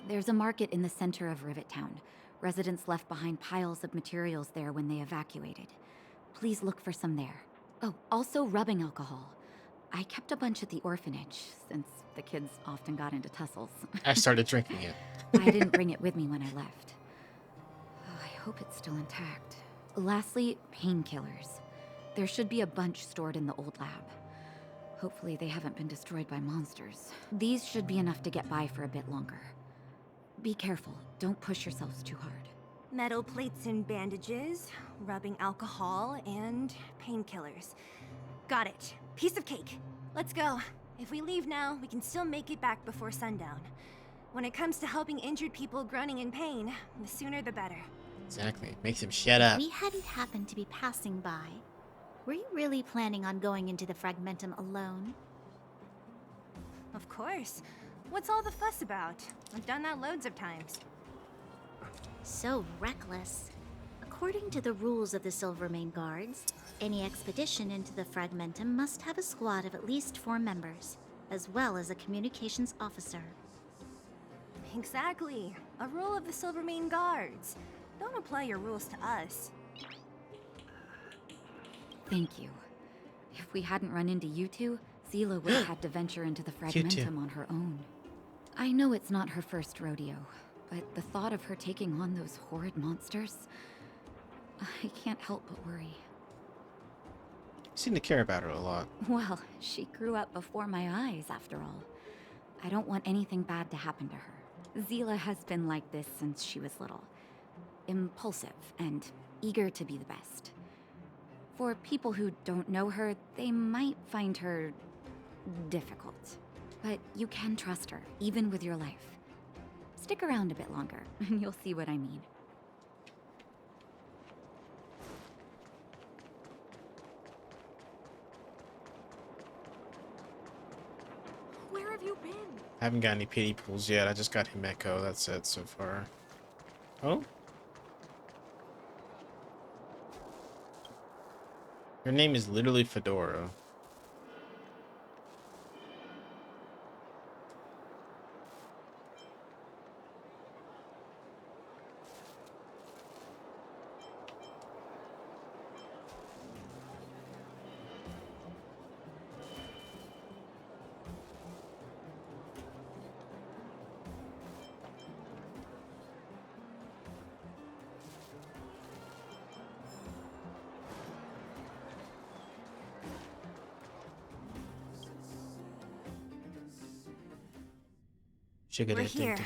There's a market in the center of Rivet Town. Residents left behind piles of materials there when they evacuated. Please look for some there. Oh, also rubbing alcohol. I kept a bunch at the orphanage, since the kids often got into tussles. I started drinking it. I didn't bring it with me when I left. Oh, I hope it's still intact. Lastly, painkillers. There should be a bunch stored in the old lab. Hopefully they haven't been destroyed by monsters. These should be enough to get by for a bit longer. Be careful, don't push yourselves too hard. Metal plates and bandages, rubbing alcohol, and painkillers. Got it. Piece of cake. Let's go. If we leave now, we can still make it back before sundown. When it comes to helping injured people groaning in pain, the sooner the better. Exactly. Makes him shut up. We hadn't happened to be passing by. Were you really planning on going into the fragmentum alone? Of course. What's all the fuss about? I've done that loads of times. So reckless. According to the rules of the Silvermane Guards, any expedition into the fragmentum must have a squad of at least 4 members, as well as a communications officer. Exactly. A rule of the Silvermane Guards. Don't apply your rules to us. Thank you. If we hadn't run into you two, Zila would have had to venture into the fragmentum on her own. I know it's not her first rodeo, but the thought of her taking on those horrid monsters, I can't help but worry. You seem to care about her a lot. Well, she grew up before my eyes, after all. I don't want anything bad to happen to her. Zila has been like this since she was little. Impulsive and eager to be the best. For people who don't know her, they might find her difficult. But you can trust her, even with your life. Stick around a bit longer, and you'll see what I mean. Where have you been? I haven't got any pity pools yet. I just got Himeko. That's it so far. Oh? Her name is literally Fedora. We're here.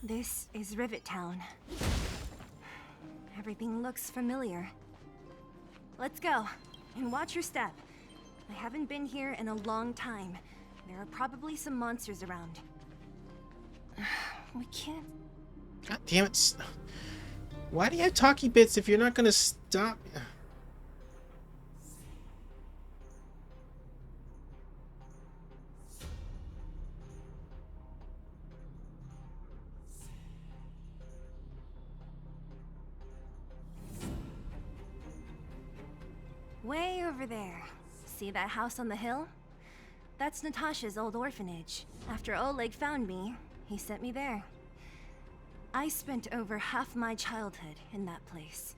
This is Rivet Town. Everything looks familiar. Let's go, and watch your step. I haven't been here in a long time. There are probably some monsters around. We can't... God damn it. Why do you have talkie bits if you're not gonna stop? Way over there. See that house on the hill? That's Natasha's old orphanage. After Oleg found me, he sent me there. I spent over half my childhood in that place.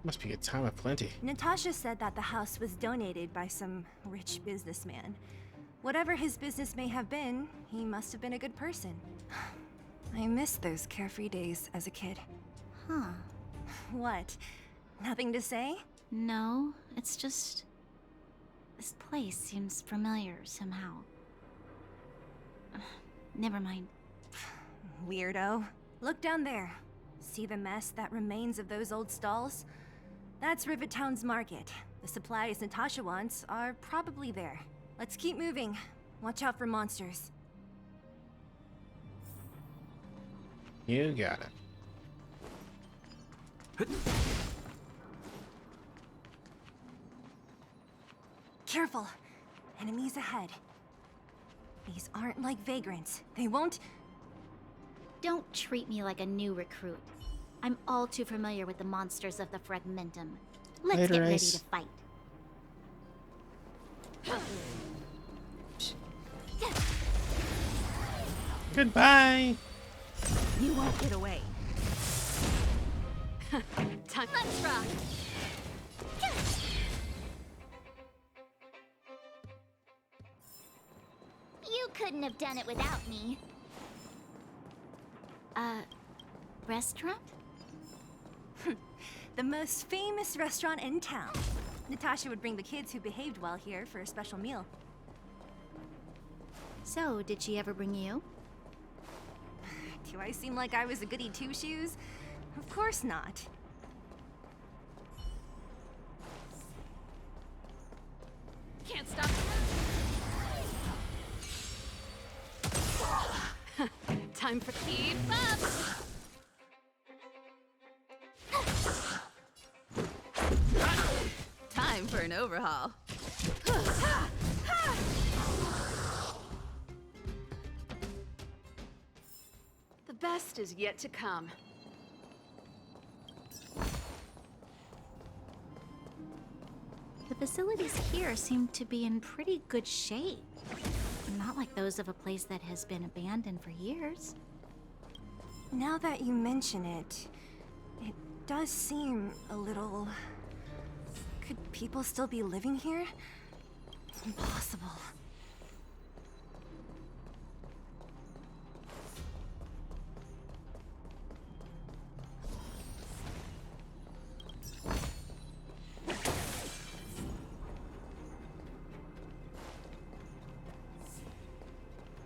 Must be a time of plenty. Natasha said that the house was donated by some rich businessman. Whatever his business may have been, he must have been a good person. I miss those carefree days as a kid. Huh. What? Nothing to say? No, it's just... this place seems familiar somehow. Never mind. Weirdo. Look down there. See the mess that remains of those old stalls? That's Rivet Town's market. The supplies Natasha wants are probably there. Let's keep moving. Watch out for monsters. You got it. Careful! Enemies ahead. These aren't like Vagrants. They won't... Don't treat me like a new recruit. I'm all too familiar with the monsters of the Fragmentum. Let's Later, get ready Ace. to fight. Goodbye! You won't get away. Time. Let's rock! You couldn't have done it without me. Restaurant? The most famous restaurant in town. Natasha would bring the kids who behaved well here for a special meal. So, did she ever bring you? Do I seem like I was a goody two-shoes? Of course not. Can't stop. Time for keep up. Time for an overhaul. The best is yet to come. The facilities here seem to be in pretty good shape. Not like those of a place that has been abandoned for years. Now that you mention it, it does seem a little... Could people still be living here? Impossible.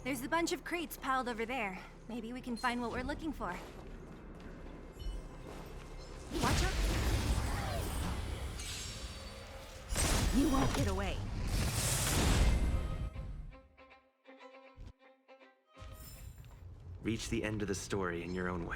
There's a bunch of crates piled over there. Maybe we can find what we're looking for. Watch out! You won't won't get away. Reach the end of the story in your own way.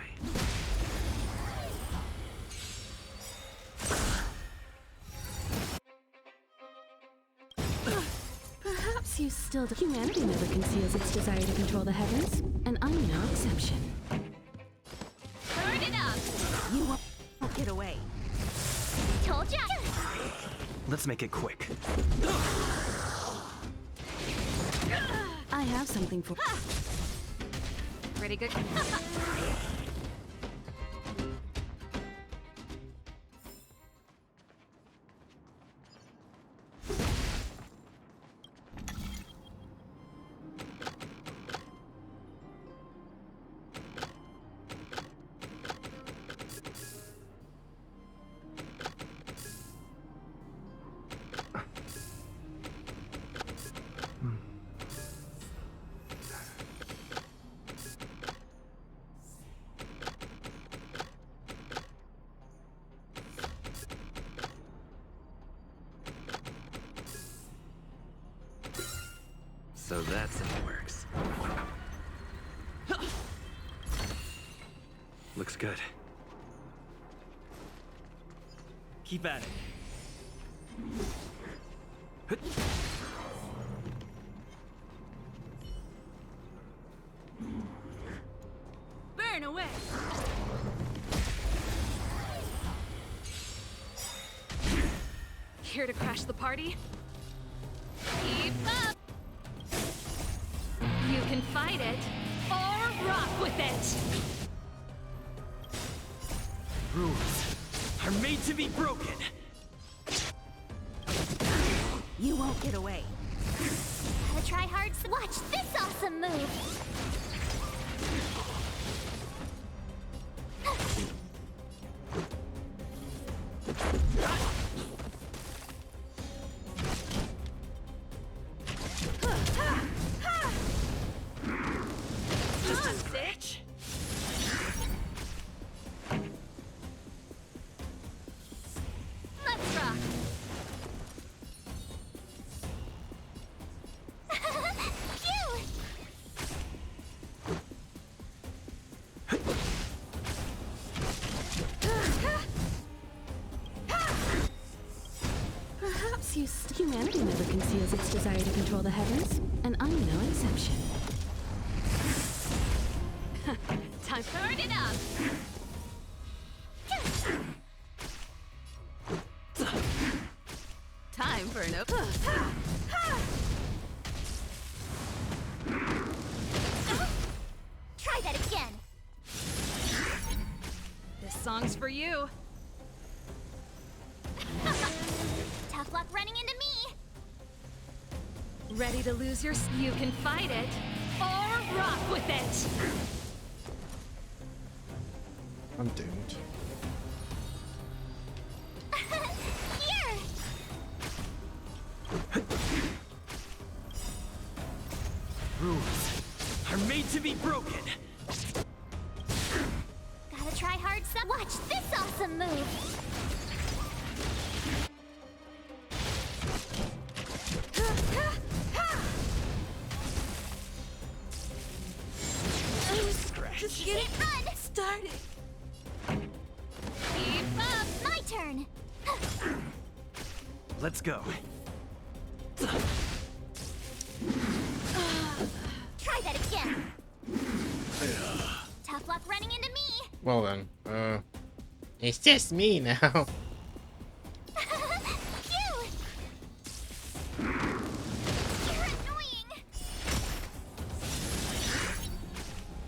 Perhaps you still do. Humanity never conceals its desire to control the heavens, and I'm no exception. Turn it up! You won't get away. Told ya! Let's make it quick. I have something for. Pretty good. So that's how it works. Looks good. Keep at it. Burn away! Here to crash the party? Keep up! You can fight it, or rock with it! Rules are made to be broken. You won't get away. Gotta try hard. Watch this awesome move. Just a stitch? Let's rock. Cute. Perhaps you. Humanity never conceals its desire to control the heavens, and I'm no exception. Time. Turn it up! Time for an open. Try that again. This song's for you. Tough luck running into me. Ready to lose your... You can fight it, or rock with it! I'm doomed. Here. Rules are made to be broken. Gotta try hard. Watch this awesome move. Just get it Run. started. Keep up. My turn. Let's go. Try that again. Tough luck running into me. Well then, it's just me now. Cute. You're annoying.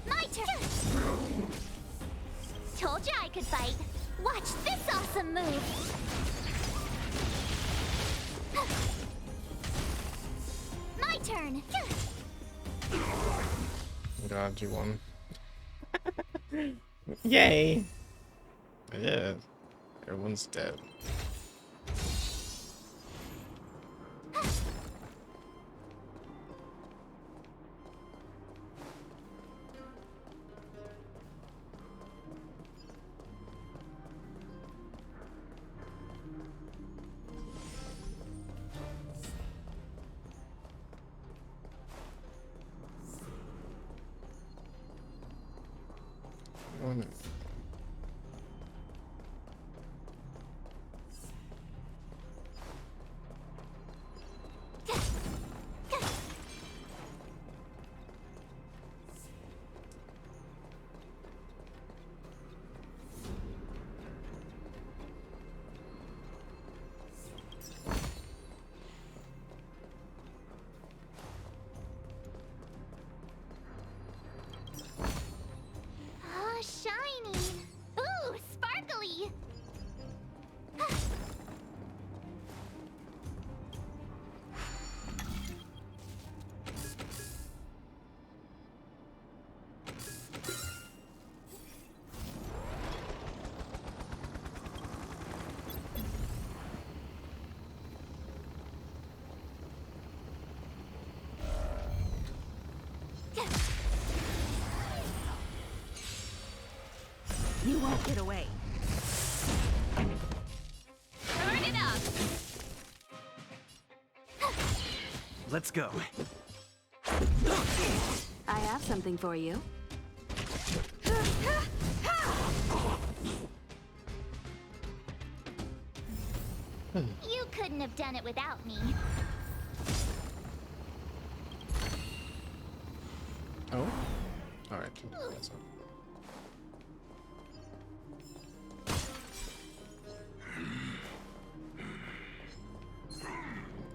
My turn. Told ya I could fight. Watch this awesome move. My turn. God, you won. Yay! I did. Everyone's dead. Oh no. Oh, shiny! Ooh, sparkly! You won't get away. Turn it up! Let's go. I have something for you. You couldn't have done it without me. Oh? Alright. That's all.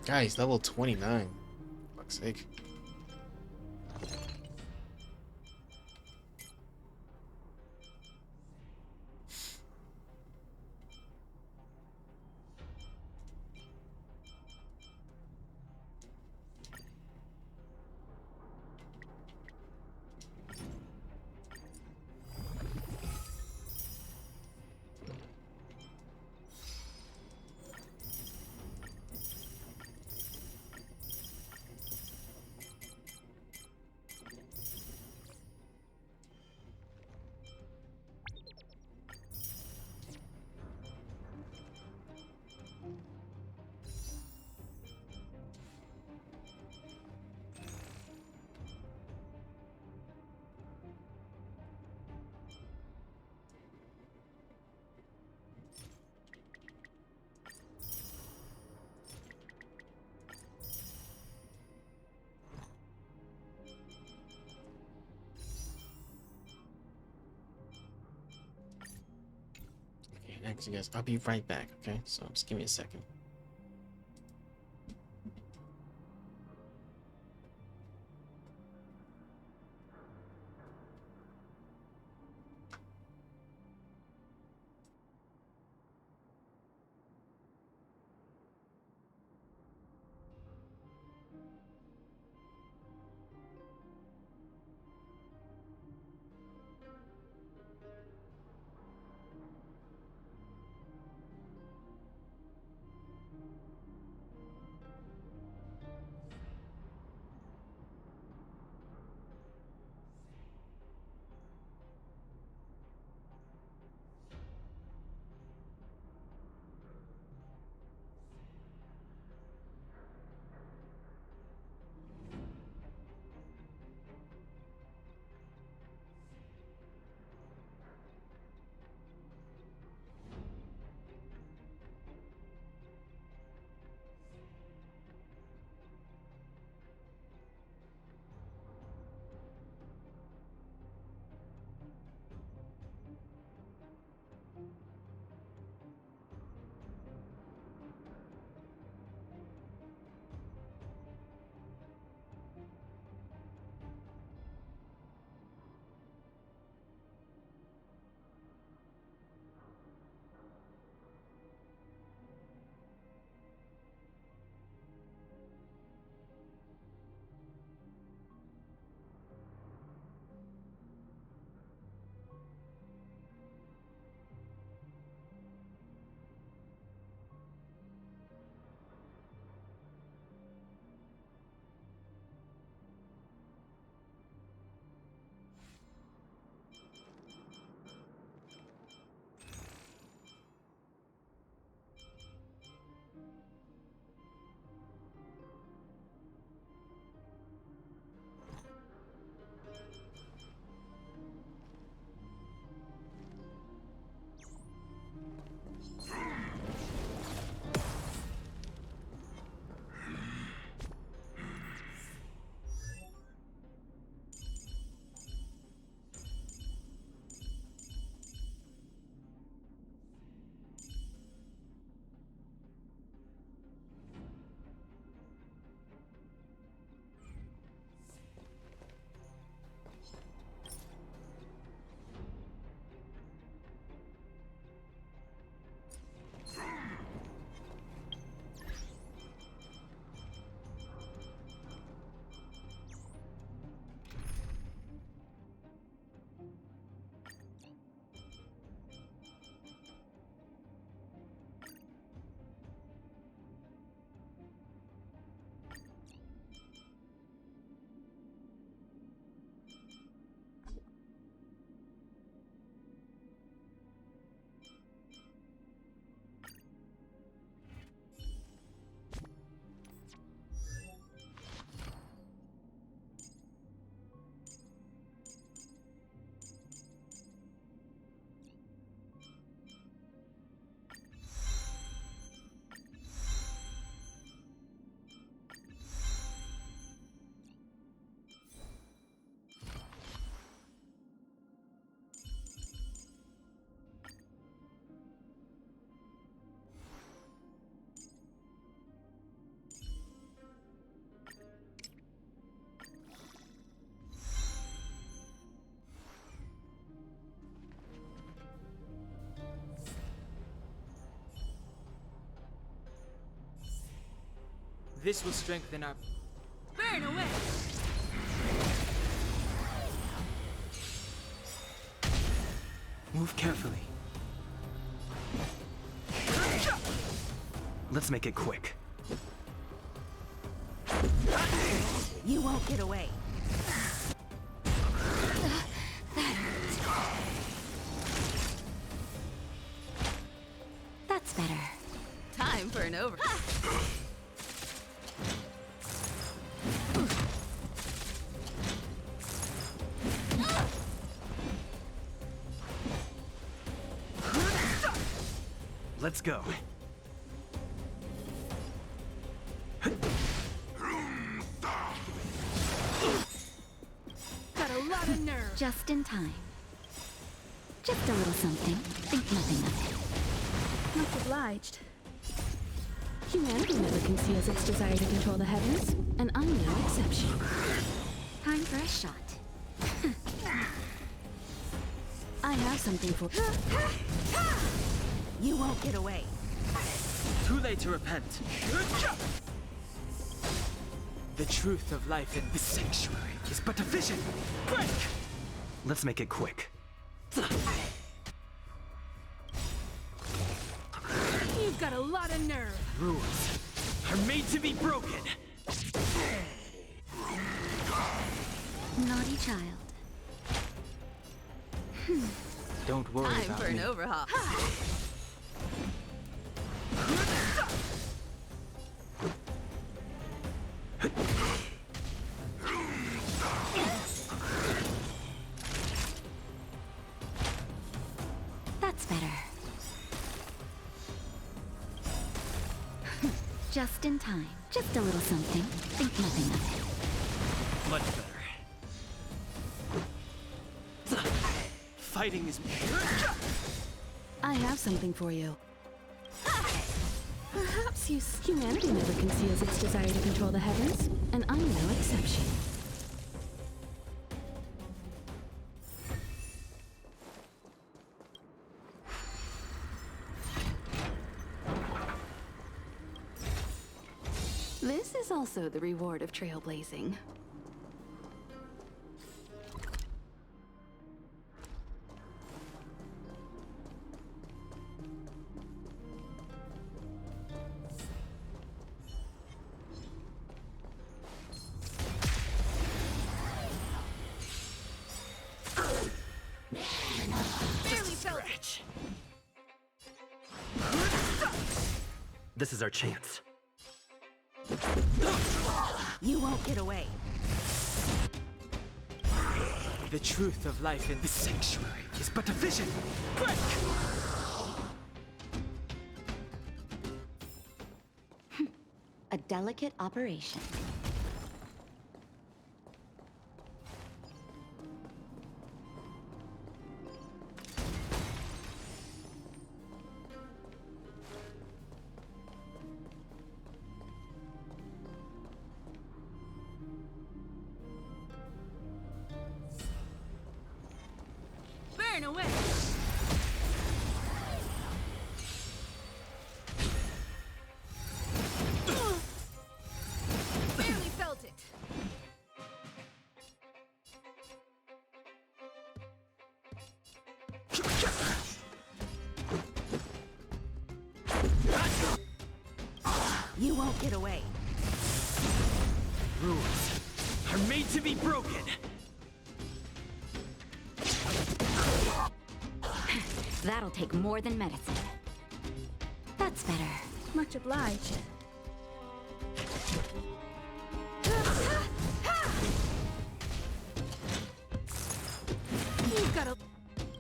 Guys, level 29. Fuck's sake. Okay, next you guys. I'll be right back, okay? So just give me a second. This will strengthen our... Burn away! Move carefully. Let's make it quick. You won't get away. That's better. Time for an over. Let's go. Got a lot of nerve. Just in time. Just a little something. Think nothing of it. Much obliged. Humanity never conceals its desire to control the heavens, and I'm no exception. Time for a shot. I have something for... You won't get away. Too late to repent. The truth of life in this sanctuary is but a vision. Break! Let's make it quick. You've got a lot of nerve. Rules are made to be broken. Naughty child. Don't worry Time about for an me. overhaul. That's better. Just in time. Just a little something. Think nothing of it. Much better. Fighting is... I have something for you. Perhaps humanity never conceals its desire to control the heavens, and I'm no exception. This is also the reward of trailblazing. This is our chance. You won't get away. The truth of life in this sanctuary is but a vision. Break! A delicate operation. Burn away. Barely felt it. You won't get away. Rules are made to be broken. That'll take more than medicine. That's better. Much obliged. You've got a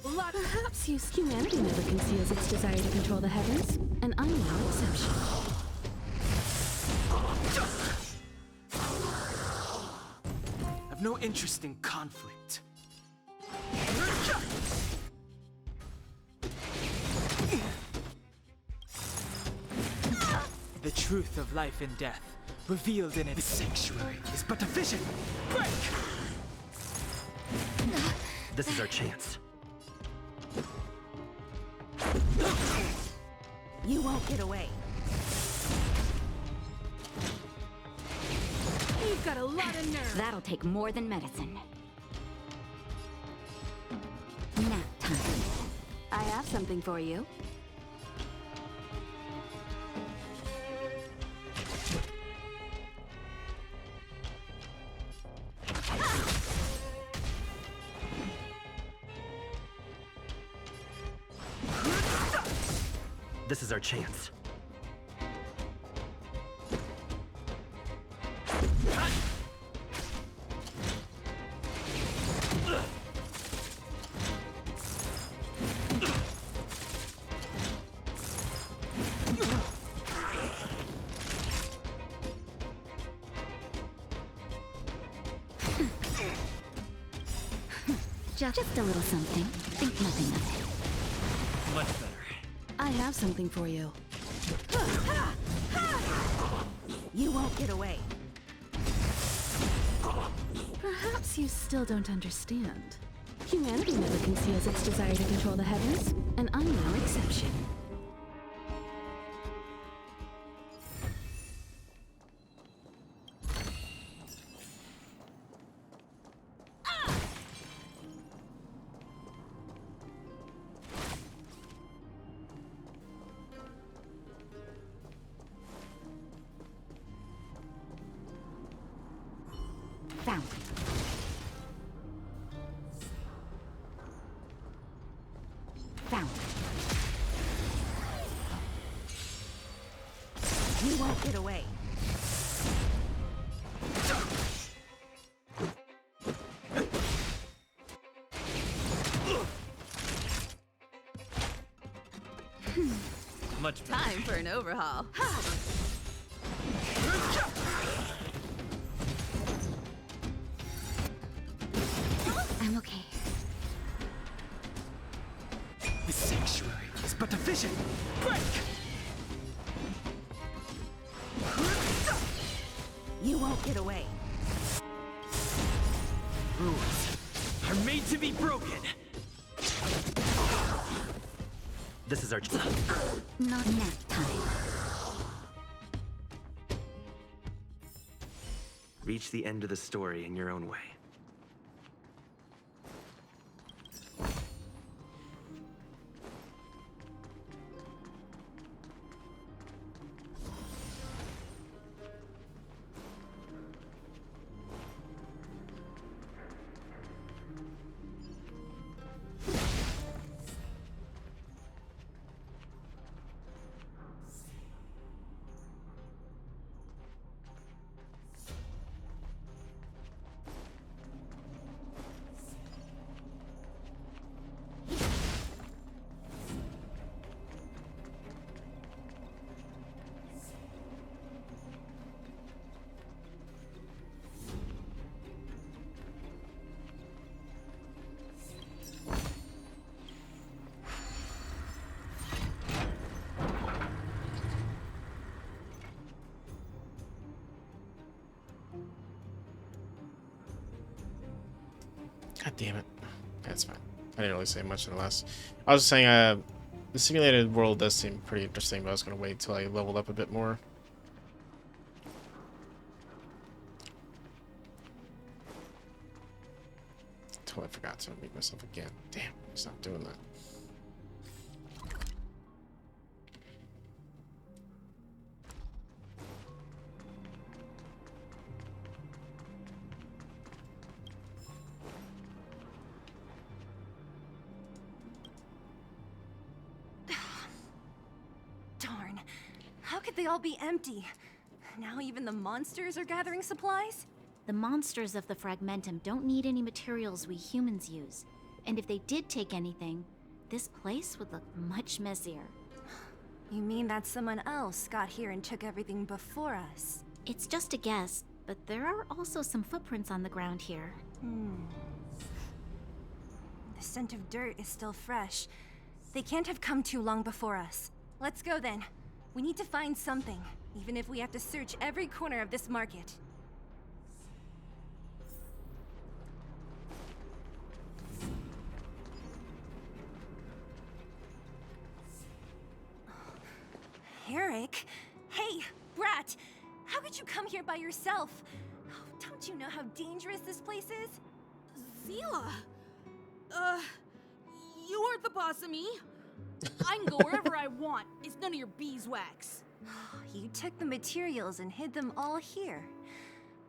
lot. Perhaps humanity never conceals its desire to control the heavens, and I'm no exception. I've no interest in conflict. The truth of life and death, revealed in this sanctuary, is but a vision. Break! This is our chance. You won't get away. You've got a lot of nerve. That'll take more than medicine. Nap time. I have something for you. This is our chance. Just a little something. Think nothing of it. Much better. I have something for you. You won't get away. Perhaps you still don't understand. Humanity never conceals its desire to control the heavens, and I'm no exception. Found. Found. You won't get away. Much better. Time for an overhaul. I'm okay. The sanctuary is but a vision. Break! You won't get away. Rules are made to be broken. This is our Not nap time. Reach the end of the story in your own way. God damn it. That's fine. I didn't really say much in the last. I was saying, the simulated world does seem pretty interesting, but I was going to wait till I leveled up a bit more. Totally forgot to meet myself again. Damn, stop doing that. Darn. How could they all be empty? Now even the monsters are gathering supplies? The monsters of the Fragmentum don't need any materials we humans use. And if they did take anything, this place would look much messier. You mean that someone else got here and took everything before us? It's just a guess, but there are also some footprints on the ground here. The scent of dirt is still fresh. They can't have come too long before us. Let's go then. We need to find something, even if we have to search every corner of this market. Eric? Hey, Brat! How could you come here by yourself? Don't you know how dangerous this place is? Zila! You aren't the boss of me. I can go wherever I want. It's none of your beeswax. You took the materials and hid them all here.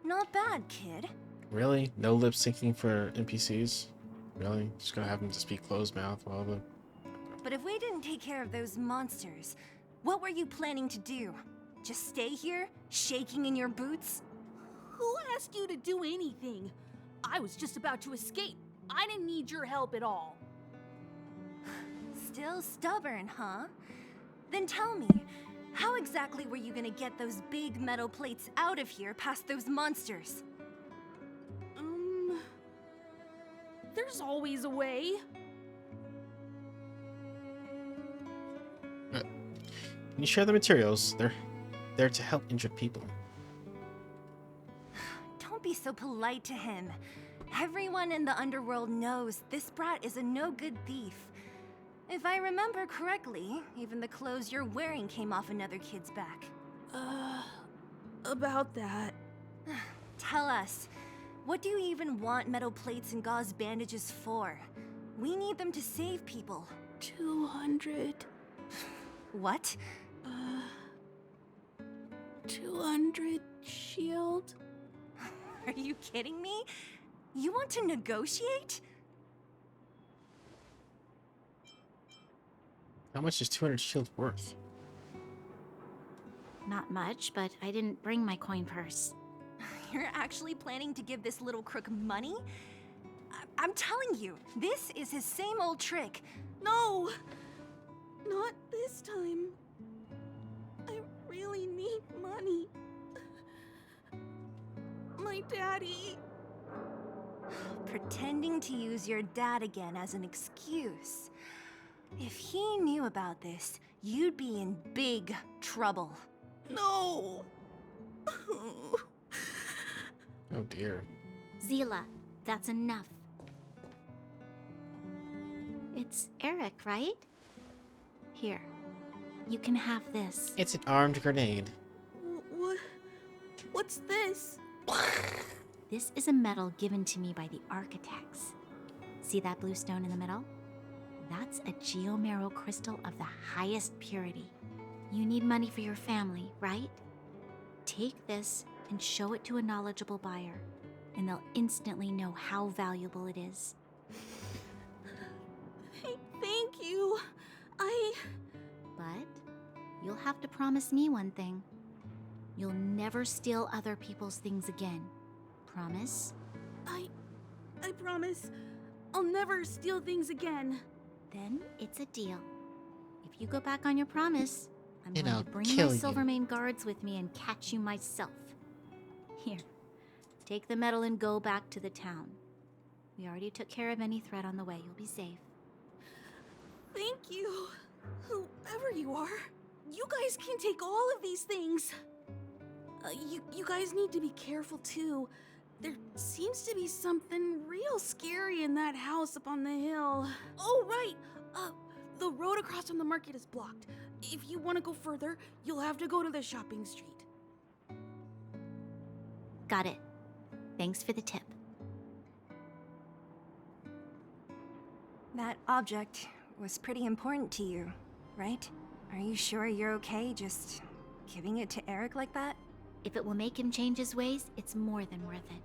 Not bad, kid. Really? No lip syncing for NPCs? Really? Just gonna have them to speak closed mouth while the... But if we didn't take care of those monsters, what were you planning to do? Just stay here, shaking in your boots? Who asked you to do anything? I was just about to escape. I didn't need your help at all. Still stubborn, huh? Then tell me, how exactly were you gonna get those big metal plates out of here past those monsters? There's always a way. Can you share the materials? They're there to help injured people. Don't be so polite to him. Everyone in the underworld knows this brat is a no-good thief. If I remember correctly, even the clothes you're wearing came off another kid's back. About that. Tell us, what do you even want metal plates and gauze bandages for? We need them to save people. 200. What? 200 shield? Are you kidding me? You want to negotiate? How much is 200 shield worth? Not much, but I didn't bring my coin purse. You're actually planning to give this little crook money? I'm telling you, this is his same old trick. No! Not this time. I really need money. My daddy... Pretending to use your dad again as an excuse. If he knew about this, you'd be in big trouble. No! Oh dear. Zila, that's enough. It's Eric, right? Here, you can have this. It's an armed grenade. What's this? This is a medal given to me by the architects. See that blue stone in the middle? That's a geomarrow crystal of the highest purity. You need money for your family, right? Take this and show it to a knowledgeable buyer, and they'll instantly know how valuable it is. Thank you. But you'll have to promise me one thing. You'll never steal other people's things again. Promise? I promise. I'll never steal things again. Then it's a deal. If you go back on your promise, I'm And going I'll to bring kill my you. Silvermane guards with me and catch you myself. Here, take the medal and go back to the town. We already took care of any threat on the way. You'll be safe. Thank you. Whoever you are, you guys can take all of these things. You guys need to be careful too. There seems to be something real scary in that house up on the hill. Oh, right. The road across from the market is blocked. If you want to go further, you'll have to go to the shopping street. Got it. Thanks for the tip. That object was pretty important to you, right? Are you sure you're okay just giving it to Eric like that? If it will make him change his ways, it's more than worth it.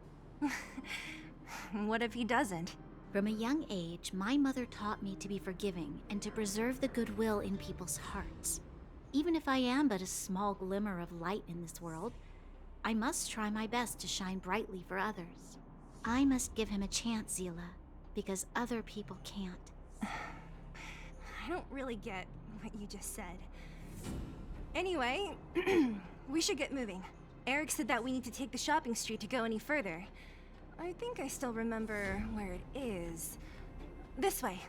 What if he doesn't? From a young age, my mother taught me to be forgiving and to preserve the goodwill in people's hearts. Even if I am but a small glimmer of light in this world, I must try my best to shine brightly for others. I must give him a chance, Zila, because other people can't. I don't really get what you just said. Anyway, we should get moving. Eric said that we need to take the shopping street to go any further. I think I still remember where it is. This way.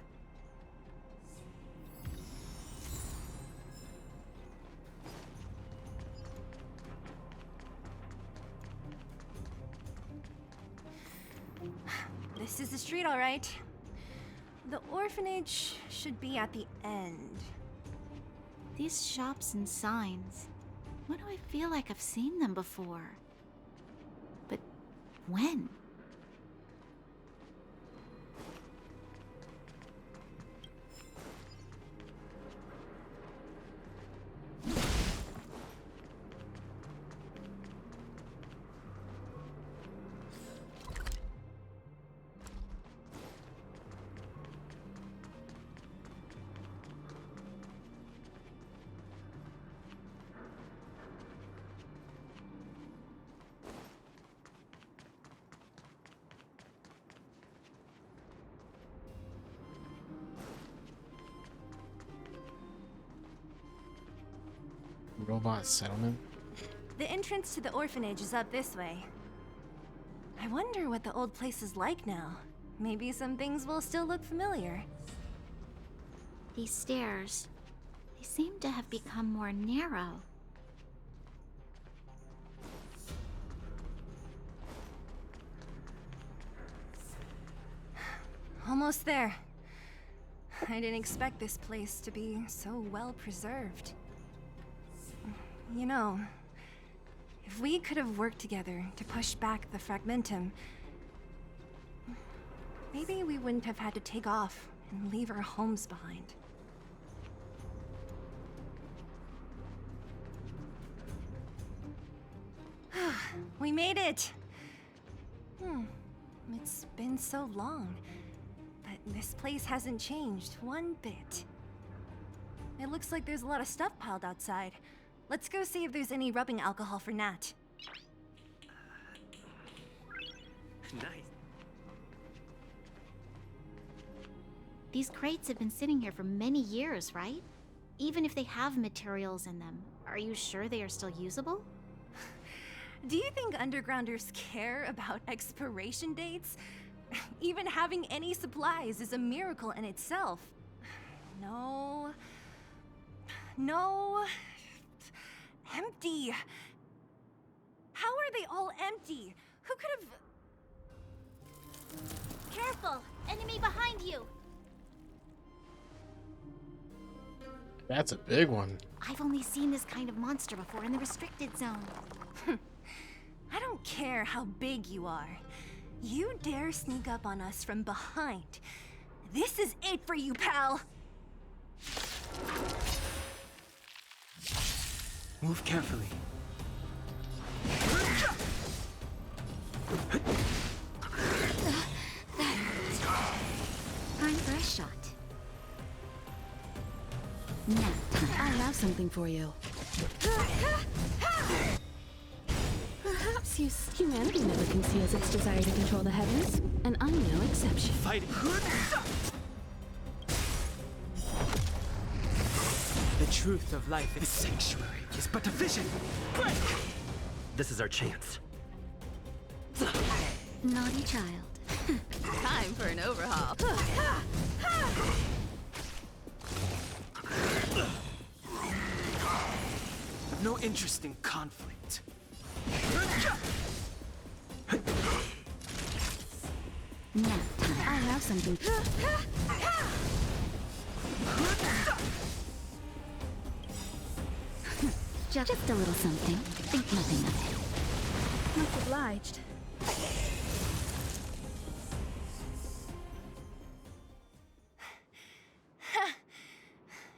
This is the street, all right. The orphanage should be at the end. These shops and signs, why do I feel like I've seen them before? But When? Robot settlement? The entrance to the orphanage is up this way. I wonder what the old place is like now. Maybe some things will still look familiar. These stairs, they seem to have become more narrow. Almost there. I didn't expect this place to be so well preserved. You know, if we could have worked together to push back the Fragmentum, maybe we wouldn't have had to take off and leave our homes behind. We made it! It's been so long, but this place hasn't changed one bit. It looks like there's a lot of stuff piled outside. Let's go see if there's any rubbing alcohol for Nat. Nice. These crates have been sitting here for many years, right? Even if they have materials in them, are you sure they are still usable? Do you think undergrounders care about expiration dates? Even having any supplies is a miracle in itself. No. No. Empty. How are they all empty? Who could have... Careful! Enemy behind you! That's a big one. I've only seen this kind of monster before in the restricted zone. I don't care how big you are. You dare sneak up on us from behind. This is it for you, pal! Move carefully. Time for a shot. Now, I have something for you. Perhaps humanity never conceals its desire to control the heavens, and I'm no exception. Fighting. The truth of life in the sanctuary is but a vision. This is our chance. naughty child. Time for an overhaul. No interest in conflict. Now, I have something. Just a little something. Think nothing of it. Much obliged.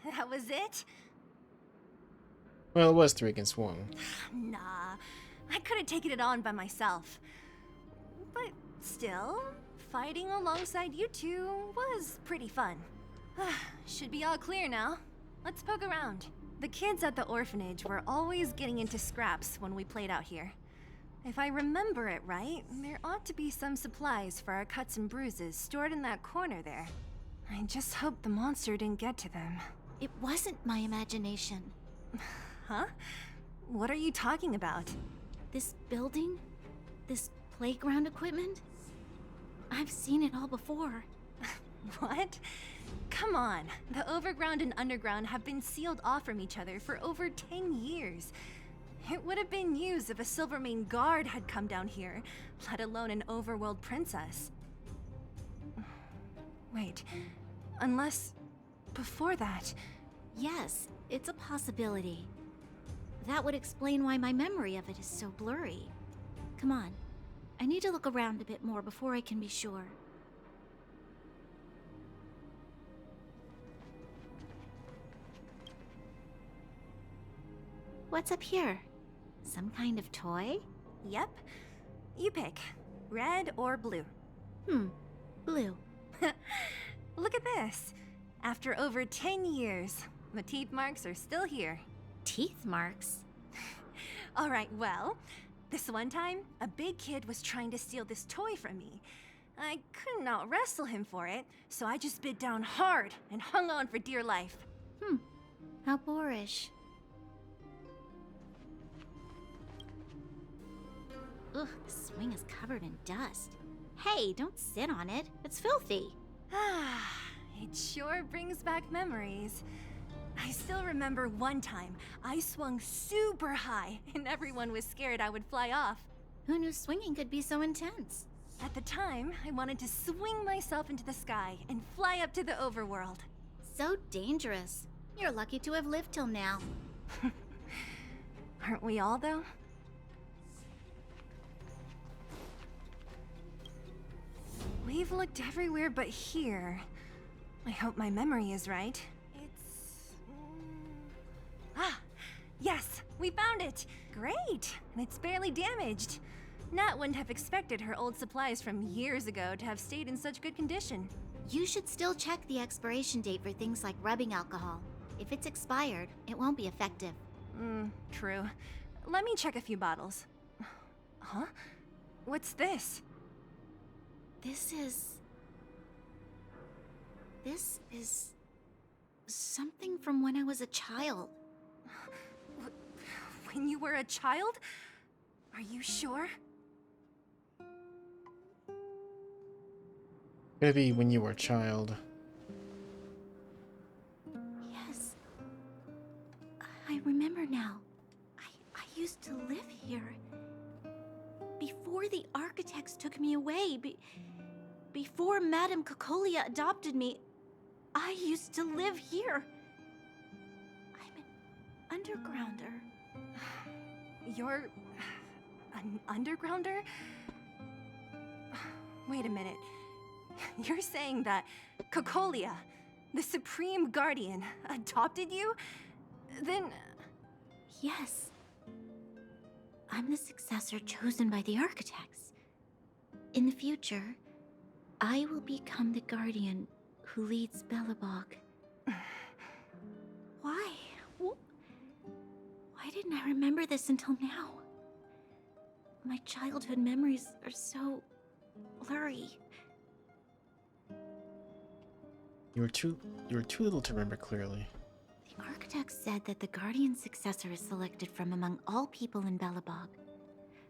That was it? Well, it was 3 against 1. Nah, I could have taken it on by myself. But still, fighting alongside you two was pretty fun. Should be all clear now. Let's poke around. The kids at the orphanage were always getting into scraps when we played out here. If I remember it right, there ought to be some supplies for our cuts and bruises stored in that corner there. I just hope the monster didn't get to them. It wasn't my imagination. Huh? What are you talking about? This building? This playground equipment? I've seen it all before. What? Come on. The overground and underground have been sealed off from each other for over 10 years. It would have been used if a Silvermane guard had come down here, let alone an overworld princess. Wait, unless... before that... Yes, it's a possibility. That would explain why my memory of it is so blurry. Come on. I need to look around a bit more before I can be sure. What's up here? Some kind of toy? Yep. You pick. Red or blue? Blue. Look at this. After over 10 years, the teeth marks are still here. Teeth marks? Alright, well, this one time, a big kid was trying to steal this toy from me. I couldn't out-wrestle him for it, so I just bit down hard and hung on for dear life. How boorish. Ugh, the swing is covered in dust. Hey, don't sit on it. It's filthy. Ah, it sure brings back memories. I still remember one time I swung super high and everyone was scared I would fly off. Who knew swinging could be so intense? At the time, I wanted to swing myself into the sky and fly up to the overworld. So dangerous. You're lucky to have lived till now. Aren't we all, though? We've looked everywhere but here. I hope my memory is right. It's... Ah! Yes! We found it! Great! And it's barely damaged. Nat wouldn't have expected her old supplies from years ago to have stayed in such good condition. You should still check the expiration date for things like rubbing alcohol. If it's expired, it won't be effective. True. Let me check a few bottles. Huh? What's this? This is something from when I was a child. When you were a child? Are you sure? Maybe when you were a child. Yes. I remember now. I used to live here. Before the architects took me away, before Madame Cocolia adopted me, I used to live here. I'm an undergrounder. You're... an undergrounder? Wait a minute. You're saying that Cocolia, the Supreme Guardian, adopted you? Then... Yes. I'm the successor chosen by the architects. In the future, I will become the guardian who leads Belobog. Why? Why didn't I remember this until now? My childhood memories are so blurry. You were too little to remember clearly. The architect said that the guardian's successor is selected from among all people in Belobog.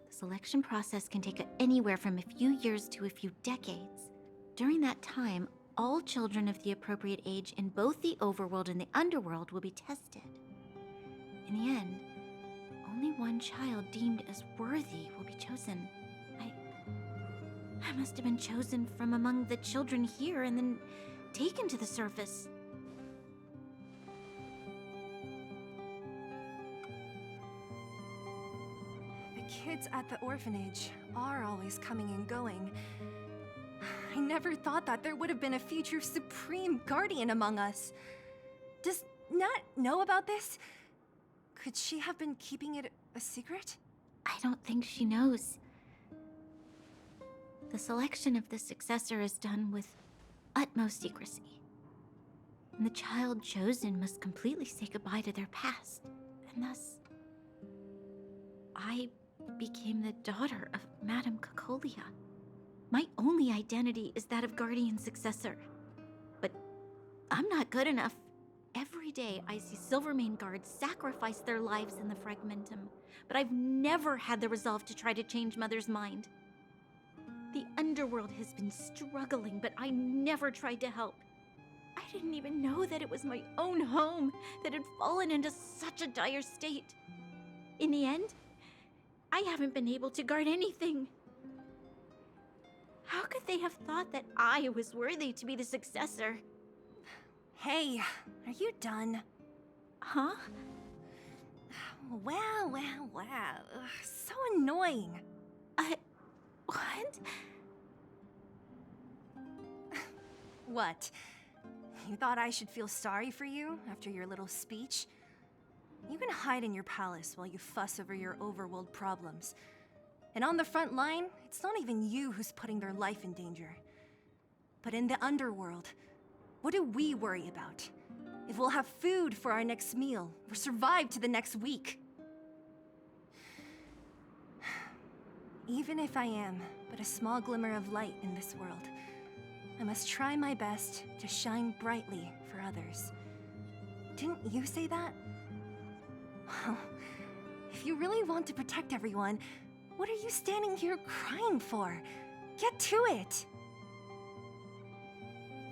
The selection process can take anywhere from a few years to a few decades. During that time, all children of the appropriate age in both the overworld and the underworld will be tested. In the end, only one child deemed as worthy will be chosen. I must have been chosen from among the children here and then taken to the surface. The kids at the orphanage are always coming and going. I never thought that there would have been a future Supreme Guardian among us. Does Nat know about this? Could she have been keeping it a secret? I don't think she knows. The selection of the successor is done with utmost secrecy. And the child chosen must completely say goodbye to their past. And thus, I became the daughter of Madame Cocolia. My only identity is that of guardian successor. But I'm not good enough. Every day I see Silvermane guards sacrifice their lives in the Fragmentum, but I've never had the resolve to try to change Mother's mind. The underworld has been struggling, but I never tried to help. I didn't even know that it was my own home that had fallen into such a dire state. In the end, I haven't been able to guard anything. How could they have thought that I was worthy to be the successor? Hey, are you done? Huh? Wow. So annoying. What? You thought I should feel sorry for you after your little speech? You can hide in your palace while you fuss over your overworld problems. And on the front line, it's not even you who's putting their life in danger. But in the underworld, what do we worry about? If we'll have food for our next meal, or survive to the next week. Even if I am but a small glimmer of light in this world, I must try my best to shine brightly for others. Didn't you say that? Well, if you really want to protect everyone, what are you standing here crying for? Get to it!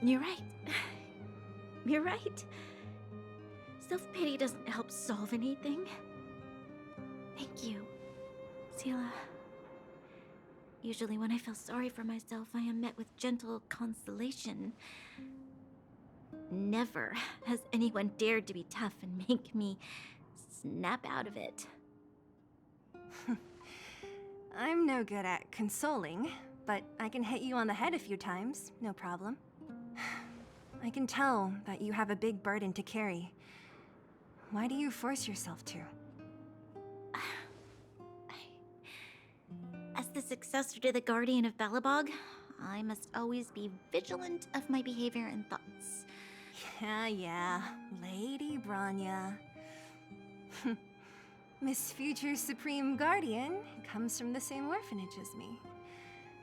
You're right. You're right. Self-pity doesn't help solve anything. Thank you, Sela. Usually when I feel sorry for myself, I am met with gentle consolation. Never has anyone dared to be tough and make me snap out of it. I'm no good at consoling, but I can hit you on the head a few times, no problem. I can tell that you have a big burden to carry. Why do you force yourself to? As the successor to the Guardian of Belobog, I must always be vigilant of my behavior and thoughts. Yeah, Lady Branya. Miss Future Supreme Guardian comes from the same orphanage as me.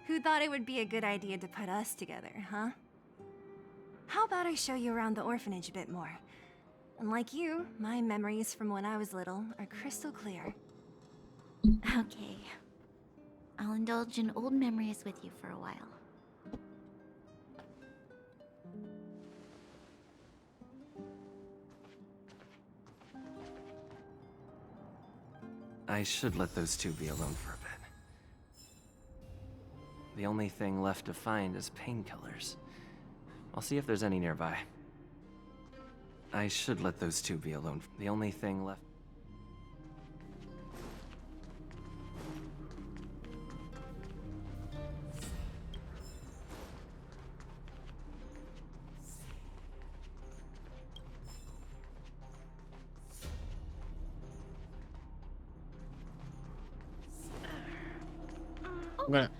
Who thought it would be a good idea to put us together, huh? How about I show you around the orphanage a bit more? Unlike you, my memories from when I was little are crystal clear. Okay. I'll indulge in old memories with you for a while. I should let those two be alone for a bit. The only thing left to find is painkillers. I'll see if there's any nearby. I should let those two be alone. The only thing left... I'm gonna...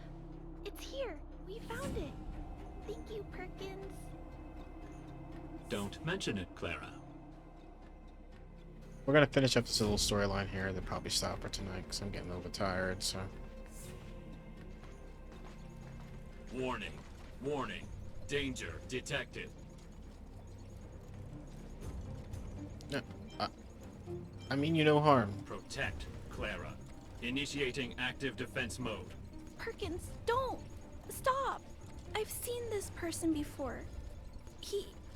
It's here. We found it. Thank you, Perkins. Don't mention it, Clara. We're gonna finish up this little storyline here, then probably stop for tonight, because I'm getting a little bit tired, so... Warning. Warning. Danger detected. No, I mean you no harm. Protect, Clara. Initiating active defense mode. Perkins, don't! Stop! I've seen this person before.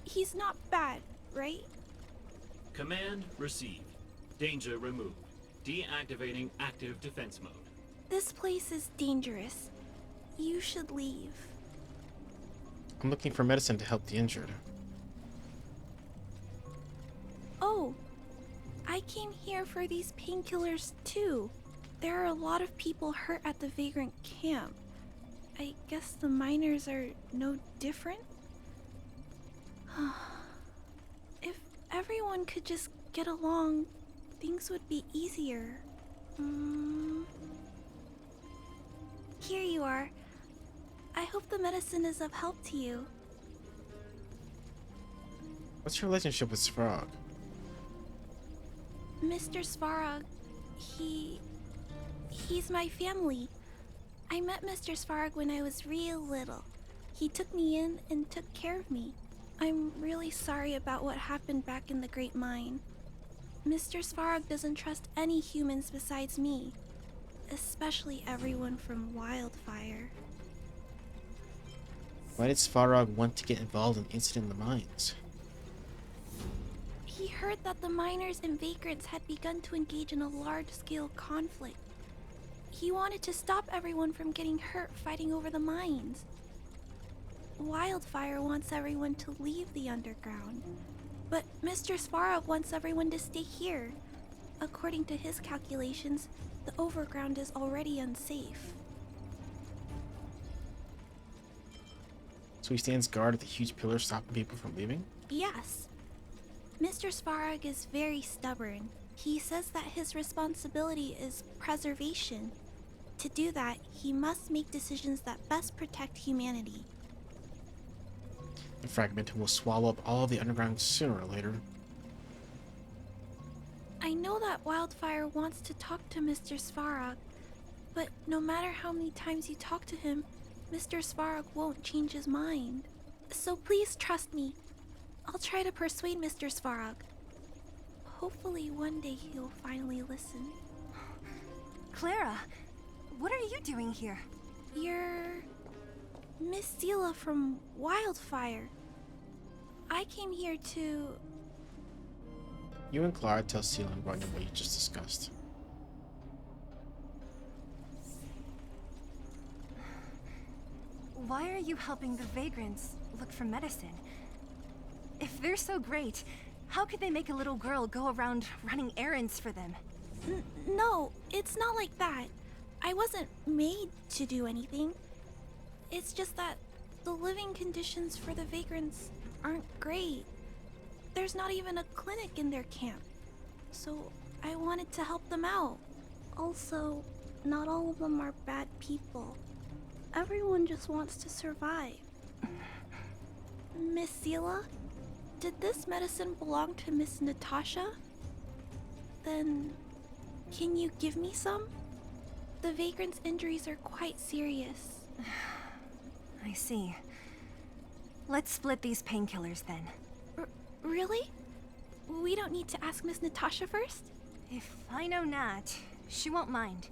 He's not bad, right? Command received. Danger removed. Deactivating active defense mode. This place is dangerous. You should leave. I'm looking for medicine to help the injured. Oh, I came here for these painkillers too. There are a lot of people hurt at the Vagrant camp. I guess the miners are no different? If everyone could just get along, things would be easier. Here you are. I hope the medicine is of help to you. What's your relationship with Svarog? Mr. Svarog, he's my family. I met Mr. Svarog when I was real little. He took me in and took care of me. I'm really sorry about what happened back in the Great Mine. Mr. Svarog doesn't trust any humans besides me, especially everyone from Wildfire. Why did Svarog want to get involved in the incident in the mines? He heard that the miners and Vagrants had begun to engage in a large-scale conflict. He wanted to stop everyone from getting hurt fighting over the mines. Wildfire wants everyone to leave the underground, but Mr. Svarog wants everyone to stay here. According to his calculations, the overground is already unsafe. So he stands guard at the huge pillar stopping people from leaving? Yes. Mr. Svarog is very stubborn. He says that his responsibility is preservation. To do that, he must make decisions that best protect humanity. The fragmentum will swallow up all of the underground sooner or later. I know that Wildfire wants to talk to Mr. Svarog, but no matter how many times you talk to him, Mr. Svarog won't change his mind. So please trust me. I'll try to persuade Mr. Svarog. Hopefully one day he'll finally listen. Clara, what are you doing here? You're Miss Sela from Wildfire. I came here to... You and Clara tell Seal and Ronya what you just discussed. Why are you helping the Vagrants look for medicine? If they're so great, how could they make a little girl go around running errands for them? No, it's not like that. I wasn't made to do anything. It's just that the living conditions for the Vagrants aren't great. There's not even a clinic in their camp. So I wanted to help them out. Also, not all of them are bad people. Everyone just wants to survive. Miss Sela, did this medicine belong to Miss Natasha? Then, can you give me some? The Vagrant's injuries are quite serious. I see. Let's split these painkillers then. Really? We don't need to ask Miss Natasha first? If I know Nat, she won't mind.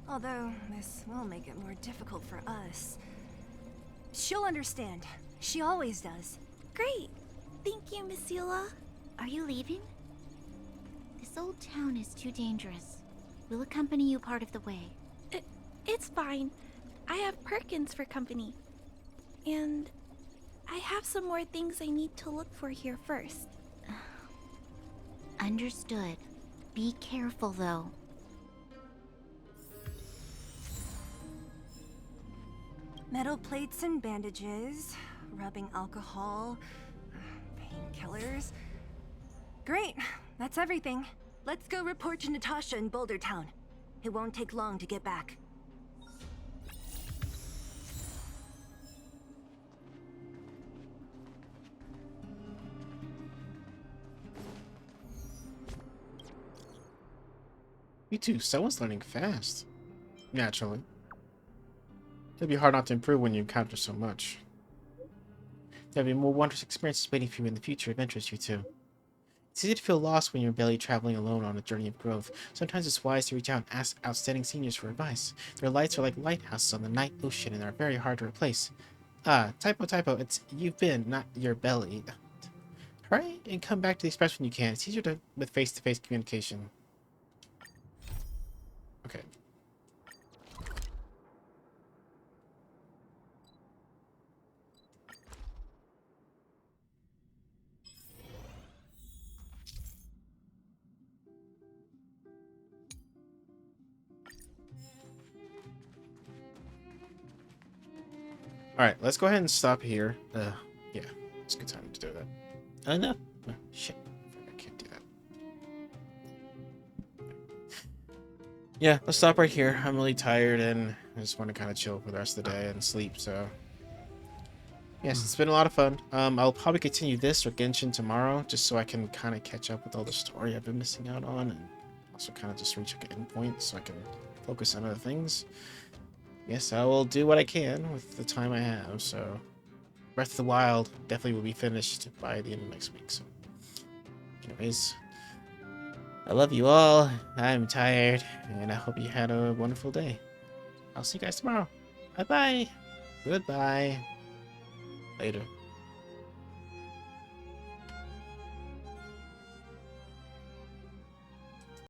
Although, this will make it more difficult for us. She'll understand. She always does. Great. Thank you, Miss Sela. Are you leaving? This old town is too dangerous. We'll accompany you part of the way. It's fine. I have Perkins for company. And I have some more things I need to look for here first. Understood. Be careful, though. Metal plates and bandages, rubbing alcohol, painkillers. Great, that's everything. Let's go report to Natasha in Boulder Town. It won't take long to get back. You too, someone's learning fast. Naturally. It'll be hard not to improve when you encounter so much. There'll be more wondrous experiences waiting for you in the future adventures, you two. It's easy to feel lost when you're barely traveling alone on a journey of growth. Sometimes it's wise to reach out and ask outstanding seniors for advice. Their lights are like lighthouses on the night ocean and are very hard to replace. Typo, it's you've been, not your belly. Hurry and come back to the express when you can. It's easier with face-to-face communication. Okay. Alright, let's go ahead and stop here. Yeah, it's a good time to do that. No. Oh, shit. I can't do that. Yeah, let's stop right here. I'm really tired and I just want to kind of chill for the rest of the day and sleep, so... Yes, it's been a lot of fun. I'll probably continue this or Genshin tomorrow, just so I can kind of catch up with all the story I've been missing out on, and also kind of just reach like an endpoint so I can focus on other things. Yes, I will do what I can with the time I have, so... Breath of the Wild definitely will be finished by the end of next week, so... Anyways... I love you all, I'm tired, and I hope you had a wonderful day. I'll see you guys tomorrow. Bye-bye! Goodbye! Later.